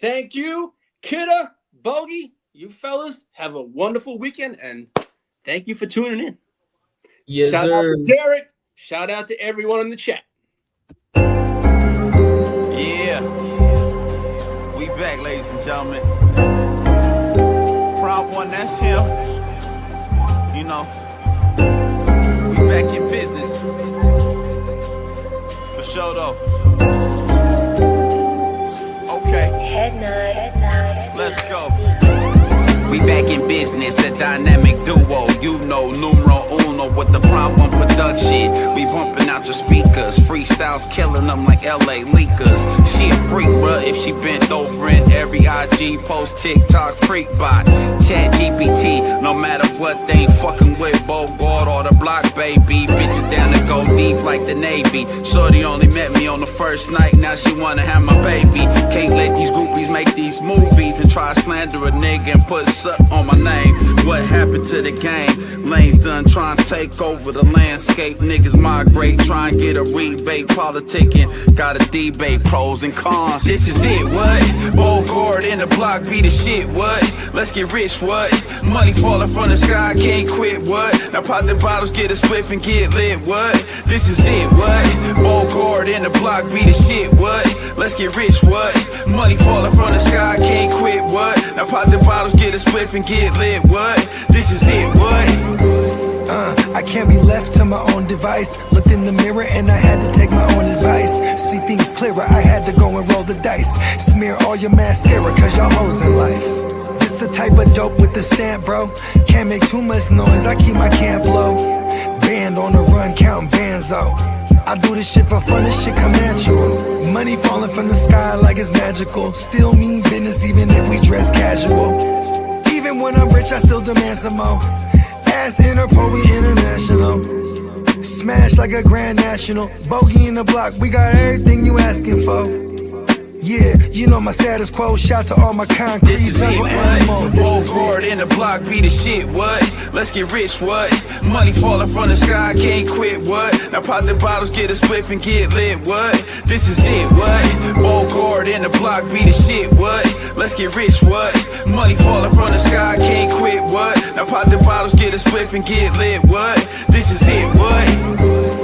Thank you, Kidda, Bogey. You fellas have a wonderful weekend, and thank you for tuning in. Yes, Shout sir. out to Derek. Shout out to everyone in the chat. Yeah. We back, ladies and gentlemen. Prop one, that's him. You know, we back in business. For sure, though. Okay. Let's go. We back in business, the dynamic duo. You know, numero uno with the Prime One production. We bumping out your speakers, freestyles killing them like LA leakers. She a freak, bruh, if she bent over in every IG post, TikTok freak bot. Chat GPT, no matter what, they ain't fucking with Bogart or the block, baby. Bitches down to go deep like the Navy. Shorty only met me on the first night, now she wanna have my baby. Can't let these groupies make these movies and try to slander a nigga and put suck on my name. What happened to the game? Lanes done trying to take over the landscape. Niggas migrate, try and get a rebate. Politicking, gotta debate pros and cons. This is it, what? Bogart in the block be the shit, what? Let's get rich, what? Money falling from the sky, can't quit, what? Now pop the bottles, get a spliff and get lit, what? This is it, what? Bogart in the block be the shit, what? Let's get rich, what? Money falling from the sky, can't quit, what? Now pop the bottles, get a spliff and get lit, what? This is it, what? I can't be left to my own device. Looked in the mirror and I had to take my own advice. See things clearer, I had to go and roll the dice. Smear all your mascara cause y'all hoes in life. This the type of dope with the stamp, bro. Can't make too much noise, I keep my camp low. Band on the run, counting bands out. I do this shit for fun, this shit come natural. Money falling from the sky like it's magical. Still mean business even if we dress casual. Even when I'm rich, I still demand some more. Ass Interpol, we international. Smash like a grand national. Bogey in the block, we got everything you asking for. Yeah, you know my status quo. Shout to all my concrete This is it, jungle what? animals. This Roll is hard it. in the block, be the shit, what? Let's get rich, what? Money falling from the sky, can't quit, what? Now pop the bottles, get a spliff and get lit, what? This is it, what? Bogard in the block, be the shit, what? Let's get rich, what? Money falling from the sky, can't quit, what? Now pop the bottles, get a spliff and get lit, what? This is it, what?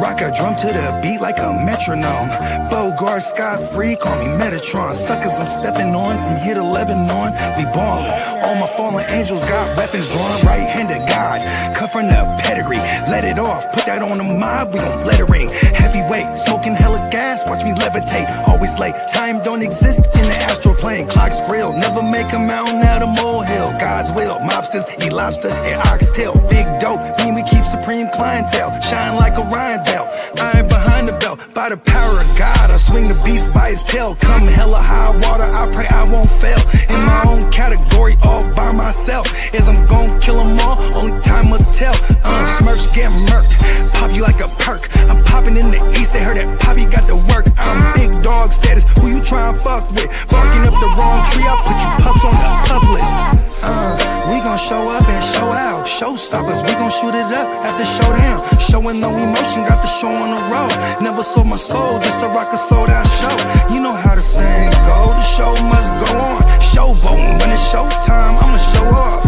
Rock a drum to the beat like a metronome. Bogart, Scott Free, call me Metatron. Suckers, I'm stepping on from here to Lebanon. We ballin'. All my fallen angels got weapons drawn. Right hand of God, cut from the pedigree. Let it off, put that on the mob, we gon' let it ring. Heavyweight, smoking hella gas, watch me levitate. Always late, time don't exist in the astral plane. Clocks grill, never make a mountain out of molehill. God's will, mobsters, eat lobster and oxtail. Big dope, mean we keep supreme clientele. Shine like a Ryan belt, iron behind the belt. By the power of God, I swing the beast by his tail. Come hella high water, I pray I won't fail. In my own category, all by myself. As I'm gon' kill them all, only time will tell. Smurfs get murked, pop you like a perk. I'm popping in the east, they heard that Poppy got the work. I'm big dog status, who you tryna fuck with? Barking up the wrong tree, I'll put you pups on the pup list. We gon' show up and show out. Showstoppers, we gon' shoot it up at the showdown. Showing no emotion, got the show on the road. Never sold my soul just to rock a sold out show. You know how the saying go, the show must go on. Showboating, when it's showtime, I'ma show off.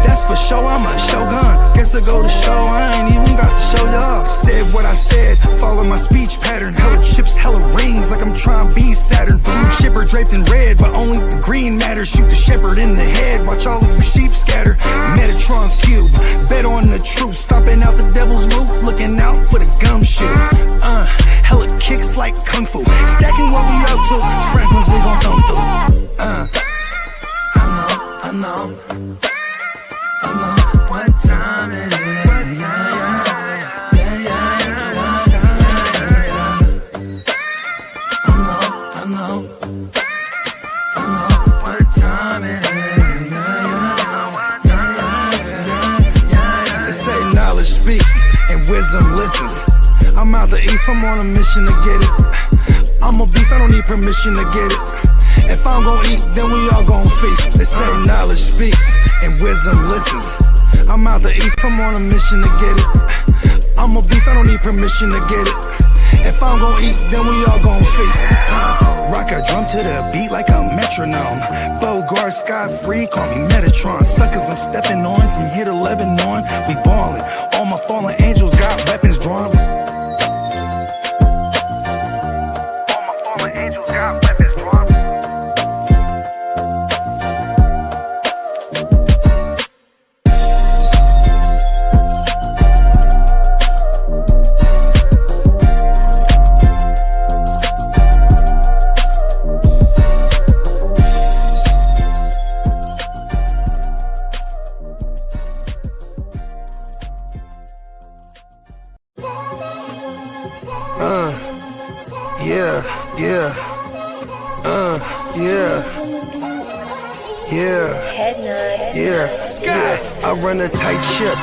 That's for sure, I'm a shogun. Guess I go to show, I ain't even got to show y'all. Said what I said, follow my speech pattern. Hella chips, hella rings, like I'm trying to be Saturn. Blue chipper draped in red, but only the green matters. Shoot the shepherd in the head, watch all of you sheep scatter. Metatron's cube, bet on the truth. Stomping out the devil's roof, looking out for the gumshoe. Hella kicks like kung fu, stacking what we up to. Franklin's we gon' thumb through. I know what time it is. I know what time it is. They say knowledge speaks and wisdom listens. I'm out the east, I'm on a mission to get it. I'm a beast, I don't need permission to get it. If I'm gon' eat, then we all gon' feast. They say knowledge speaks and wisdom listens. I'm out the east, I'm on a mission to get it. I'm a beast, I don't need permission to get it. If I'm gon' eat, then we all gon' feast. Rock a drum to the beat like a metronome. Bogart, Scott Free, call me Metatron. Suckers, I'm stepping on from here to Lebanon. We ballin'. All my fallen angels got weapons drawn. All my fallen angels got weapons drawn. Yeah, I run a tight ship.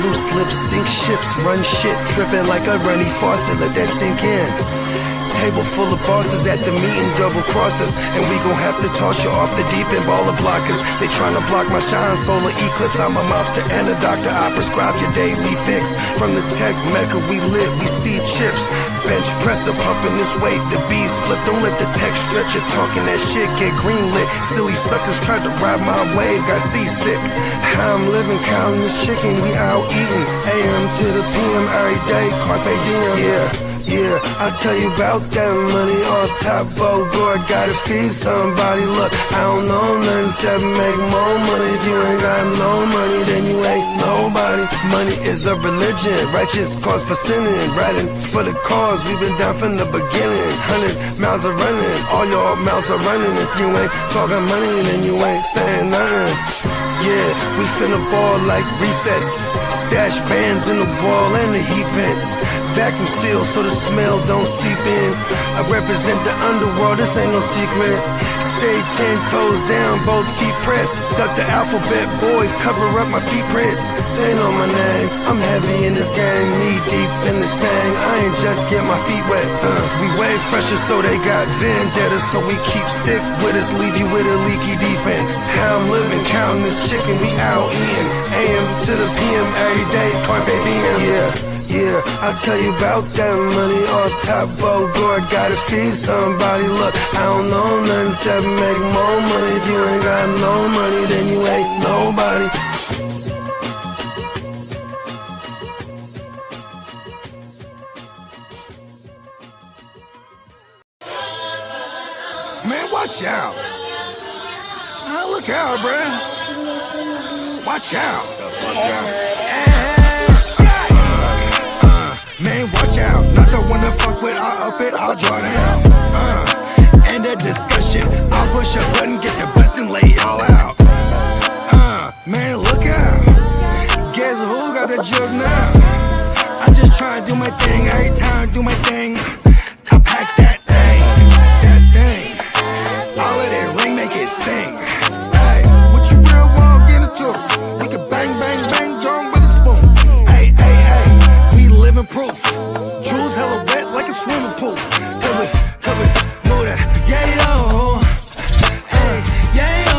Loose lips sink ships, run shit, dripping like a runny faucet, let that sink in. Table full of bosses at the meeting, double crosses, and we gon' have to toss you off the deep end, baller blockers. They tryna block my shine, solar eclipse. I'm a mobster and a doctor, I prescribe your daily fix. From the tech mecca we lit, we see chips. Bench presser pumping this weight, the bees flip. Don't let the tech stretch, you're talking that shit, get greenlit. Silly suckers tried to ride my wave, got seasick. How I'm living, counting this chicken, we out eating. AM to the PM every day, carpe diem. Yeah, I'll tell you about that money off top. Bogor, gotta feed somebody. Look, I don't know nothing except make more money. If you ain't got no money, then you ain't nobody. Money is a religion, righteous cause for sinning. Riding for the cause, we've been down from the beginning. 100 miles are running, all your mouths are running. If you ain't talking money, then you ain't saying nothing. Yeah, we finna ball like recess. Stash bands in the wall and the heat vents. Vacuum seal so the smell don't seep in. I represent the underworld, this ain't no secret. Stay 10 toes down, both feet pressed. Duck the alphabet boys, cover up my feet prints. They know my name, I'm heavy in this game. Knee deep in this bang, I ain't just get my feet wet. We way fresher so they got vendetta. So we keep stick with us, leave you with a leaky defense. How I'm living, counting this chicken, we out eating. AM to the PM every day, carpe diem. Yeah, I'll tell you about that money off top. Bogor, gotta feed somebody. Look, I don't know nothing except make more money. If you ain't got no money, then you ain't nobody. Man, watch out. Look out, bruh. Watch out. The fuck out. Man, watch out. Not the one to fuck with. I'll up it, I'll draw down. End of discussion. I'll push a button, get the bus and lay it all out. Man, look out. Guess who got the jug now? I'm just trying to do my thing. Every time I do my thing, I pack that thing. That thing. All of that ring make it sing. Hey, what you real want, get into? We can bang, bang, bang, drum with a spoon. Hey, hey, hey, we living proof. Jewels hella wet like a swimming pool. Come it, move that. Yeah, yo. Hey, yeah, yo.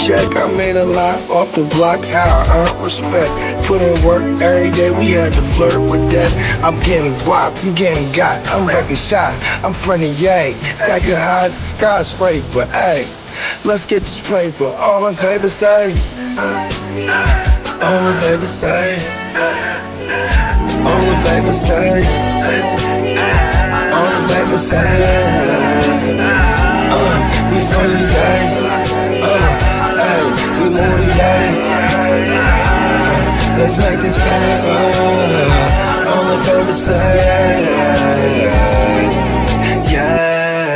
Check, I made a lot off the block, how I earn respect. Put in work every day, we had to flirt with that. I'm getting guap, you getting got, I'm wrecking shot, I'm fronting yay. Stacking high skyscraper, hey, let's get this paper. All my baby say, all my baby say, all my baby say, all my baby say, we from the yay. We move the yay. Let's make this paper on the baby side. Yeah.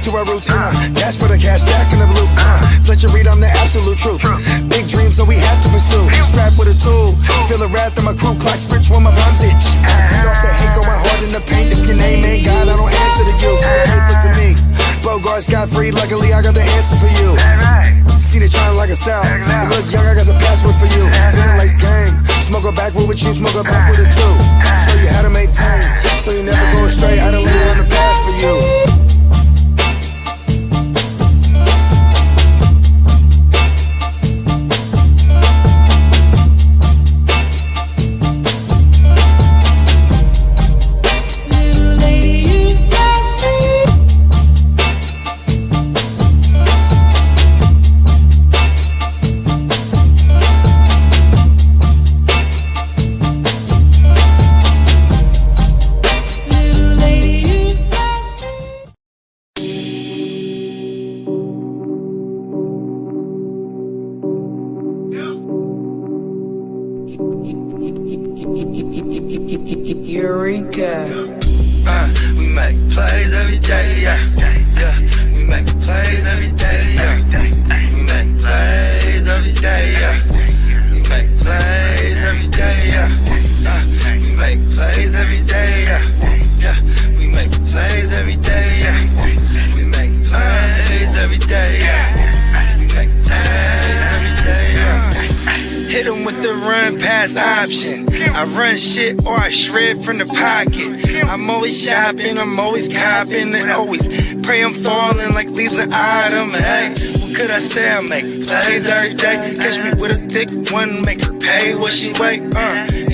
to our roots. And I dash for the cash, stack in the blue. Fletcher Reed, I'm the absolute truth. Big dreams, so we have to pursue. Strapped with a tool, feel the wrath of my crew. Clock switch when my rhymes itch. Beat off the hate, go my heart in the paint. If your name ain't God, I don't answer to you. Look to me. Bogart Scott free, luckily I got the answer for you. See they trying like a Sal. You look young, I got the password for you. Winning lace game. Smoke a backward with you, smoke a back with it too. Show you how to maintain, so you never go astray. I done laid it on the path for you. Eureka. We make plays every day, yeah. We make plays every day, yeah. We make plays every day, yeah. We make plays every day, yeah. We make plays every day, yeah. We make plays every day, yeah. We make plays every day, yeah. We make plays every day, yeah. Hit 'em with the run pass option. I run shit or I shred from the pocket. I'm always shopping, I'm always copping, and always pray I'm falling like leaves an item. Hey, what could I say? I make plays every day. Catch me with a thick one, make her pay what she weigh.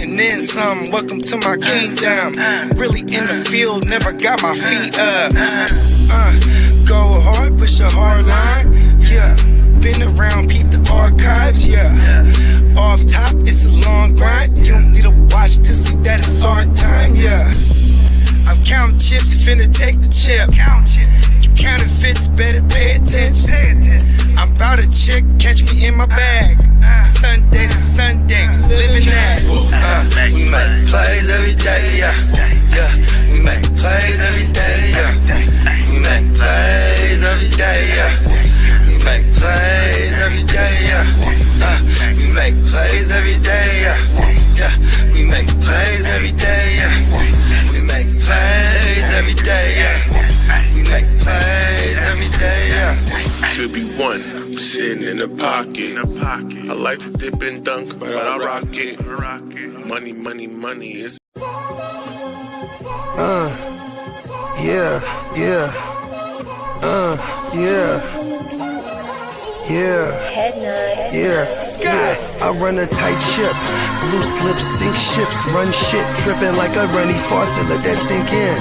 And then some. Welcome to my kingdom. Really in the field, never got my feet up. Go hard, push a hard line. Yeah, been around, peep the archives. Yeah. Off top, it's a long grind. You don't need a watch to see that it's hard time, yeah. I'm counting chips, finna take the chip. You counterfeits, better pay attention. I'm about a chick, catch me in my bag. Sunday to Sunday, we living that. We make plays every day, yeah. We make plays every day, yeah. We make plays every day, yeah. We make plays every day, yeah. We make plays every day, yeah. We make plays every day, yeah. We make plays every day, yeah. We make plays every day, yeah. Could be one sitting in the pocket. I like to dip and dunk, but I rock it. Money, money, money is. Yeah. I run a tight ship, loose lips sink ships, run shit, dripping like a runny faucet, let that sink in.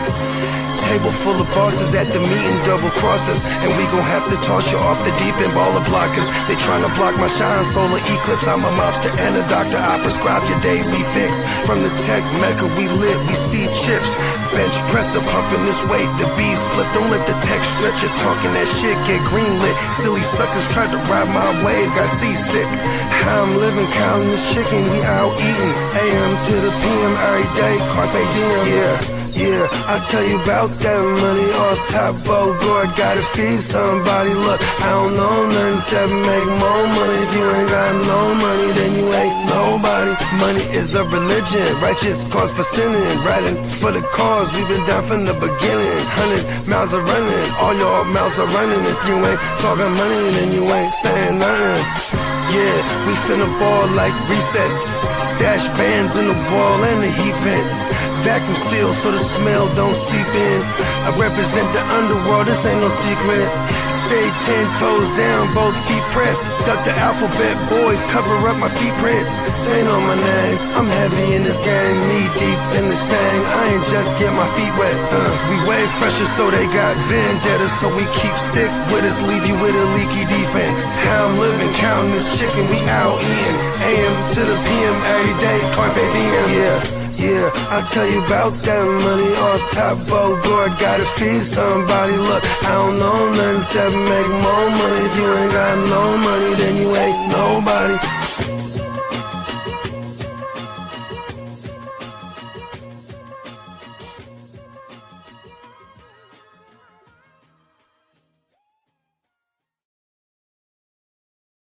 Table full of bosses at the meeting, double crosses, and we gon' have to toss you off the deep end, baller blockers. They tryna block my shine, solar eclipse. I'm a mobster and a doctor. I prescribe your daily fix. From the tech mecca, we lit, we see chips. Bench presser pumping this weight, the bees flip. Don't let the tech stretch it, talking that shit get greenlit. Silly suckers tried to ride my wave, got seasick. How I'm living, counting this chicken, we out eating. AM to the PM every day, carpe diem. Yeah, I'll tell you about that money off top. Bogart, gotta feed somebody. Look, I don't know nothing except make more money. If you ain't got no money, then you ain't nobody. Money is a religion, righteous cause for sinning. Riding for the cause, we've been down from the beginning. 100 miles are running, all your mouths are running. If you ain't talking money, then you ain't saying nothing. Yeah, we finna ball like recess. Stash bands in the wall and the heat vents. Vacuum sealed so the smell don't seep in. I represent the underworld, this ain't no secret. Stay 10 toes down, both feet pressed. Duck the alphabet boys, cover up my feet prints. They know my name, I'm heavy in this game. Knee deep in this thing, I ain't just get my feet wet. We way fresher so they got vendetta. So we keep stick with us, leave you with a leaky defense. How I'm living, counting this chicken, we out eating. AM to the PM every day, carpe diem. Yeah, I'll tell you about that money off top. Bogart, gotta feed somebody. Look, I don't know nothing except make more money. If you ain't got no money, then you ain't nobody.